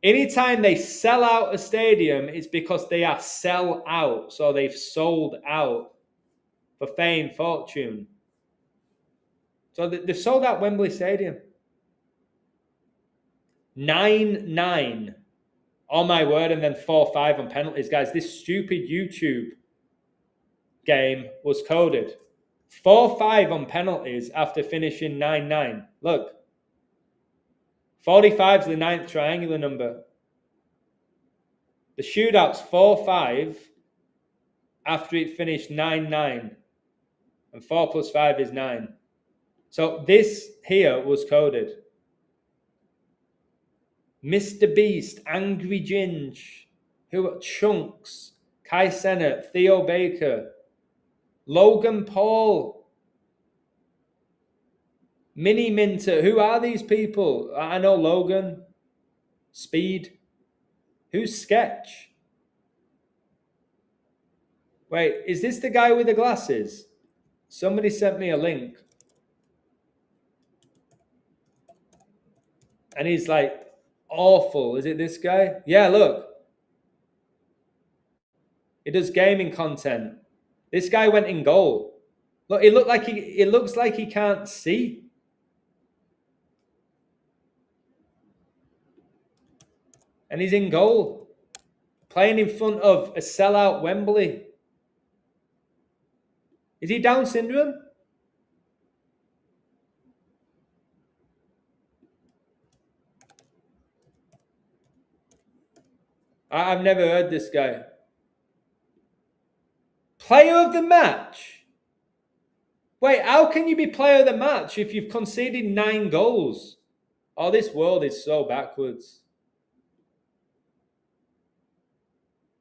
Speaker 1: Anytime they sell out a stadium, it's because they are sell out. So they've sold out for fame, fortune. So they've sold out Wembley Stadium. 9-9. Oh my word, and then 4-5 on penalties. Guys, this stupid YouTube game was coded. 4-5 on penalties after finishing 9-9. Look. 45 is the 9th triangular number. The shootout's 4-5 after it finished 9-9. And 4 plus 5 is 9. So this here was coded. Mr. Beast, Angry Ginge, Chunks, Kai Sennett, Theo Baker, Logan Paul, Mini Minter. Who are these people? I know Logan, Speed. Who's Sketch? Wait, is this the guy with the glasses? Somebody sent me a link. And he's like, awful. Is it this guy? Yeah, look. He does gaming content. This guy went in goal. Look, it looks like he can't see. And he's in goal. Playing in front of a sellout Wembley. Is he Down syndrome? I've never heard this guy. Player of the match? Wait, how can you be player of the match if you've conceded 9 goals? Oh, this world is so backwards.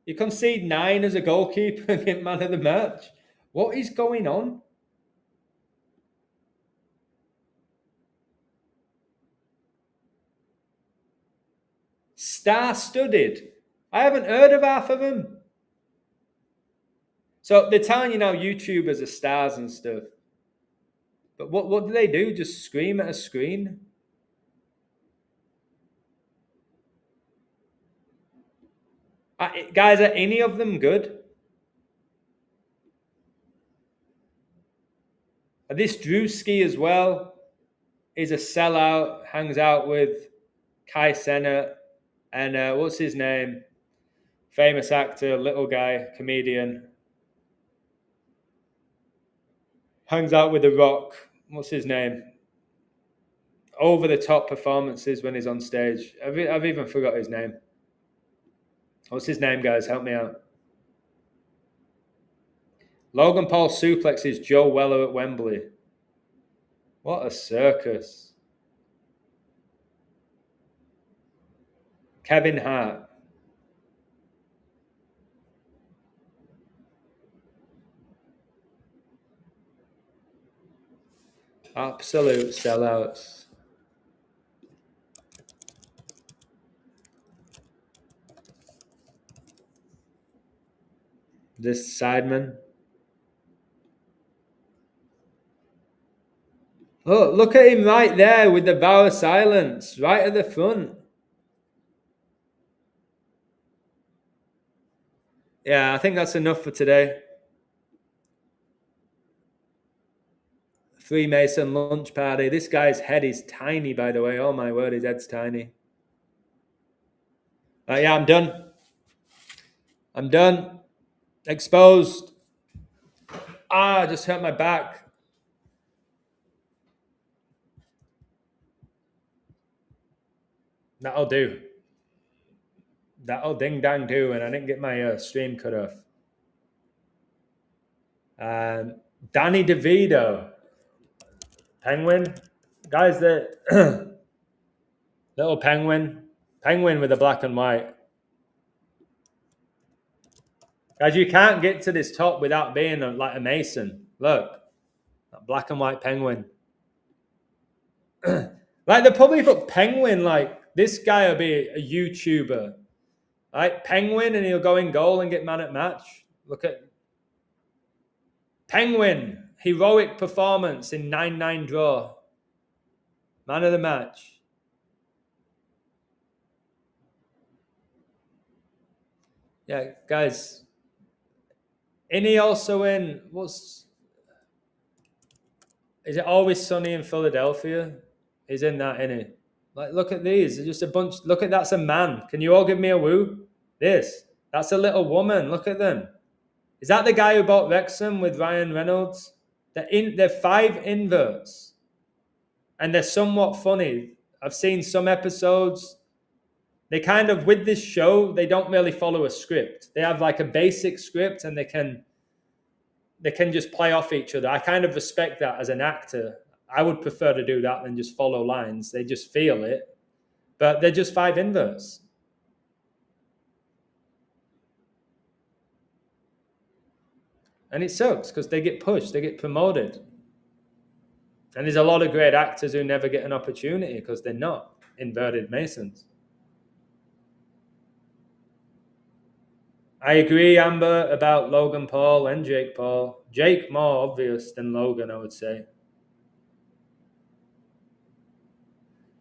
Speaker 1: You concede 9 as a goalkeeper and get man of the match? What is going on? Star-studded. I haven't heard of half of them. So they're telling you now YouTubers are stars and stuff. But what do they do? Just scream at a screen? Guys, are any of them good? This Drewski as well is a sellout, hangs out with Kai Sennett and what's his name? Famous actor, little guy, comedian. Hangs out with The Rock. What's his name? Over the top performances when he's on stage. I've even forgot his name. What's his name, guys? Help me out. Logan Paul suplexes Joe Weller at Wembley. What a circus. Kevin Hart. Absolute sellouts. This Sideman. Oh, look at him right there with the vow of silence, right at the front. Yeah, I think that's enough for today. Freemason lunch party. This guy's head is tiny, by the way. Oh my word, his head's tiny. Yeah, I'm done. I'm done. Exposed. I just hurt my back. That'll do. That'll ding dang do, and I didn't get my stream cut off. Danny DeVito. Penguin. Guys, the little penguin with the black and white. Guys, you can't get to this top without being like a Mason. Look, that black and white penguin. Like, they probably put penguin, like, this guy will be a YouTuber. Right? Penguin, and he'll go in goal and get man at match. Look at Penguin, heroic performance in 9-9 draw. Man of the match. Yeah, guys. Isn't he also in, is it Always Sunny in Philadelphia? He's in that, isn't he? Like, look at these. They're just a bunch. Look at, that's a man. Can you all give me a woo? That's a little woman. Look at them. Is that the guy who bought Wrexham with Ryan Reynolds? They're 5 inverts. And they're somewhat funny. I've seen some episodes. They kind of, with this show, they don't really follow a script. They have like a basic script, and they can just play off each other. I kind of respect that as an actor. I would prefer to do that than just follow lines. They just feel it. But they're just 5 inverts. And it sucks because they get pushed, they get promoted. And there's a lot of great actors who never get an opportunity because they're not inverted Masons. I agree, Amber, about Logan Paul and Jake Paul. Jake more obvious than Logan, I would say.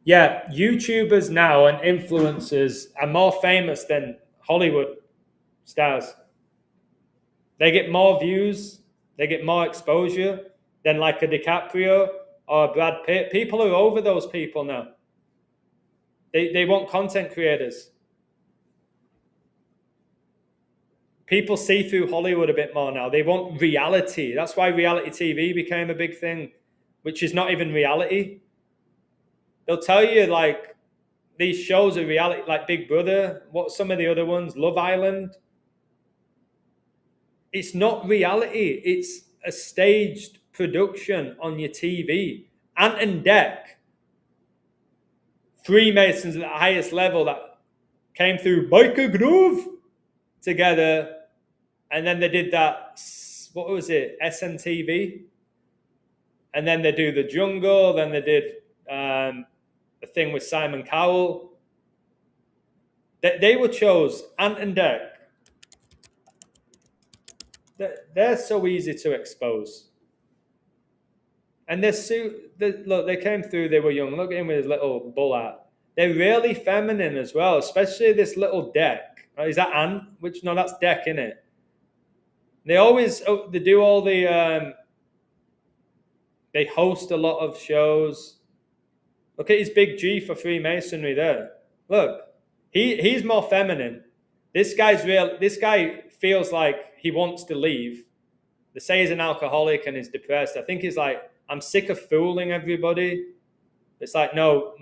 Speaker 1: Yeah, YouTubers now and influencers are more famous than Hollywood stars. They get more views, they get more exposure than like a DiCaprio or a Brad Pitt. People are over those people now. They want content creators. People see through Hollywood a bit more now. They want reality. That's why reality TV became a big thing, which is not even reality. They'll tell you, like, these shows are reality, like Big Brother. What some of the other ones? Love Island. It's not reality. It's a staged production on your TV. Ant and Dec, Freemasons at the highest level that came through Biker Grove together. And then they did that, what was it, SNTV? And then they do The Jungle. Then they did the thing with Simon Cowell. They were chose, Ant and Dec. They're so easy to expose. And look, they came through, they were young. Look at him with his little bull hat. They're really feminine as well, especially this little Dec. Is that Ant? No, that's Dec, isn't it? They do all the, they host a lot of shows. Look at his big G for Freemasonry there. Look, he's more feminine. This guy feels like he wants to leave. They say he's an alcoholic and he's depressed. I think he's like, I'm sick of fooling everybody. It's like, no,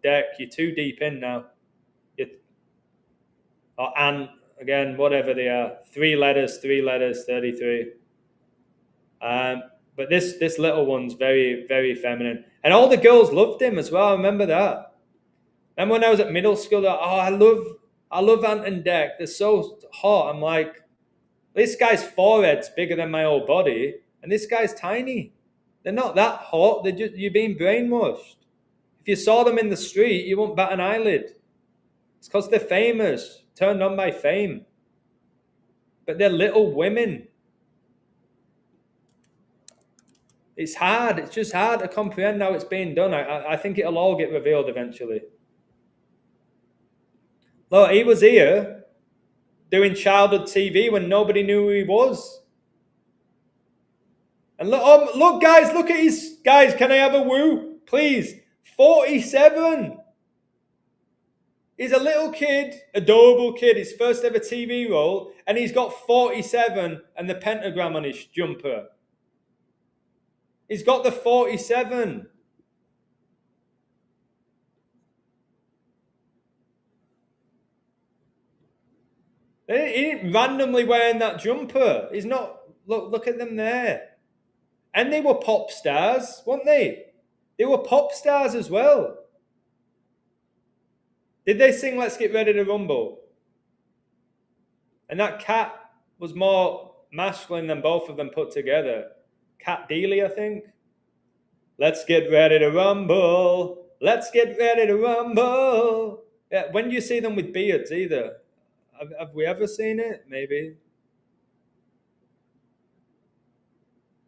Speaker 1: Dec, you're too deep in now. And again, whatever they are, 3 letters, 33. But this little one's very, very feminine. And all the girls loved him as well. I remember that. And when I was at middle school, I love Ant and Dec. They're so hot. I'm like, this guy's forehead's bigger than my whole body, and this guy's tiny. They're not that hot. You're being brainwashed. If you saw them in the street, you won't bat an eyelid. It's because they're famous, turned on by fame. But they're little women. It's hard. It's just hard to comprehend how it's being done. I think it'll all get revealed eventually. Look, he was here doing childhood TV when nobody knew who he was. And look, guys, look at his... Guys, can I have a woo? Please. 47. He's a little kid, adorable kid, his first ever TV role, and he's got 47 and the pentagram on his jumper. He's got the 47. He didn't randomly wearing that jumper. He's not... Look at them there. And they were pop stars, weren't they? They were pop stars as well. Did they sing Let's Get Ready to Rumble? And that Cat was more masculine than both of them put together. Cat Dealey, I think. Let's get ready to rumble. Let's get ready to rumble. Yeah, when do you see them with beards either? Have we ever seen it? Maybe.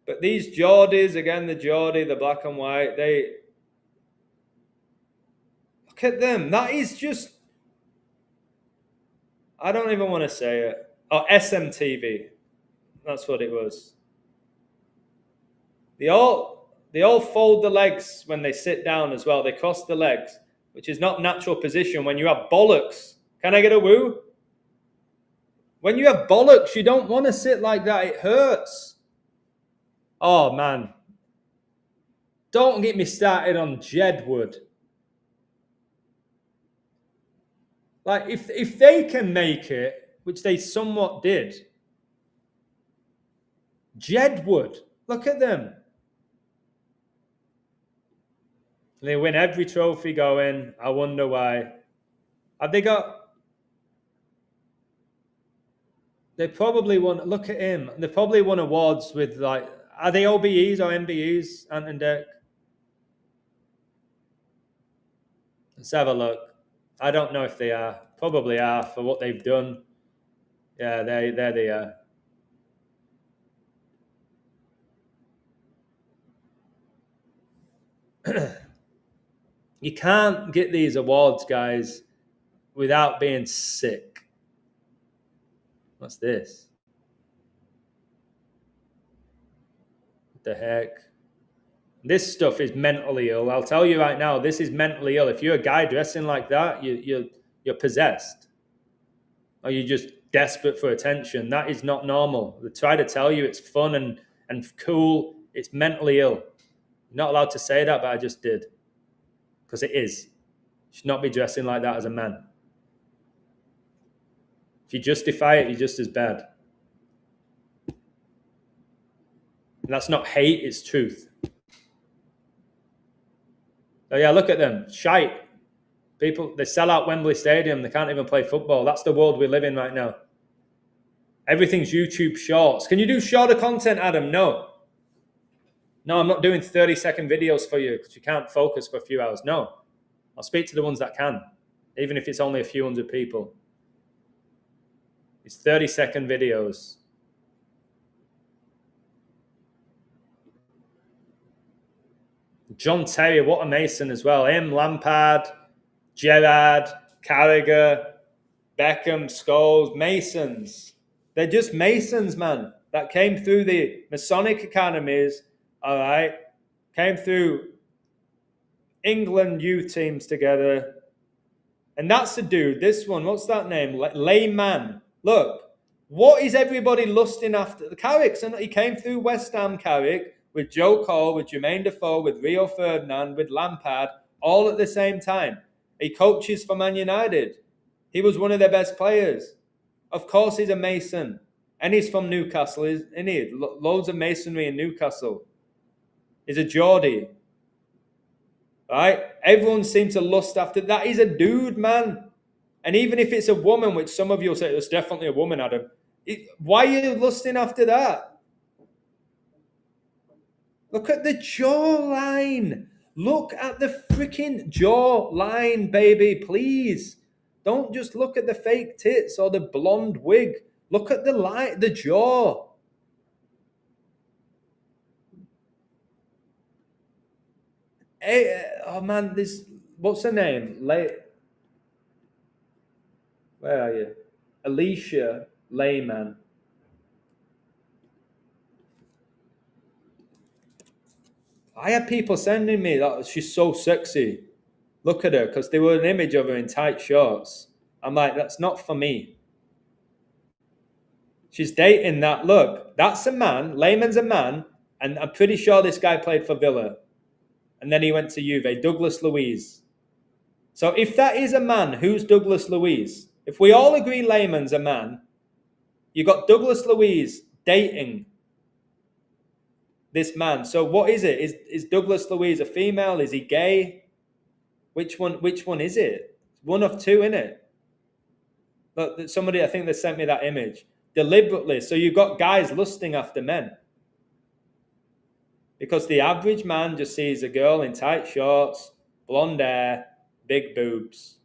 Speaker 1: But these Geordies, again, the Geordie, the black and white, they... Look at them. That is just... I don't even want to say it. Oh, SMTV. That's what it was. They all fold the legs when they sit down as well. They cross the legs, which is not natural position when you have bollocks. Can I get a woo? When you have bollocks, you don't want to sit like that. It hurts. Oh, man. Don't get me started on Jedward. Like, if they can make it, which they somewhat did, Jedward, look at them. They win every trophy going. I wonder why. Have they got... They probably won... Look at him. They probably won awards with, like... Are they OBEs or MBEs, Ant and Dec? Let's have a look. I don't know if they are. Probably are for what they've done. Yeah, there they are. You can't get these awards, guys, without being sick. What's this? What the heck? This stuff is mentally ill. I'll tell you right now, this is mentally ill. If you're a guy dressing like that, you're possessed. Or you're just desperate for attention. That is not normal. They try to tell you it's fun and cool. It's mentally ill. You're not allowed to say that, but I just did. Because it is. You should not be dressing like that as a man. If you justify it, you're just as bad. And that's not hate, it's truth. Oh yeah, look at them. Shite. People, they sell out Wembley Stadium. They can't even play football. That's the world we live in right now. Everything's YouTube shorts. Can you do shorter content, Adam? No. No, I'm not doing 30-second videos for you because you can't focus for a few hours. No. I'll speak to the ones that can, even if it's only a few hundred people. It's 30-second videos. John Terry, what a Mason as well. Him, Lampard, Gerrard, Carragher, Beckham, Scholes, Masons. They're just Masons, man, that came through the Masonic academies, all right? Came through England youth teams together. And that's the dude, this one, what's that name? Layman. Look, what is everybody lusting after? The Carricks, and he came through West Ham Carrick with Joe Cole, with Jermaine Defoe, with Rio Ferdinand, with Lampard, all at the same time. He coaches for Man United. He was one of their best players. Of course he's a Mason. And he's from Newcastle, isn't he? Loads of masonry in Newcastle. He's a Geordie. Right? Everyone seems to lust after that. He's a dude, man. And even if it's a woman, which some of you will say, it's definitely a woman, Adam. Why are you lusting after that? Look at the jawline. Look at the freaking jawline, baby, please. Don't just look at the fake tits or the blonde wig. Look at the jaw. Hey, oh man, what's her name? Where are you? Alicia Layman. I had people sending me that she's so sexy. Look at her, because they were an image of her in tight shorts. I'm like, that's not for me. She's dating that. Look, that's a man. Layman's a man. And I'm pretty sure this guy played for Villa. And then he went to Juve. Douglas Luiz. So if that is a man, who's Douglas Luiz? If we all agree Layman's a man, you got Douglas Luiz dating this man. So what is it? Is Douglas Luiz a female? Is he gay? Which one is it? One of two, innit? Look, somebody, I think they sent me that image. Deliberately. So you've got guys lusting after men. Because the average man just sees a girl in tight shorts, blonde hair, big boobs.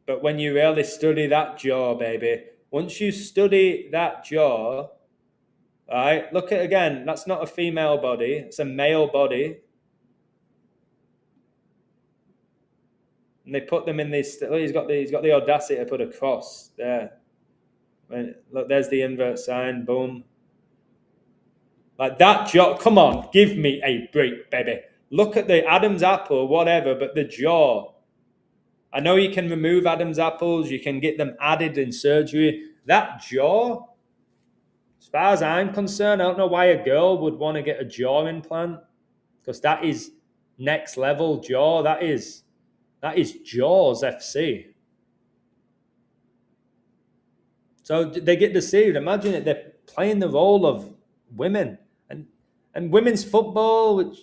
Speaker 1: But when you really study that jaw, baby, once you study that jaw, right, look at again, that's not a female body, it's a male body. And they put them in this, he's got the audacity to put a cross there. Look, there's the invert sign, boom. Like that jaw, come on, give me a break, baby. Look at the Adam's apple, whatever, but the jaw. I know you can remove Adam's apples, you can get them added in surgery. That jaw, as far as I'm concerned, I don't know why a girl would want to get a jaw implant, because that is next level jaw. That is Jaws FC. So they get deceived. Imagine it, they're playing the role of women. And women's football, which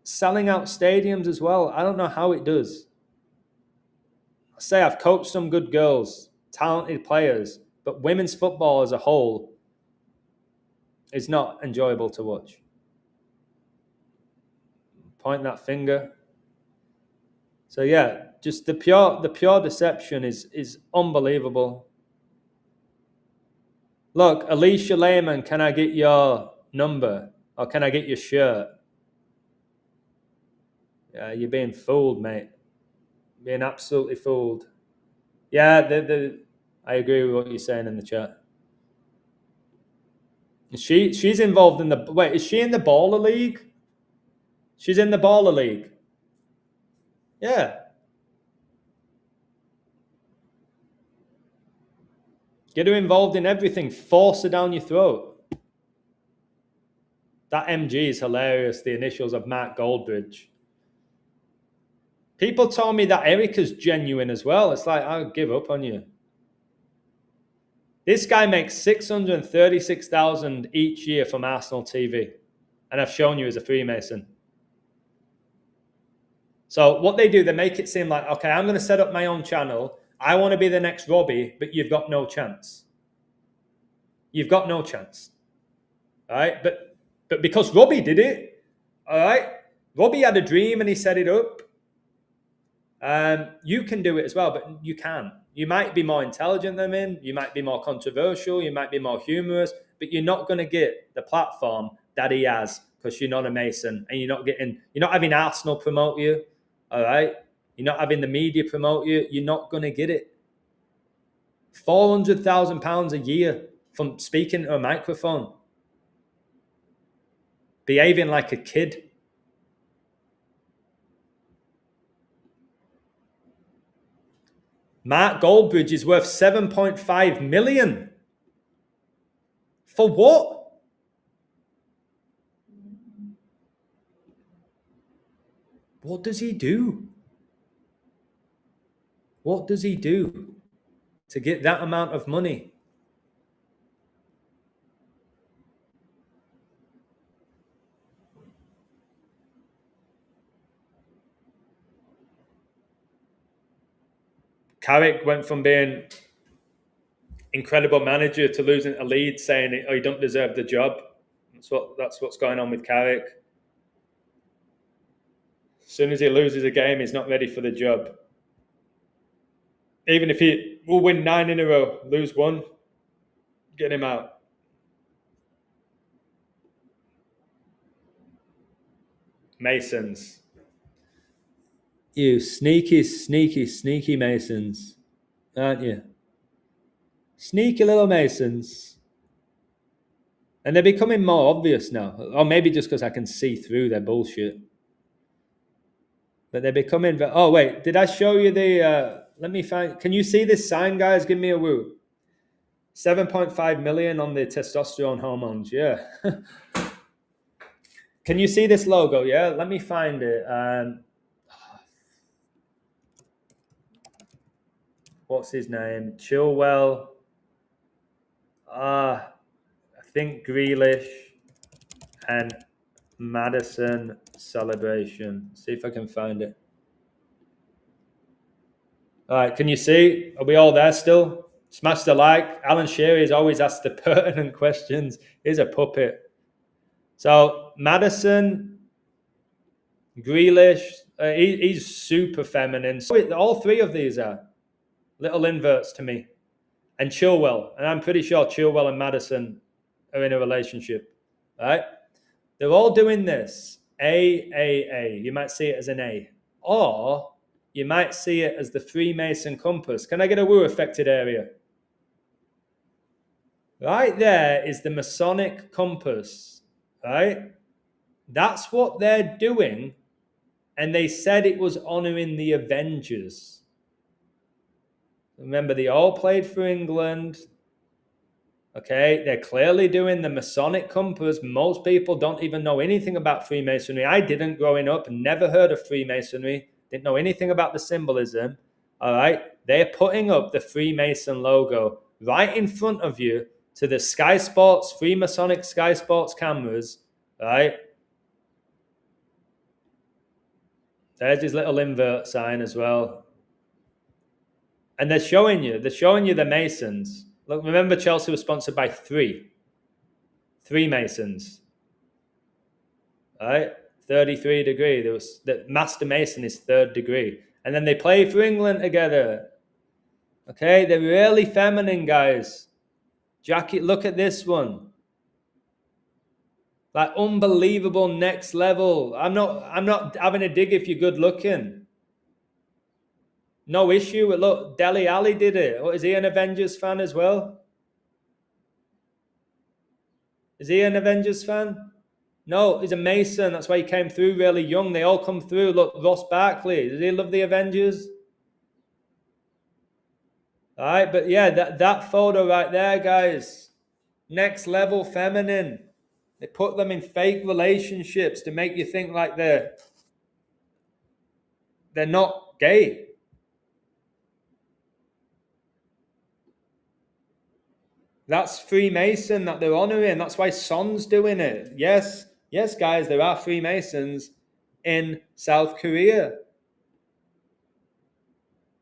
Speaker 1: selling out stadiums as well. I don't know how it does. I say I've coached some good girls, talented players, but women's football as a whole is not enjoyable to watch. Point that finger. So yeah, just the pure deception is unbelievable. Look, Alicia Lehman, can I get your number? Or can I get your shirt? Yeah, you're being fooled, mate. Being absolutely fooled. Yeah, I agree with what you're saying in the chat. She's involved in the... Wait, is she in the Baller League? She's in the Baller League. Yeah. Get her involved in everything. Force her down your throat. That MG is hilarious. The initials of Mark Goldbridge. People told me that Erica's genuine as well. It's like, I'll give up on you. This guy makes $636,000 each year from Arsenal TV. And I've shown you as a Freemason. So what they do, they make it seem like, okay, I'm going to set up my own channel. I want to be the next Robbie, but you've got no chance. You've got no chance. All right? But because Robbie did it, all right? Robbie had a dream and he set it up. You can do it as well, but you can. You might be more intelligent than him. You might be more controversial. You might be more humorous, but you're not going to get the platform that he has because you're not a Mason and you're not having Arsenal promote you. All right. You're not having the media promote you. You're not going to get it. £400,000 a year from speaking to a microphone. Behaving like a kid. Mark Goldbridge is worth 7.5 million. For what? What does he do? What does he do to get that amount of money? Carrick went from being incredible manager to losing a lead, saying, "Oh, you don't deserve the job." That's what's going on with Carrick. As soon as he loses a game, he's not ready for the job. Even if he will win 9 in a row, lose 1, get him out. Masons. You sneaky, sneaky, sneaky Masons, aren't you? Sneaky little Masons. And they're becoming more obvious now. Or maybe just because I can see through their bullshit. But they're becoming... Oh, wait. Did I show you the... let me find... Can you see this sign, guys? Give me a woo. 7.5 million on the testosterone hormones. Yeah. Can you see this logo? Yeah. Let me find it. What's his name? Chilwell. think Grealish and Madison celebration. See if I can find it. All right, can you see? Are we all there still? Smash the like. Alan Shearer has always asked the pertinent questions. He's a puppet. So Madison, Grealish, he's super feminine. So all three of these are little inverts to me. And Chilwell, and I'm pretty sure Chilwell and Madison are in a relationship, right? They're all doing this. A. You might see it as an A. Or you might see it as the Freemason compass. Can I get a woo affected area? Right there is the Masonic compass, right? That's what they're doing. And they said it was honoring the Avengers. Remember, they all played for England. Okay, they're clearly doing the Masonic compass. Most people don't even know anything about Freemasonry. I didn't growing up, never heard of Freemasonry, didn't know anything about the symbolism. All right, they're putting up the Freemason logo right in front of you to the Sky Sports, Freemasonic Sky Sports cameras, right? There's his little invert sign as well. And they're showing you the Masons. Look, remember Chelsea was sponsored by three Masons. All right, 33 degree. There was the Master Mason is 3rd degree. And then they play for England together. Okay, they're really feminine, guys. Jackie, look at this one. Like unbelievable next level. I'm not having a dig if you're good looking. No issue. Look, Dele Alli did it. Is he an Avengers fan as well? Is he an Avengers fan? No, he's a Mason. That's why he came through really young. They all come through. Look, Ross Barkley. Does he love the Avengers? All right, but yeah, that photo right there, guys. Next level feminine. They put them in fake relationships to make you think like they're not gay. That's Freemason that they're honoring. That's why Son's doing it. Yes, guys, there are Freemasons in South Korea.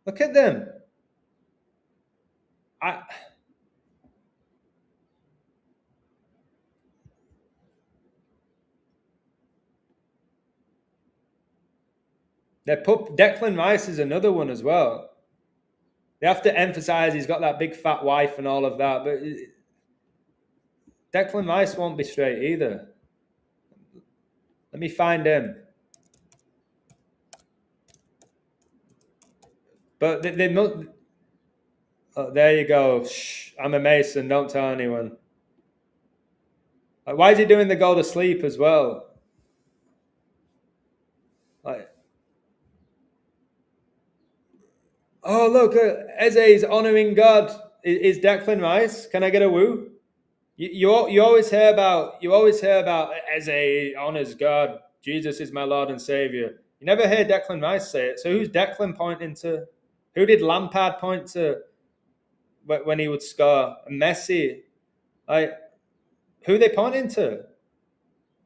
Speaker 1: Look at them. Declan Rice is another one as well. They have to emphasize he's got that big fat wife and all of that, but Declan Rice won't be straight either. Let me find him. But they must. Oh, there you go. Shh, I'm a Mason. Don't tell anyone. Like, why is he doing the go to sleep as well? Like, oh look, Eze is honoring God. Is Declan Rice? Can I get a woo? You always hear about Eze honors God. Jesus is my Lord and Savior. You never hear Declan Rice say it. So who's Declan pointing to? Who did Lampard point to when he would score? Messi. Like, who are they pointing to?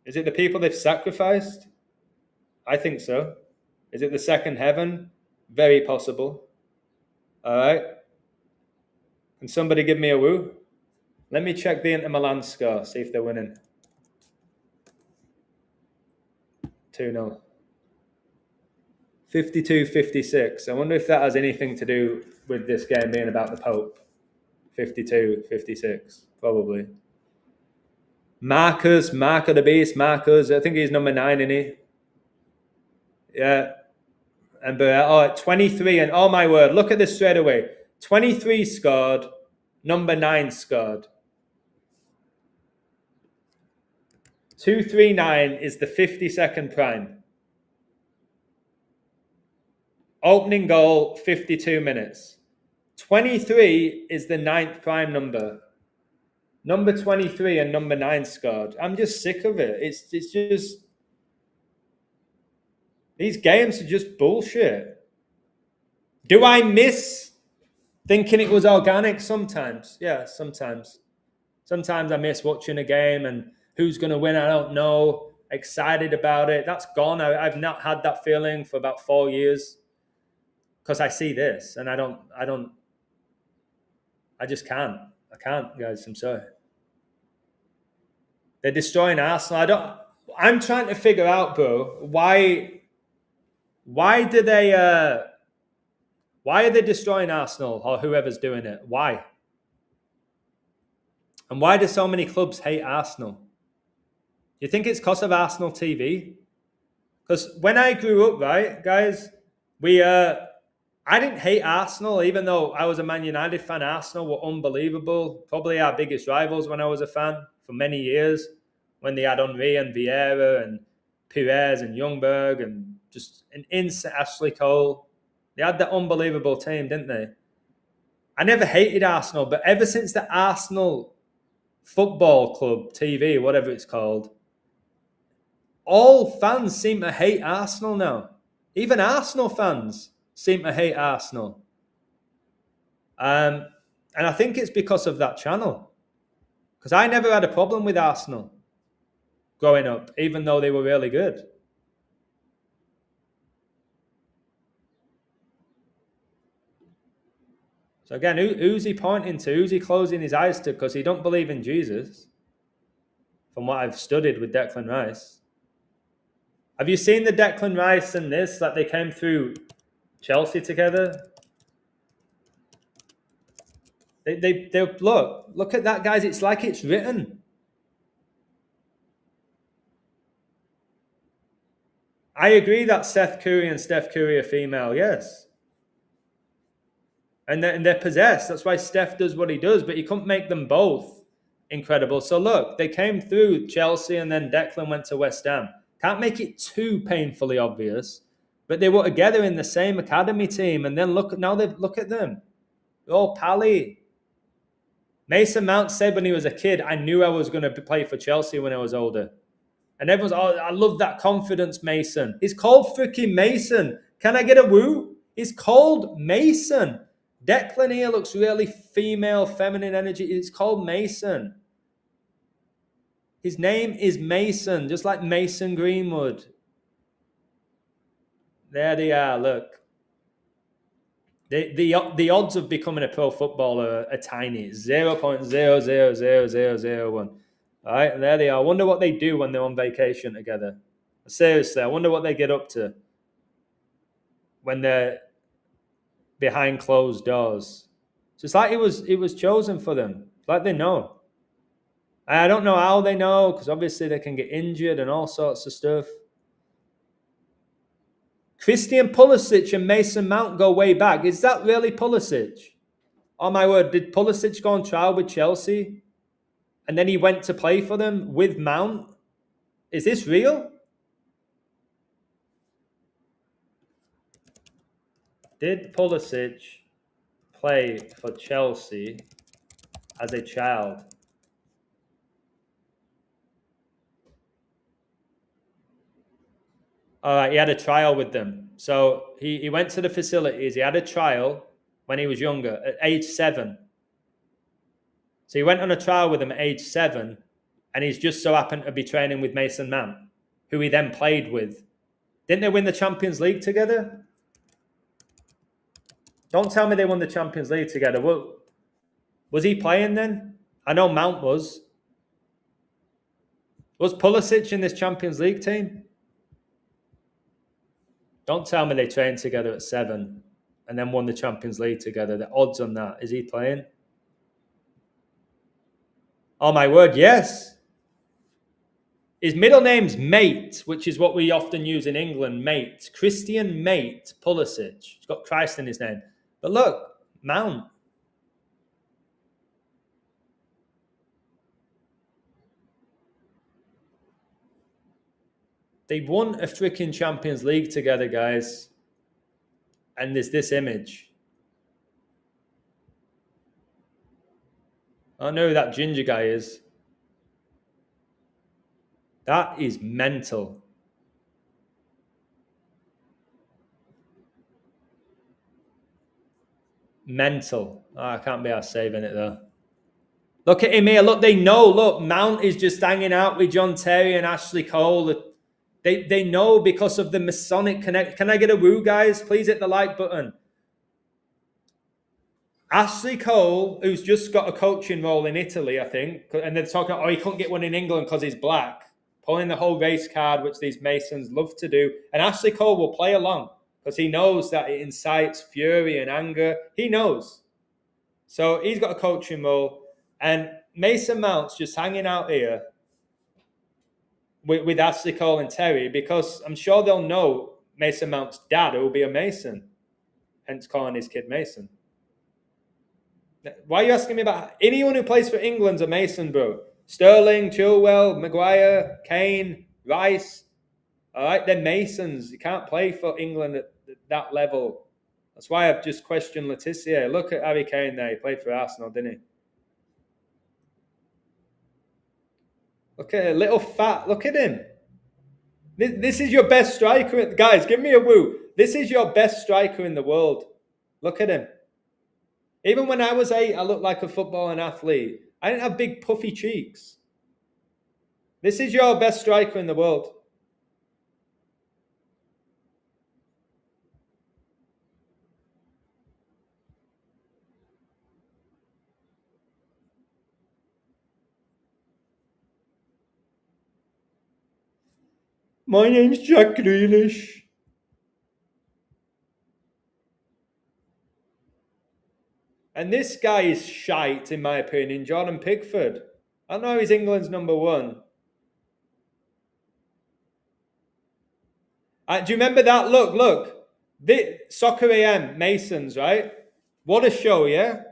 Speaker 1: Is it the people they've sacrificed? I think so. Is it the second heaven? Very possible. All right. Can somebody give me a woo? Let me check the Inter Milan score, see if they're winning. 2-0. 52-56. I wonder if that has anything to do with this game being about the Pope. 52-56, probably. Marcus, Mark of the Beast, Marcus. I think he's number 9, isn't he? Yeah. And 23, and oh my word, look at this straight away. 23 scored, number 9 scored. 239 is the 52nd prime. Opening goal, 52 minutes. 23 is the 9th prime number. Number 23 and number 9 scored. I'm just sick of it. It's just... These games are just bullshit. Do I miss thinking it was organic? Sometimes. Yeah, sometimes. Sometimes I miss watching a game and who's going to win, I don't know. Excited about it. That's gone. I've not had that feeling for about 4 years because I see this and I just can't. I can't, guys. I'm sorry. They're destroying Arsenal. I'm trying to figure out, bro, why do they why are they destroying Arsenal or whoever's doing it? Why? And why do so many clubs hate Arsenal? You think it's because of Arsenal TV? Because when I grew up, right, guys, I didn't hate Arsenal, even though I was a Man United fan. Arsenal were unbelievable. Probably our biggest rivals when I was a fan for many years, when they had Henry and Vieira and Pires and Ljungberg and just an instant Ashley Cole. They had that unbelievable team, didn't they? I never hated Arsenal, but ever since the Arsenal Football Club TV, whatever it's called, all fans seem to hate Arsenal now. Even Arsenal fans seem to hate Arsenal. And I think it's because of that channel. Because I never had a problem with Arsenal growing up, even though they were really good. So again, who's he pointing to? Who's he closing his eyes to? Because he don't believe in Jesus, from what I've studied with Declan Rice. Have you seen the Declan Rice and this? Like they came through Chelsea together. They look at that, guys. It's like it's written. I agree that Seth Curry and Steph Curry are female, yes. And they're possessed. That's why Steph does what he does, but you couldn't make them both incredible. So look, they came through Chelsea and then Declan went to West Ham. Can't make it too painfully obvious, but they were together in the same academy team. And then look at them. They're all pally. Mason Mount said when he was a kid, I knew I was going to play for Chelsea when I was older. And everyone's, I love that confidence, Mason. He's called freaking Mason. Can I get a woo? He's called Mason. Declan here looks really female, feminine energy. It's called Mason. His name is Mason, just like Mason Greenwood. There they are, look. The odds of becoming a pro footballer are tiny. 0.00001. All right, and there they are. I wonder what they do when they're on vacation together. Seriously, I wonder what they get up to when they're behind closed doors. So it's like it was chosen for them. It's like they know. I don't know how they know, because obviously they can get injured and all sorts of stuff. Christian Pulisic and Mason Mount go way back. Is that really Pulisic? Oh my word, did Pulisic go on trial with Chelsea? And then he went to play for them with Mount? Is this real? Did Pulisic play for Chelsea as a child? All right, he had a trial with them. So he went to the facilities. He had a trial when he was younger, at age 7. So he went on a trial with them at age 7, and he's just so happened to be training with Mason Mount, who he then played with. Didn't they win the Champions League together? Don't tell me they won the Champions League together. Well, was he playing then? I know Mount was. Was Pulisic in this Champions League team? Don't tell me they trained together at 7 and then won the Champions League together. The odds on that. Is he playing? Oh my word, yes. His middle name's Mate, which is what we often use in England, Mate. Christian Mate Pulisic. He's got Christ in his name. But look, Mount. They won a freaking Champions League together, guys. And there's this image. I don't know who that ginger guy is. That is mental. Mental. Oh, I can't be saving it though. Look at him here. Look, they know. Look, Mount is just hanging out with John Terry and Ashley Cole. They know because of the Masonic connect. Can I get a woo, guys? Please hit the like button. Ashley Cole, who's just got a coaching role in Italy, I think, and they're talking, oh, he couldn't get one in England because he's black, pulling the whole race card, which these Masons love to do. And Ashley Cole will play along because he knows that it incites fury and anger. He knows. So he's got a coaching role. And Mason Mount's just hanging out here with Ashley Cole and Terry because I'm sure they'll know Mason Mount's dad who will be a Mason, hence calling his kid Mason. Why are you asking me about anyone who plays for England's a Mason, bro? Sterling, Chilwell, Maguire, Kane, Rice. All right, they're Masons. You can't play for England at that level. That's why I've just questioned Laetitia. Look at Harry Kane there. He played for Arsenal, didn't he? Look at a little fat. Look at him. This is your best striker. Guys, give me a woo. This is your best striker in the world. Look at him. Even when I was 8, I looked like a footballing athlete. I didn't have big puffy cheeks. This is your best striker in the world. My name's Jack Grealish. And this guy is shite, in my opinion, Jordan Pickford. I know he's England's #1. Do you remember that? Look. Soccer AM, Masons, right? What a show, yeah?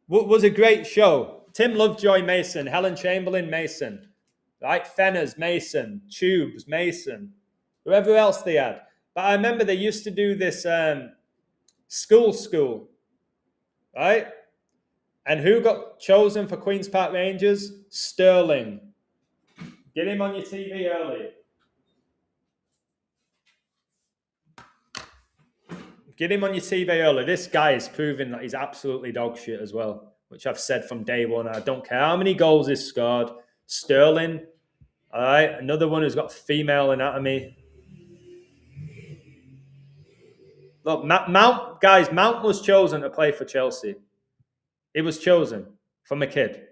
Speaker 1: What was a great show. Tim Lovejoy, Mason. Helen Chamberlain, Mason. Right? Fenners, Mason. Tubes, Mason. Whoever else they had. But I remember they used to do this school. Right? And who got chosen for Queen's Park Rangers? Sterling. Get him on your TV early. Get him on your TV early. This guy is proving that he's absolutely dog shit as well, which I've said from day one. I don't care how many goals he's scored. Sterling. All right. Another one who's got female anatomy. Look, Mount was chosen to play for Chelsea. He was chosen from a kid.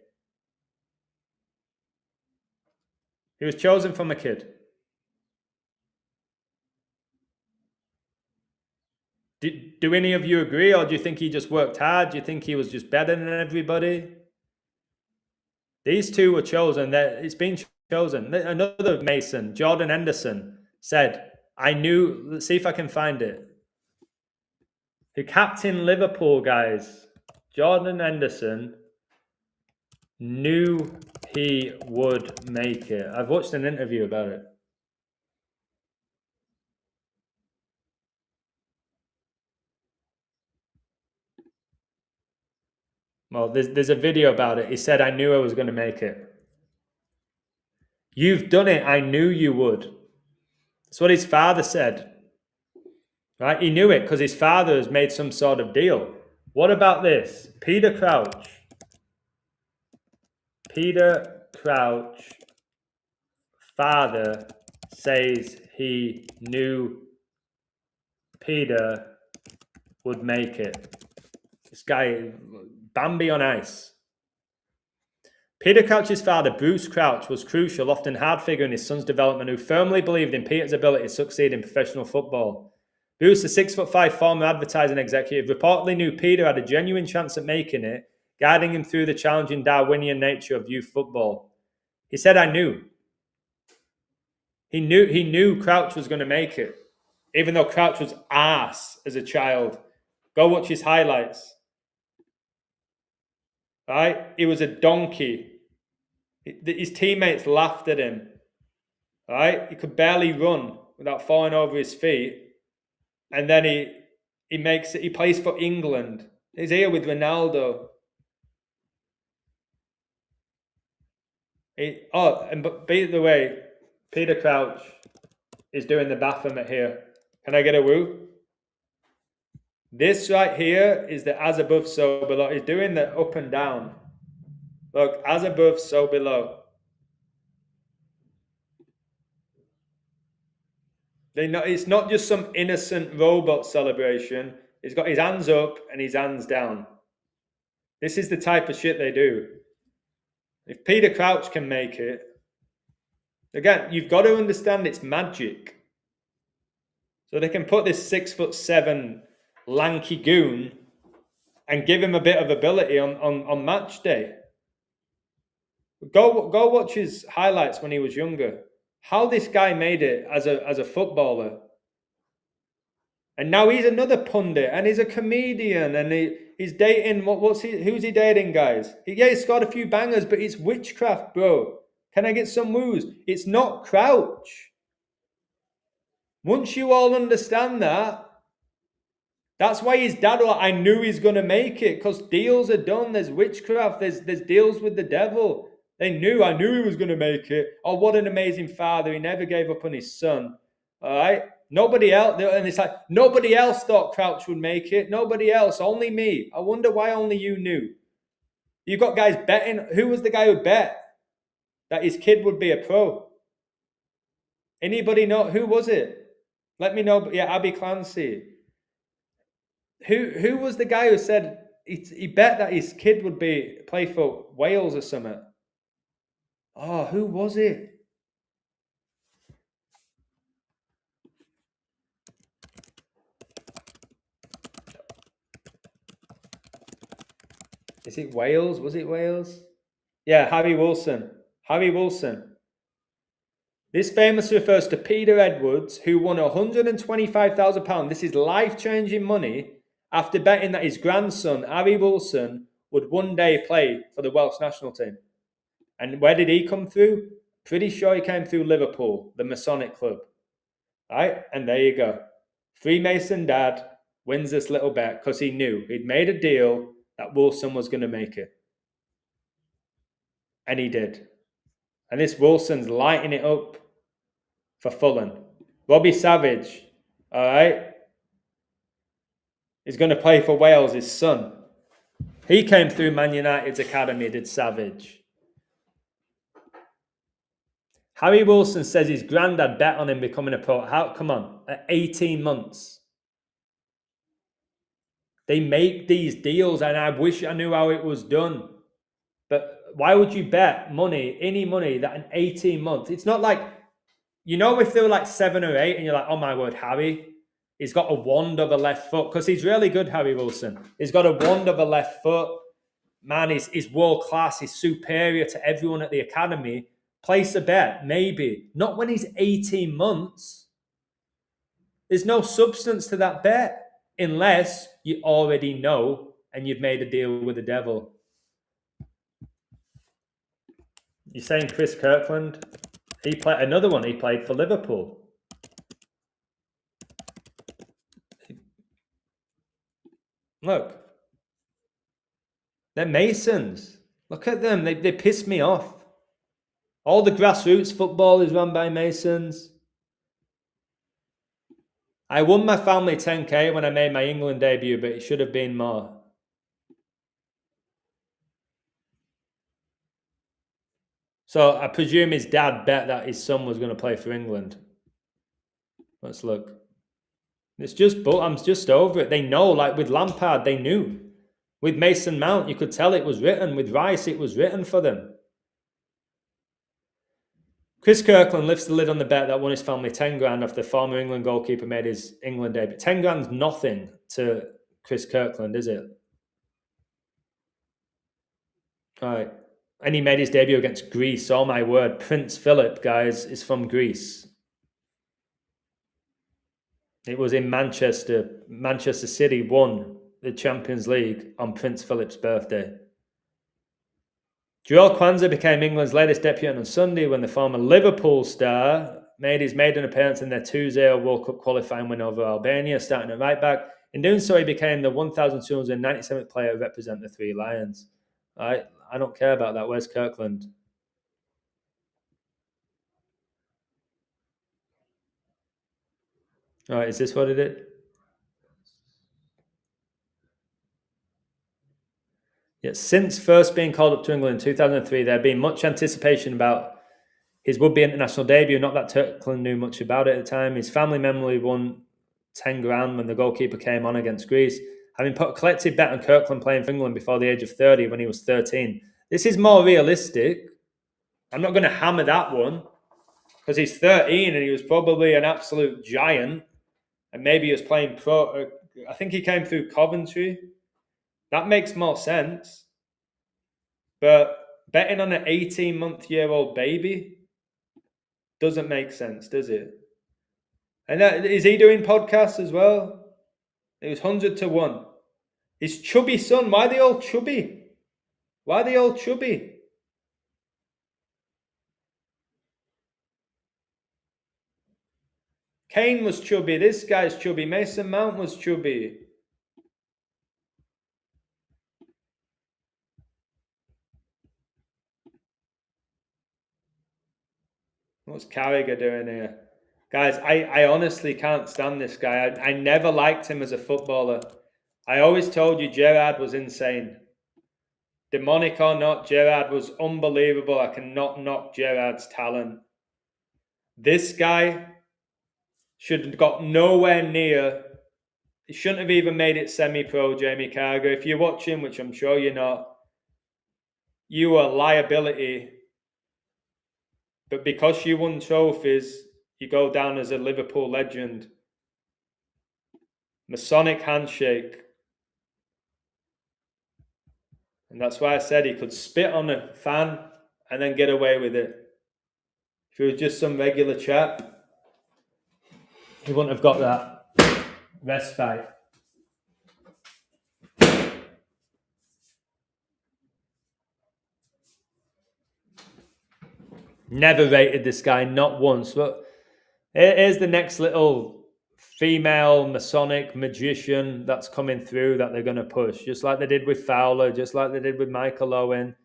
Speaker 1: He was chosen from a kid. Do any of you agree, or do you think he just worked hard? Do you think he was just better than everybody? These two were chosen. It's been chosen. Another Mason, Jordan Henderson, said, I knew, let's see if I can find it. Who captained Liverpool, guys. Jordan Henderson knew he would make it. I've watched an interview about it. Well, there's a video about it. He said, I knew I was going to make it. You've done it. I knew you would. That's what his father said. Right? He knew it because his father has made some sort of deal. What about this? Peter Crouch. Peter Crouch, father, says he knew Peter would make it. This guy, Bambi on ice. Peter Crouch's father, Bruce Crouch, was crucial, often hard figure in his son's development, who firmly believed in Peter's ability to succeed in professional football. Bruce, the 6'5" former advertising executive, reportedly knew Peter had a genuine chance at making it, guiding him through the challenging Darwinian nature of youth football. He said, I knew. He knew Crouch was going to make it, even though Crouch was ass as a child. Go watch his highlights. Right? He was a donkey. His teammates laughed at him. Right? He could barely run without falling over his feet. And then he makes it. He plays for England. He's here with Ronaldo. But by the way, Peter Crouch is doing the Baphomet here. Can I get a woo? This right here is the as above, so below. He's doing the up and down. Look, as above, so below. It's not just some innocent robot celebration. He's got his hands up and his hands down. This is the type of shit they do. If Peter Crouch can make it, again, you've got to understand it's magic. So they can put this 6'7" lanky goon and give him a bit of ability on match day. Go watch his highlights when he was younger. How this guy made it as a footballer. And now he's another pundit and he's a comedian and he's dating who's he dating, guys? He scored a few bangers, but it's witchcraft, bro. Can I get some woos? It's not Crouch. Once you all understand that, that's why his dad, I knew he's gonna make it, because deals are done. There's witchcraft, there's deals with the devil. I knew he was gonna make it. Oh, what an amazing father. He never gave up on his son. All right. Nobody else, and it's like nobody else thought Crouch would make it. Nobody else, only me. I wonder why only you knew. You got guys betting. Who was the guy who bet that his kid would be a pro? Anybody know who was it? Let me know. Yeah, Abby Clancy. Who was the guy who said he bet that his kid would play for Wales or something? Oh, who was it? Is it Wales? Was it Wales? Yeah, Harry Wilson. Harry Wilson. This famously refers to Peter Edwards, who won £125,000. This is life-changing money after betting that his grandson, Harry Wilson, would one day play for the Welsh national team. And where did he come through? Pretty sure he came through Liverpool, the Masonic club. Right? And there you go. Freemason dad wins this little bet because he knew he'd made a deal that Wilson was going to make it. And he did. And this Wilson's lighting it up for Foden. Robbie Savage, all right, is going to play for Wales, his son. He came through Man United's academy, did Savage. Harry Wilson says his granddad bet on him becoming a pro. Come on, at 18 months. They make these deals, and I wish I knew how it was done. But why would you bet money, any money, that in 18 months? It's not like, if they were like 7 or 8 and you're like, oh my word, Harry, he's got a wand of a left foot, because he's really good, Harry Wilson. He's got a wand of a left foot. Man, he's world class. He's superior to everyone at the academy. Place a bet, maybe. Not when he's 18 months. There's no substance to that bet unless you already know and you've made a deal with the devil. You're saying Chris Kirkland? He played another one. He played for Liverpool. Look, they're Masons. Look at them. They piss me off. All the grassroots football is run by Masons. I won my family 10k when I made my England debut, but it should have been more. So I presume his dad bet that his son was going to play for England. Let's look. It's just, I'm just over it. They know, like with Lampard, they knew. With Mason Mount, you could tell it was written. With Rice, it was written for them. Chris Kirkland lifts the lid on the bet that won his family 10 grand after the former England goalkeeper made his England debut. 10 grand's nothing to Chris Kirkland, is it? All right. And he made his debut against Greece. Oh my word. Prince Philip, guys, is from Greece. It was in Manchester. Manchester City won the Champions League on Prince Philip's birthday. Joel Kwanzaa became England's latest debut on Sunday when the former Liverpool star made his maiden appearance in their 2-0 World Cup qualifying win over Albania, starting at right back. In doing so, he became the 1,297th player to represent the Three Lions. I don't care about that. Where's Kirkland? All right, is this what it is? Yet since first being called up to England in 2003, there had been much anticipation about his would-be international debut. Not that Turkland knew much about it at the time. His family memory won 10 grand when the goalkeeper came on against Greece, having put a collective bet on Kirkland playing for England before the age of 30 when he was 13. This is more realistic. I'm not going to hammer that one because he's 13 and he was probably an absolute giant, and maybe he was playing pro. I think he came through Coventry. That makes more sense. But betting on an 18-month-year-old baby doesn't make sense, does it? And is he doing podcasts as well? It was 100 to 1. His chubby son, why are they all chubby? Why are they all chubby? Kane was chubby. This guy's chubby. Mason Mount was chubby. What's Carragher doing here? Guys, I honestly can't stand this guy. I never liked him as a footballer. I always told you Gerrard was insane. Demonic or not, Gerrard was unbelievable. I cannot knock Gerrard's talent. This guy should have got nowhere near. He shouldn't have even made it semi-pro, Jamie Carragher. If you're watching, which I'm sure you're not, you are a liability. But because you won trophies, you go down as a Liverpool legend. Masonic handshake. And that's why I said he could spit on a fan and then get away with it. If he was just some regular chap, he wouldn't have got that respite. Never rated this guy, not once. But here's the next little female Masonic magician that's coming through that they're going to push, just like they did with Fowler, just like they did with Michael Owen.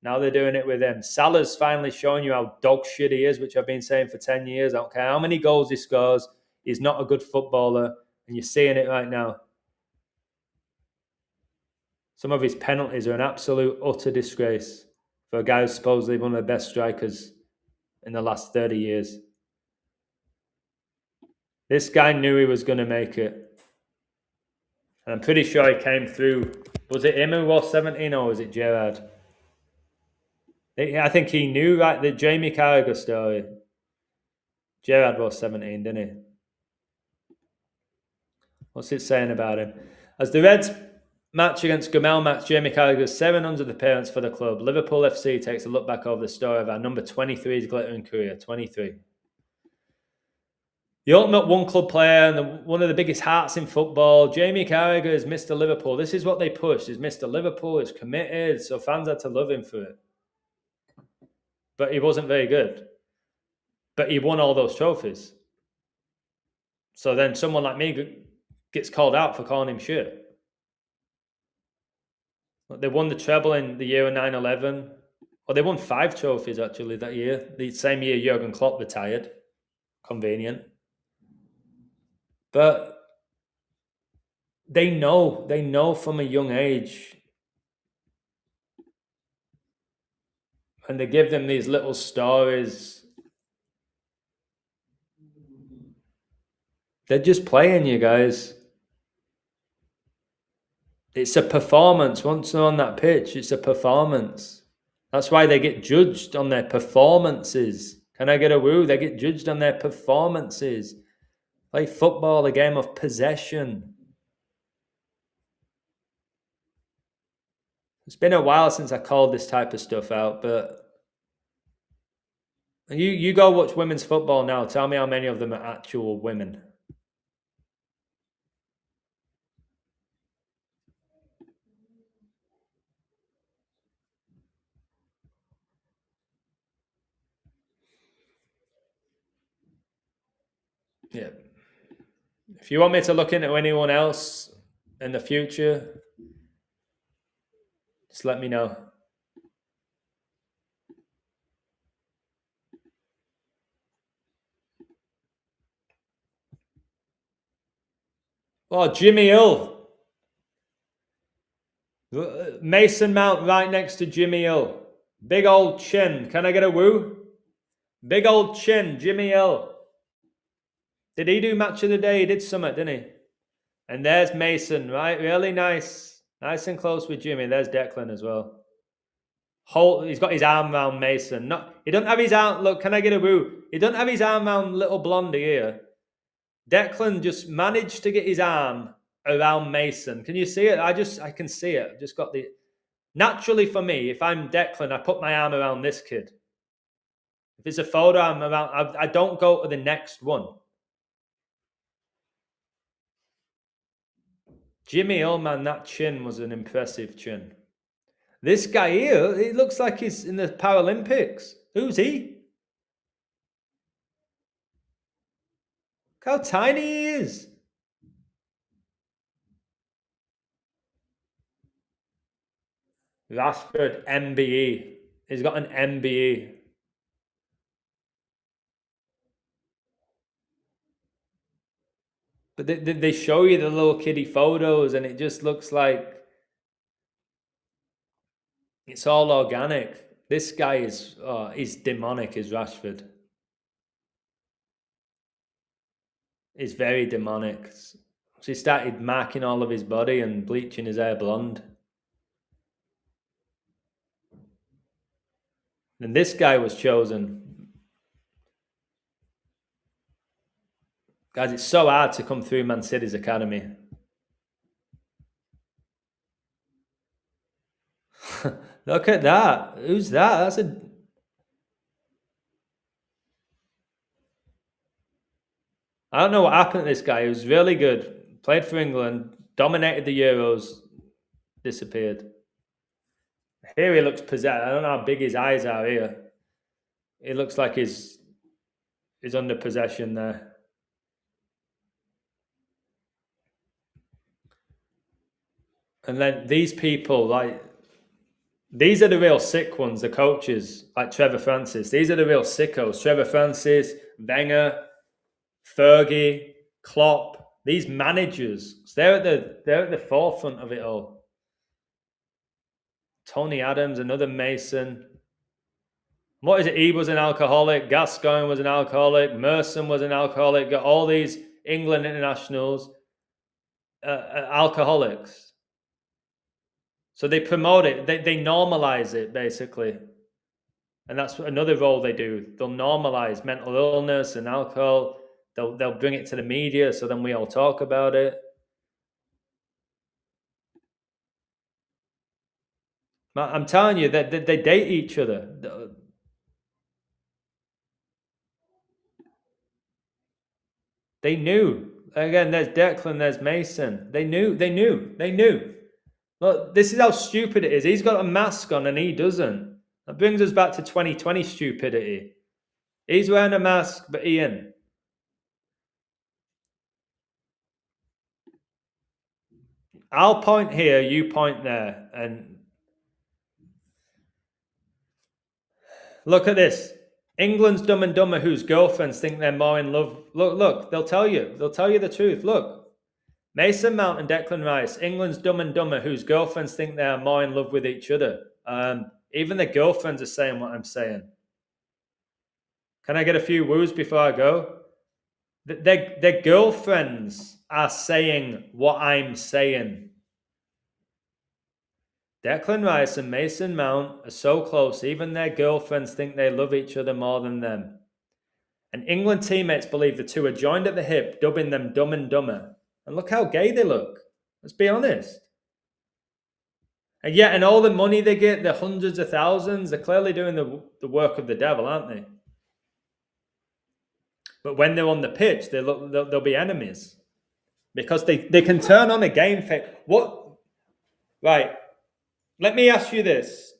Speaker 1: Now they're doing it with him. Salah's finally showing you how dog shit he is, which I've been saying for 10 years. I don't care how many goals he scores. He's not a good footballer, and you're seeing it right now. Some of his penalties are an absolute utter disgrace for a guy who's supposedly one of the best strikers in the last 30 years. This guy knew he was going to make it. And I'm pretty sure he came through. Was it him who was 17 or was it Gerrard? I think he knew, right? The Jamie Carragher story. Gerrard was 17, didn't he? What's it saying about him? As the Reds match against Gomel match, Jamie Carragher's 700th appearance for the club. Liverpool FC takes a look back over the story of our number 23's glittering career. 23. The ultimate one-club player and one of the biggest hearts in football. Jamie Carragher is Mr. Liverpool. This is what they push. Is Mr. Liverpool, is committed, so fans had to love him for it. But he wasn't very good. But he won all those trophies. So then someone like me gets called out for calling him shit. They won the treble in the year of 9/11. Or they won 5 trophies actually that year. The same year Jurgen Klopp retired. Convenient. But they know from a young age. And they give them these little stories. They're just playing you guys. It's a performance. Once they're on that pitch, it's a performance. That's why they get judged on their performances. Can I get a woo? They get judged on their performances. Play football, a game of possession. It's been a while since I called this type of stuff out, but you go watch women's football now. Tell me how many of them are actual women. Yeah. If you want me to look into anyone else in the future, just let me know. Oh, Jimmy Hill. Mason Mount right next to Jimmy Hill. Big old chin. Can I get a woo? Big old chin, Jimmy Hill. Did he do match of the day? He did something, didn't he? And there's Mason, right? Really nice. Nice and close with Jimmy. There's Declan as well. He's got his arm around Mason. He doesn't have his arm. Look, can I get a woo? He doesn't have his arm around little blondie here. Declan just managed to get his arm around Mason. Can you see it? I can see it. I've just got the... Naturally for me, if I'm Declan, I put my arm around this kid. If it's a photo, I'm around... I don't go to the next one. Jimmy Hill, man, that chin was an impressive chin. This guy here, he looks like he's in the Paralympics. Who's he? Look how tiny he is. Rashford, MBE. He's got an MBE. But they show you the little kiddie photos and it just looks like it's all organic. This guy is he's demonic, is Rashford. He's very demonic. So he started marking all of his body and bleaching his hair blonde. And this guy was chosen. Guys, it's so hard to come through Man City's academy. Look at that. Who's that? I don't know what happened to this guy. He was really good. Played for England. Dominated the Euros. Disappeared. Here he looks possessed. I don't know how big his eyes are here. It looks like he's under possession there. And then these people, like, these are the real sick ones, the coaches, like Trevor Francis. These are the real sickos. Trevor Francis, Wenger, Fergie, Klopp. These managers, they're at the forefront of it all. Tony Adams, another Mason. What is it? He was an alcoholic. Gascoigne was an alcoholic. Merson was an alcoholic. Got all these England internationals, alcoholics. So they promote it. They normalize it, basically. And that's another role they do. They'll normalize mental illness and alcohol. They'll bring it to the media, so then we all talk about it. I'm telling you, that they date each other. They knew. Again, there's Declan, there's Mason. They knew. Look, this is how stupid it is. He's got a mask on and he doesn't. That brings us back to 2020 stupidity. He's wearing a mask, but Ian. I'll point here, you point there. And look at this. England's Dumb and Dumber whose girlfriends think they're more in love. Look, they'll tell you. They'll tell you the truth. Look. Mason Mount and Declan Rice, England's Dumb and Dumber whose girlfriends think they are more in love with each other. Even the girlfriends are saying what I'm saying. Can I get a few woos before I go? Their girlfriends are saying what I'm saying. Declan Rice and Mason Mount are so close, even their girlfriends think they love each other more than them. And England teammates believe the two are joined at the hip, dubbing them Dumb and Dumber. And look how gay they look. Let's be honest. And yet, and all the money they get, the hundreds of thousands, they're clearly doing the work of the devil, aren't they? But when they're on the pitch, they'll be enemies. Because they can turn on a game face. What? Right. Let me ask you this.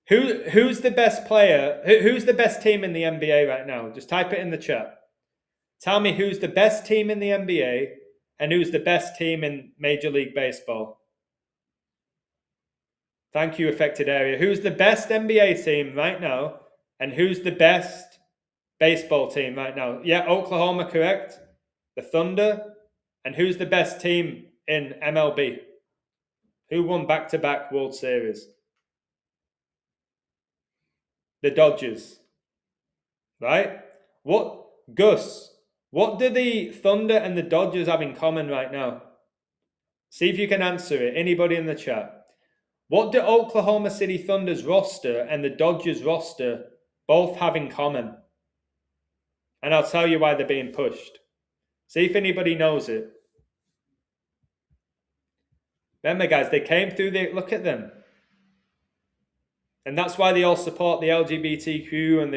Speaker 1: Who's the best player? Who's the best team in the NBA right now? Just type it in the chat. Tell me who's the best team in the NBA and who's the best team in Major League Baseball. Thank you, Affected Area. Who's the best NBA team right now and who's the best baseball team right now? Yeah, Oklahoma, correct. The Thunder. And who's the best team in MLB? Who won back-to-back World Series? The Dodgers. Right? Gus, what do the Thunder and the Dodgers have in common right now? See if you can answer it. Anybody in the chat. What do Oklahoma City Thunder's roster and the Dodgers roster both have in common? And I'll tell you why they're being pushed. See if anybody knows it. Remember, guys, they came through look at them. And that's why they all support the LGBTQ and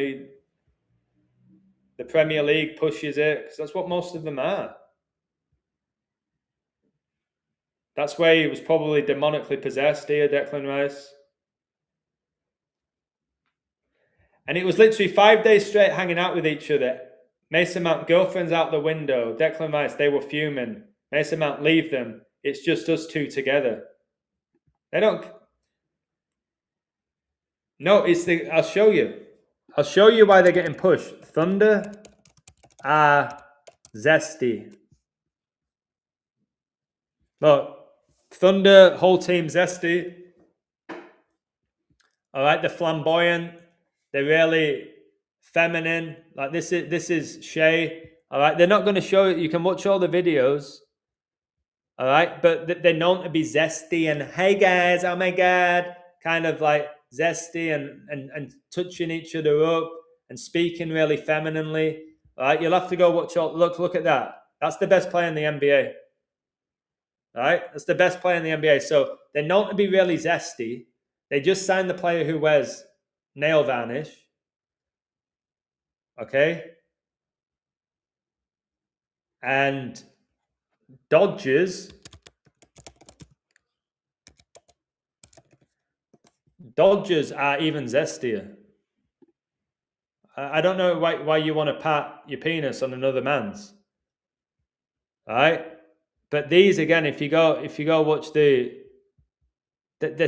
Speaker 1: the Premier League pushes it, because that's what most of them are. That's why he was probably demonically possessed here, Declan Rice. And it was literally 5 days straight hanging out with each other. Mason Mount, girlfriend's out the window. Declan Rice, they were fuming. Mason Mount, leave them. It's just us two together. They don't... No, I'll show you. I'll show you why they're getting pushed. Thunder are zesty. Look, Thunder, whole team zesty. All right, they're flamboyant. They're really feminine. Like this is Shay. All right, they're not going to show it. You can watch all the videos. All right, but they're known to be zesty and hey guys, oh my god, kind of like zesty and touching each other up and speaking really femininely. All right, you'll have to go watch all. Look at that. That's the best player in the NBA. All right, that's the best player in the NBA. So they're known to be really zesty. They just signed the player who wears nail varnish. Okay. And Dodgers are even zestier. I don't know why you want to pat your penis on another man's. All right? But these, again, if you go watch they're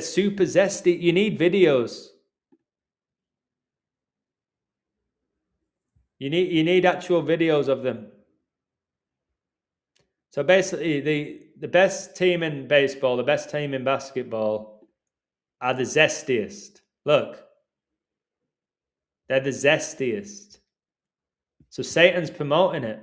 Speaker 1: super zesty. You need videos. You need actual videos of them. So basically, the best team in baseball, the best team in basketball are the zestiest. Look. They're the zestiest. So Satan's promoting it.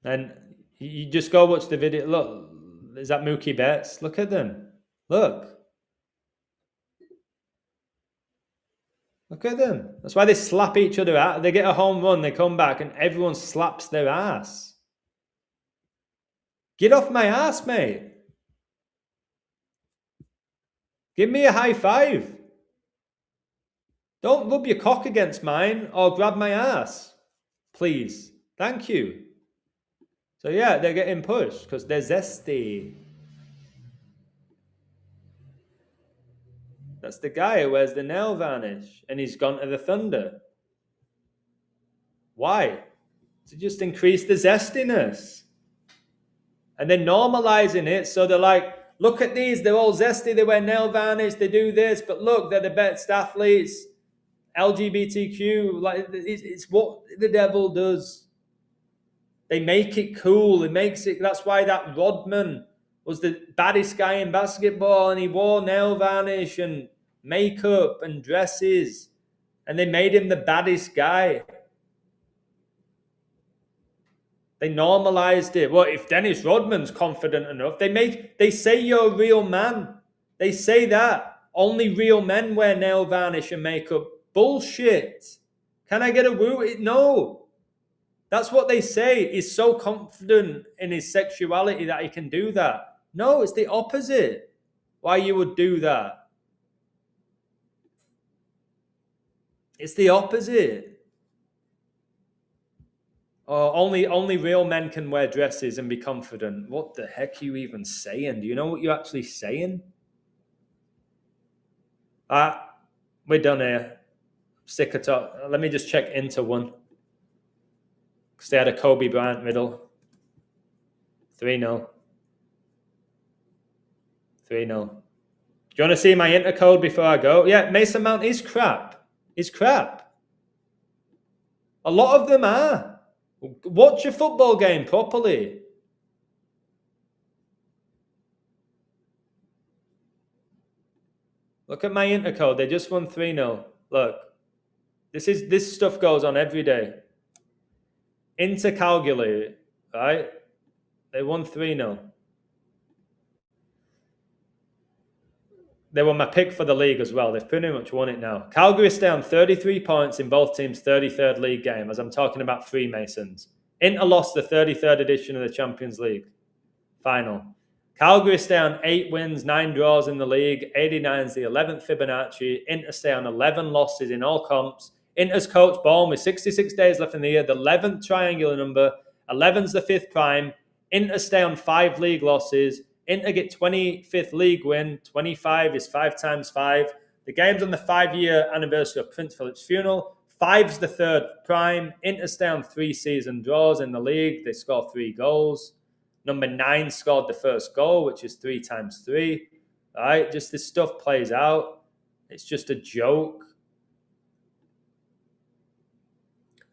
Speaker 1: And you just go watch the video. Look, is that Mookie Betts? Look at them. Look. Look at them. That's why they slap each other out. They get a home run, they come back, and everyone slaps their ass. Get off my ass, mate. Give me a high five. Don't rub your cock against mine or grab my ass. Please. Thank you. So yeah, they're getting pushed because they're zesty. That's the guy who wears the nail varnish and he's gone to the Thunder. Why? To just increase the zestiness. And they're normalizing it, so they're like, look at these, they're all zesty, they wear nail varnish, they do this, but look, they're the best athletes. LGBTQ, like it's what the devil does. They make it cool. It makes it. That's why that Rodman was the baddest guy in basketball, and he wore nail varnish and makeup and dresses, and they made him the baddest guy. They normalized it. Well, if Dennis Rodman's confident enough, they say you're a real man. They say that only real men wear nail varnish and makeup. Bullshit. Can I get a woo? No. That's what they say. He's so confident in his sexuality that he can do that. No, it's the opposite. Why you would do that? It's the opposite. Oh, only real men can wear dresses and be confident. What the heck are you even saying? Do you know what you're actually saying? We're done here. Sick of talk. Let me just check into one. Because they had a Kobe Bryant riddle. 3-0. 3-0. Do you want to see my intercode before I go? Yeah, Mason Mount is crap. He's crap. A lot of them are. Watch a football game properly. Look at my intercode. They just won 3-0. Look, this stuff goes on every day. Inter Calgary, right? They won 3-0. They were my pick for the league as well. They've pretty much won it now. Calgary stay on 33 points in both teams' 33rd league game, as I'm talking about Freemasons. Inter lost the 33rd edition of the Champions League final. Calgary stay on 8 wins, 9 draws in the league. 89 is the 11th Fibonacci. Inter stay on 11 losses in all comps. Inter's coach born with 66 days left in the year, the 11th triangular number. 11's the 5th prime. Inter stay on 5 league losses. Inter get 25th league win. 25 is 5 times 5. The game's on the 5-year anniversary of Prince Philip's funeral. 5's the 3rd prime. Inter stay on 3 season draws in the league. They score 3 goals. Number 9 scored the first goal, which is 3 times 3. All right, just this stuff plays out. It's just a joke.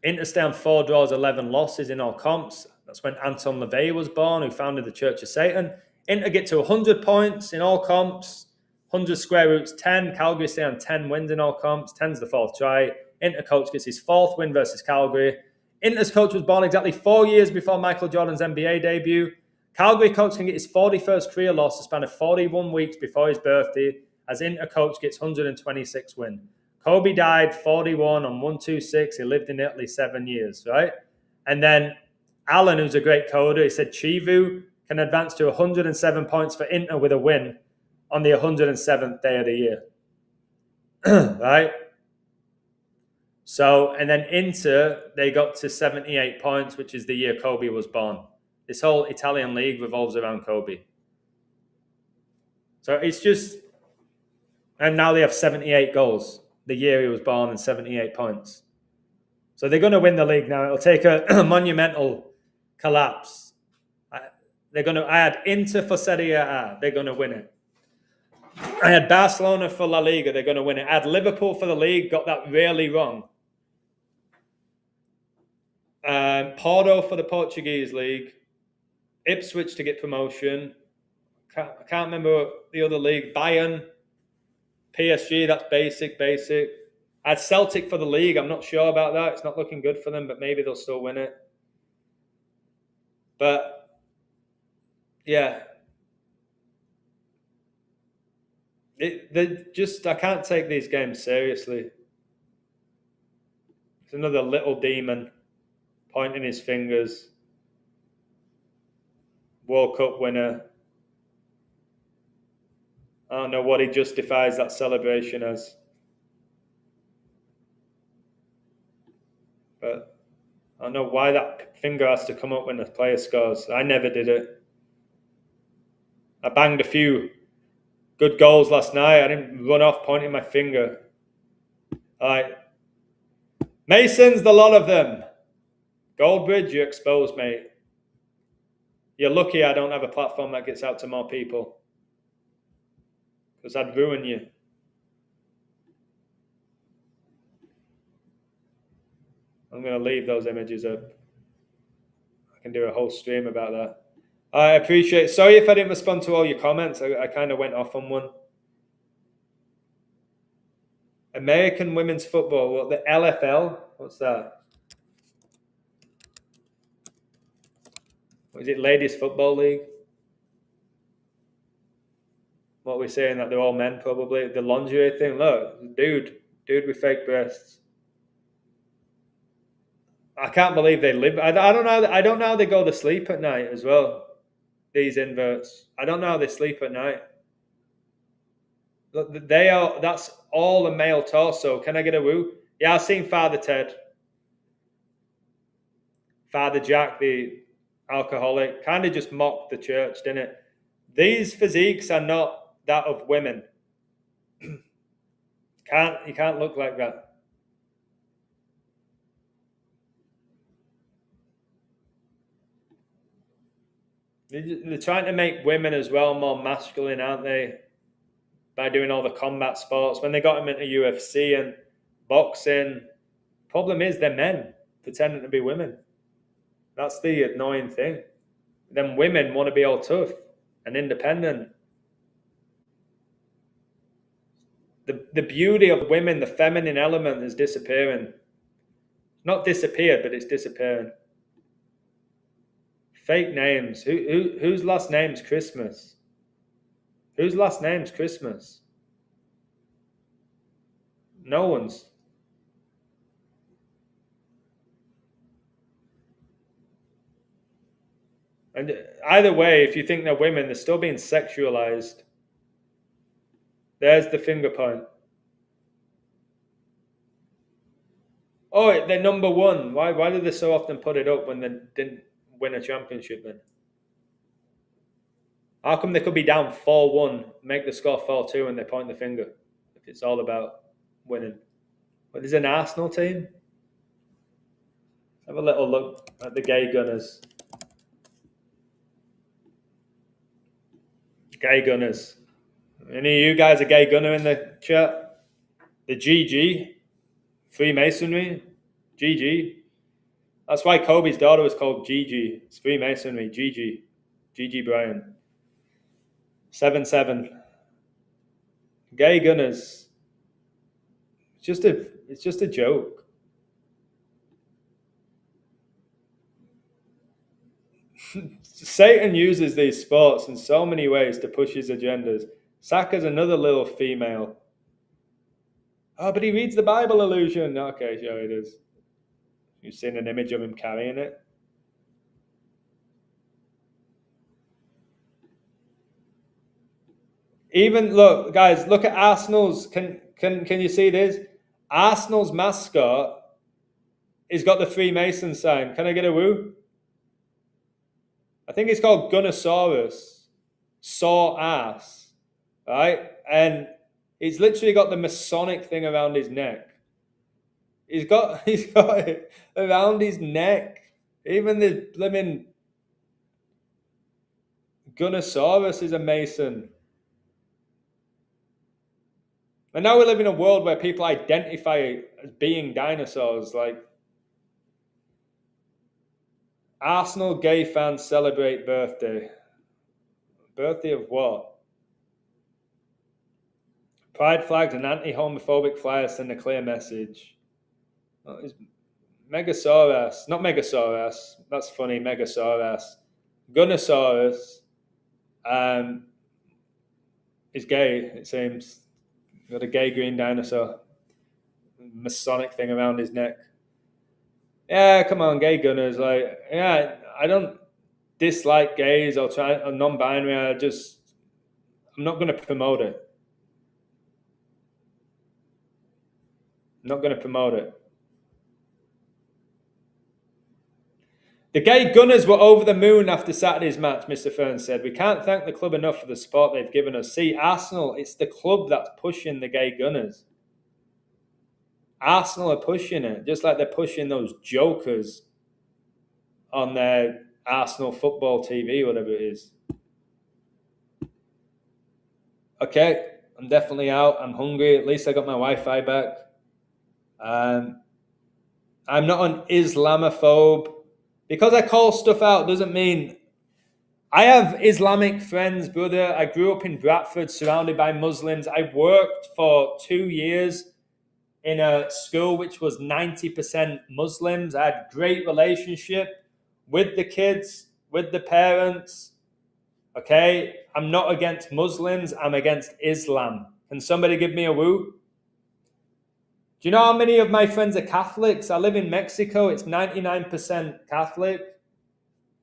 Speaker 1: Inter stay on 4 draws, 11 losses in all comps. That's when Anton LaVey was born, who founded the Church of Satan. Inter get to 100 points in all comps. 100 square roots, 10. Calgary stay on 10 wins in all comps. 10's the 4th try. Inter coach gets his 4th win versus Calgary. Inter's coach was born exactly 4 years before Michael Jordan's NBA debut. Calgary coach can get his 41st career loss a span of 41 weeks before his birthday, as Inter coach gets 126 win. Kobe died 41 on 126. He lived in Italy 7 years, right? And then Alan, who's a great coder, he said Chivu can advance to 107 points for Inter with a win on the 107th day of the year. Right? So, and then Inter, they got to 78 points, which is the year Kobe was born. This whole Italian league revolves around Kobe. So it's just, and now they have 78 goals the year he was born and 78 points. So they're going to win the league now. It'll take a monumental collapse. I had Inter for Serie A. They're going to win it. I had Barcelona for La Liga. They're going to win it. I had Liverpool for the league. Got that really wrong. Porto for the Portuguese league. Ipswich to get promotion. I can't remember the other league. Bayern. PSG, that's basic. I had Celtic for the league. I'm not sure about that. It's not looking good for them, but maybe they'll still win it. But, yeah. I can't take these games seriously. It's another little demon pointing his fingers. World Cup winner. I don't know what he justifies that celebration as. But I don't know why that finger has to come up when the player scores. I never did it. I banged a few good goals last night. I didn't run off pointing my finger. All right. Masons, the lot of them. Goldbridge, you're exposed, mate. You're lucky I don't have a platform that gets out to more people. Because I'd ruin you. I'm going to leave those images up. I can do a whole stream about that. I appreciate it. Sorry if I didn't respond to all your comments. I kind of went off on one. American women's football. What, the LFL? What's that? What is it? Ladies Football League? What are we saying? That they're all men, probably? The lingerie thing? Look, dude with fake breasts. I can't believe they live. I don't know how they go to sleep at night as well. These inverts. I don't know how they sleep at night. Look, that's all a male torso. Can I get a woo? Yeah, I've seen Father Ted. Father Jack, the alcoholic, kind of just mocked the church, didn't it? These physiques are not that of women. You can't look like that. They're trying to make women as well more masculine, aren't they? By doing all the combat sports. When they got them into UFC and boxing, problem is they're men pretending to be women. That's the annoying thing. Then women want to be all tough and independent. The beauty of women, the feminine element is disappearing. Not disappeared, but it's disappearing. Fake names. Whose last name's Christmas? Whose last name's Christmas? No one's. And either way, if you think they're women, they're still being sexualized. There's the finger point. Oh, they're number one. Why do they so often put it up when they didn't win a championship then? How come they could be down 4-1, make the score 4-2, and they point the finger? If it's all about winning. But there's an Arsenal team. Have a little look at the gay gunners. Gay gunners. Any of you guys a gay gunner in the chat? The GG. Freemasonry. GG. That's why Kobe's daughter was called GG. It's Freemasonry. GG. GG Bryan. 7-7. Gay gunners. It's just a joke. Satan uses these sports in so many ways to push his agendas. Saka's another little female. Oh, but he reads the Bible, illusion. Okay, sure it is. You've seen an image of him carrying it. Even look, guys, look at Arsenal's. Can you see this? Arsenal's mascot has got the Freemason sign. Can I get a woo? I think it's called Gunnosaurus. Saw ass. Right? And he's literally got the Masonic thing around his neck. He's got it around his neck. Even the blimmin' Gunnosaurus is a Mason. And now we live in a world where people identify as being dinosaurs. Like, Arsenal gay fans celebrate birthday. Birthday of what? Pride flags and anti-homophobic flyers send a clear message. Oh, Megasaurus. Not Megasaurus. That's funny. Megasaurus. Gunnosaurus is gay, it seems. Got a gay green dinosaur. Masonic thing around his neck. Yeah, come on, gay gunners. Like, yeah, I don't dislike gays or non-binary. I'm not going to promote it. I'm not going to promote it. The gay gunners were over the moon after Saturday's match, Mr. Fern said. We can't thank the club enough for the support they've given us. See, Arsenal, it's the club that's pushing the gay gunners. Arsenal are pushing it, just like they're pushing those jokers on their Arsenal football TV, whatever it is. Okay, I'm definitely out. I'm hungry. At least I got my Wi-Fi back. I'm not an Islamophobe. Because I call stuff out doesn't mean... I have Islamic friends, brother. I grew up in Bradford, surrounded by Muslims. I worked for 2 years in a school which was 90% Muslims. I had a great relationship with the kids, with the parents. Okay? I'm not against Muslims. I'm against Islam. Can somebody give me a woo? Do you know how many of my friends are Catholics? I live in Mexico. It's 99% Catholic.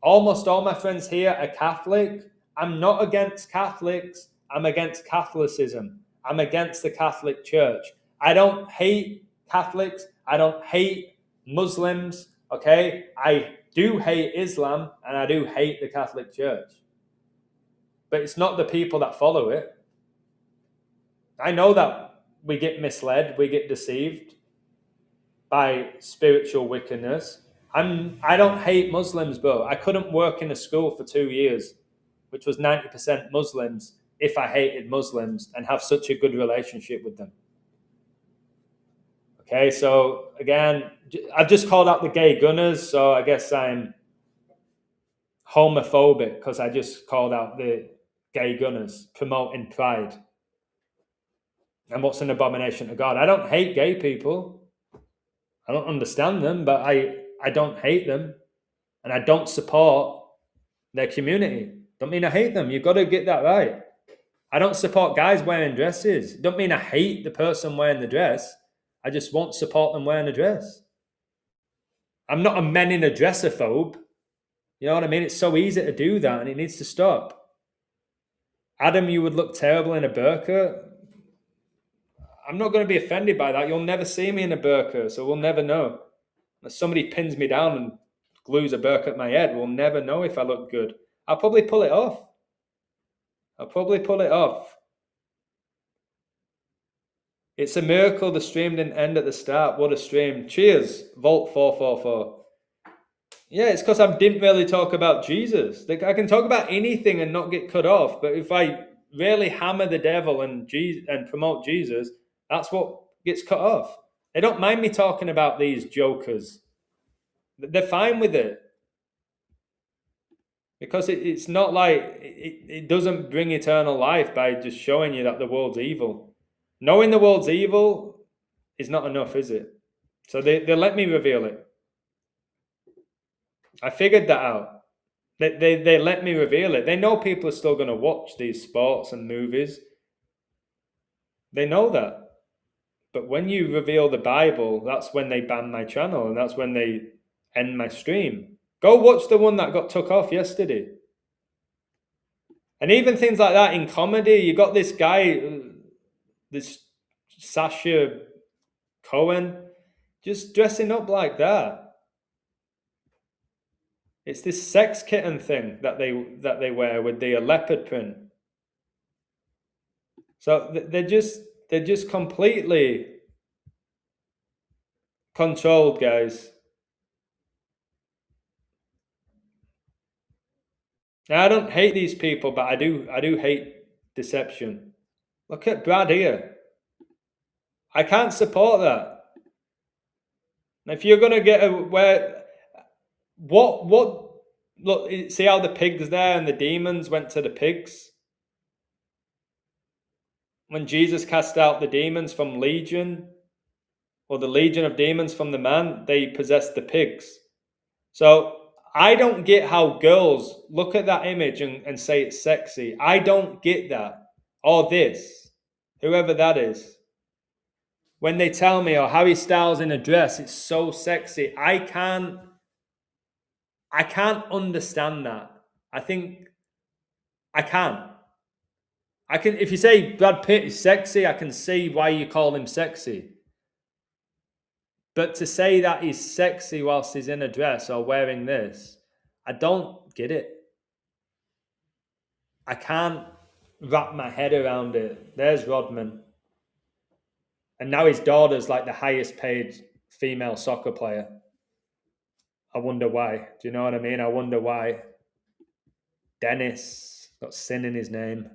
Speaker 1: Almost all my friends here are Catholic. I'm not against Catholics. I'm against Catholicism. I'm against the Catholic Church. I don't hate Catholics. I don't hate Muslims. Okay? I do hate Islam and I do hate the Catholic Church. But it's not the people that follow it. I know that we get misled, we get deceived by spiritual wickedness. I don't hate Muslims, bro. I couldn't work in a school for 2 years, which was 90% Muslims, if I hated Muslims and have such a good relationship with them. Okay, so again, I've just called out the gay gunners, so I guess I'm homophobic because I just called out the gay gunners promoting pride. and what's an abomination to God. I don't hate gay people. I don't understand them, but I don't hate them, and I don't support their community. Don't mean I hate them. You've got to get that right. I don't support guys wearing dresses. Don't mean I hate the person wearing the dress. I just won't support them wearing a dress. I'm not a men in a dresser-phobe. You know what I mean? It's so easy to do that, and it needs to stop. Adam, you would look terrible in a burqa. I'm not going to be offended by that. You'll never see me in a burqa, so we'll never know. If somebody pins me down and glues a burqa at my head, we'll never know if I look good. I'll probably pull it off. It's a miracle the stream didn't end at the start. What a stream. Cheers, Vault 444. Yeah, it's because I didn't really talk about Jesus. Like, I can talk about anything and not get cut off, but if I really hammer the devil and promote Jesus, that's what gets cut off. They don't mind me talking about these jokers. They're fine with it. Because it's not like, it doesn't bring eternal life by just showing you that the world's evil. Knowing the world's evil is not enough, is it? So they let me reveal it. I figured that out. They let me reveal it. They know people are still going to watch these sports and movies. They know that. But when you reveal the Bible, that's when they ban my channel, and that's when they end my stream. Go watch the one that got took off yesterday. And even things like that in comedy, you got this guy, this Sacha Cohen, just dressing up like that. It's this sex kitten thing that they wear with the leopard print. So they're just completely controlled, guys. Now, I don't hate these people, but I do hate deception. Look at Brad here. I can't support that. If you're gonna get look, see how the pigs there and the demons went to the pigs? When Jesus cast out the demons from Legion, or the legion of demons from the man, they possessed the pigs. So I don't get how girls look at that image and say it's sexy. I don't get that. Or this, whoever that is. When they tell me, oh, Harry Styles in a dress, it's so sexy. I can't understand that. I think I can. If you say Brad Pitt is sexy, I can see why you call him sexy. But to say that he's sexy whilst he's in a dress or wearing this, I don't get it. I can't wrap my head around it. There's Rodman. And now his daughter's like the highest paid female soccer player. I wonder why. Do you know what I mean? I wonder why. Dennis, got sin in his name.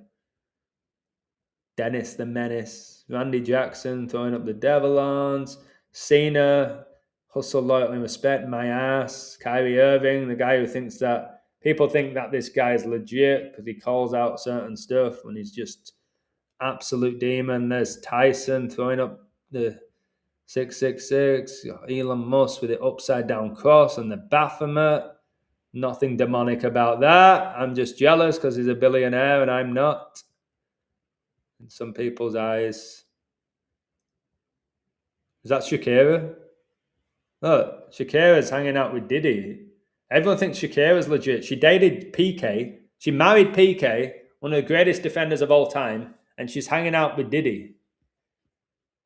Speaker 1: Dennis the Menace. Randy Jackson throwing up the Devil-ons. Cena, hustle, loyalty, and respect, my ass. Kyrie Irving, the guy who thinks that people think that this guy is legit because he calls out certain stuff when he's just absolute demon. There's Tyson throwing up the 666. Elon Musk with the upside down cross and the Baphomet. Nothing demonic about that. I'm just jealous because he's a billionaire and I'm not. In some people's eyes. Is that Shakira? Look, Shakira's hanging out with Diddy. Everyone thinks Shakira's legit. She dated PK. She married PK, one of the greatest defenders of all time, and she's hanging out with Diddy.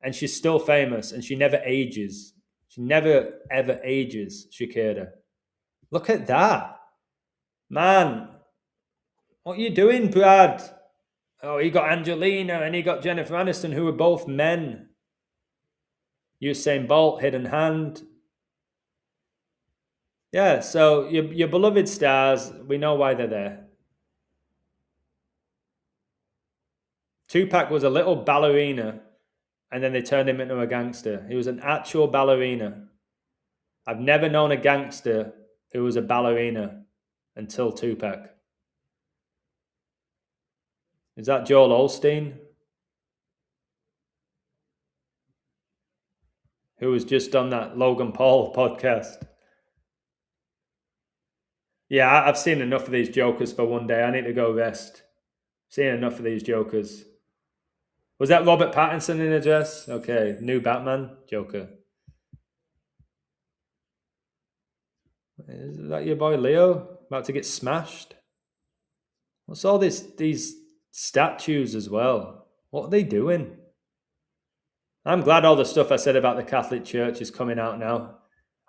Speaker 1: And she's still famous, and she never ages. She never, ever ages, Shakira. Look at that. Man, what are you doing, Brad? Oh, he got Angelina and he got Jennifer Aniston, who were both men. Usain Bolt, hidden hand. Yeah, so your beloved stars, we know why they're there. Tupac was a little ballerina, and then they turned him into a gangster. He was an actual ballerina. I've never known a gangster who was a ballerina until Tupac. Is that Joel Osteen? who was just on that Logan Paul podcast. Yeah, I've seen enough of these jokers for one day. I need to go rest. Seen enough of these jokers. Was that Robert Pattinson in a dress? Okay, new Batman Joker. Is that your boy Leo about to get smashed? What's all these statues as well? What are they doing? I'm glad all the stuff I said about the Catholic Church is coming out now.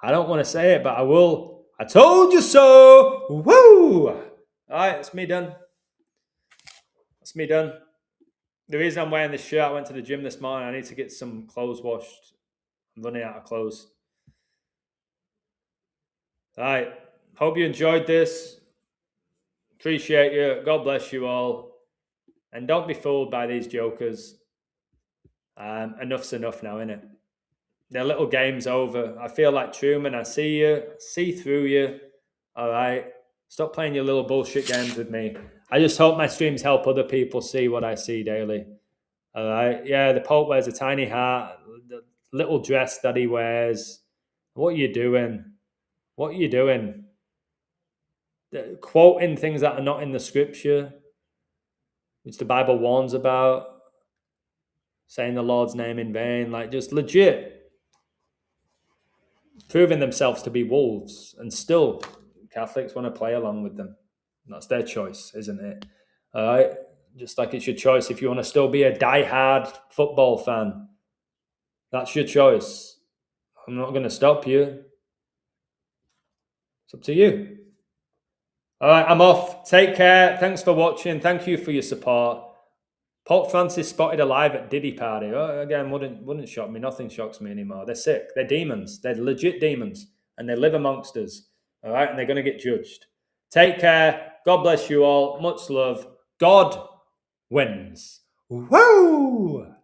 Speaker 1: I don't want to say it, but I will. I told you so. Woo! All right, that's me done. That's me done. The reason I'm wearing this shirt, I went to the gym this morning. I need to get some clothes washed. I'm running out of clothes. All right. Hope you enjoyed this. Appreciate you. God bless you all. And don't be fooled by these jokers. Enough's enough now, innit? Their little game's over. I feel like Truman. I see you. See through you. All right. Stop playing your little bullshit games with me. I just hope my streams help other people see what I see daily. All right. Yeah, the Pope wears a tiny hat, the little dress that he wears. What are you doing? What are you doing? Quoting things that are not in the scripture, which the Bible warns about. Saying the Lord's name in vain. Like, just legit. Proving themselves to be wolves. And still, Catholics want to play along with them. That's their choice, isn't it? All right. Just like it's your choice if you want to still be a diehard football fan. That's your choice. I'm not going to stop you. It's up to you. All right, I'm off. Take care. Thanks for watching. Thank you for your support. Pope Francis spotted alive at Diddy party. Oh, again, wouldn't shock me. Nothing shocks me anymore. They're sick. They're demons. They're legit demons. And they live amongst us. All right, and they're going to get judged. Take care. God bless you all. Much love. God wins. Woo!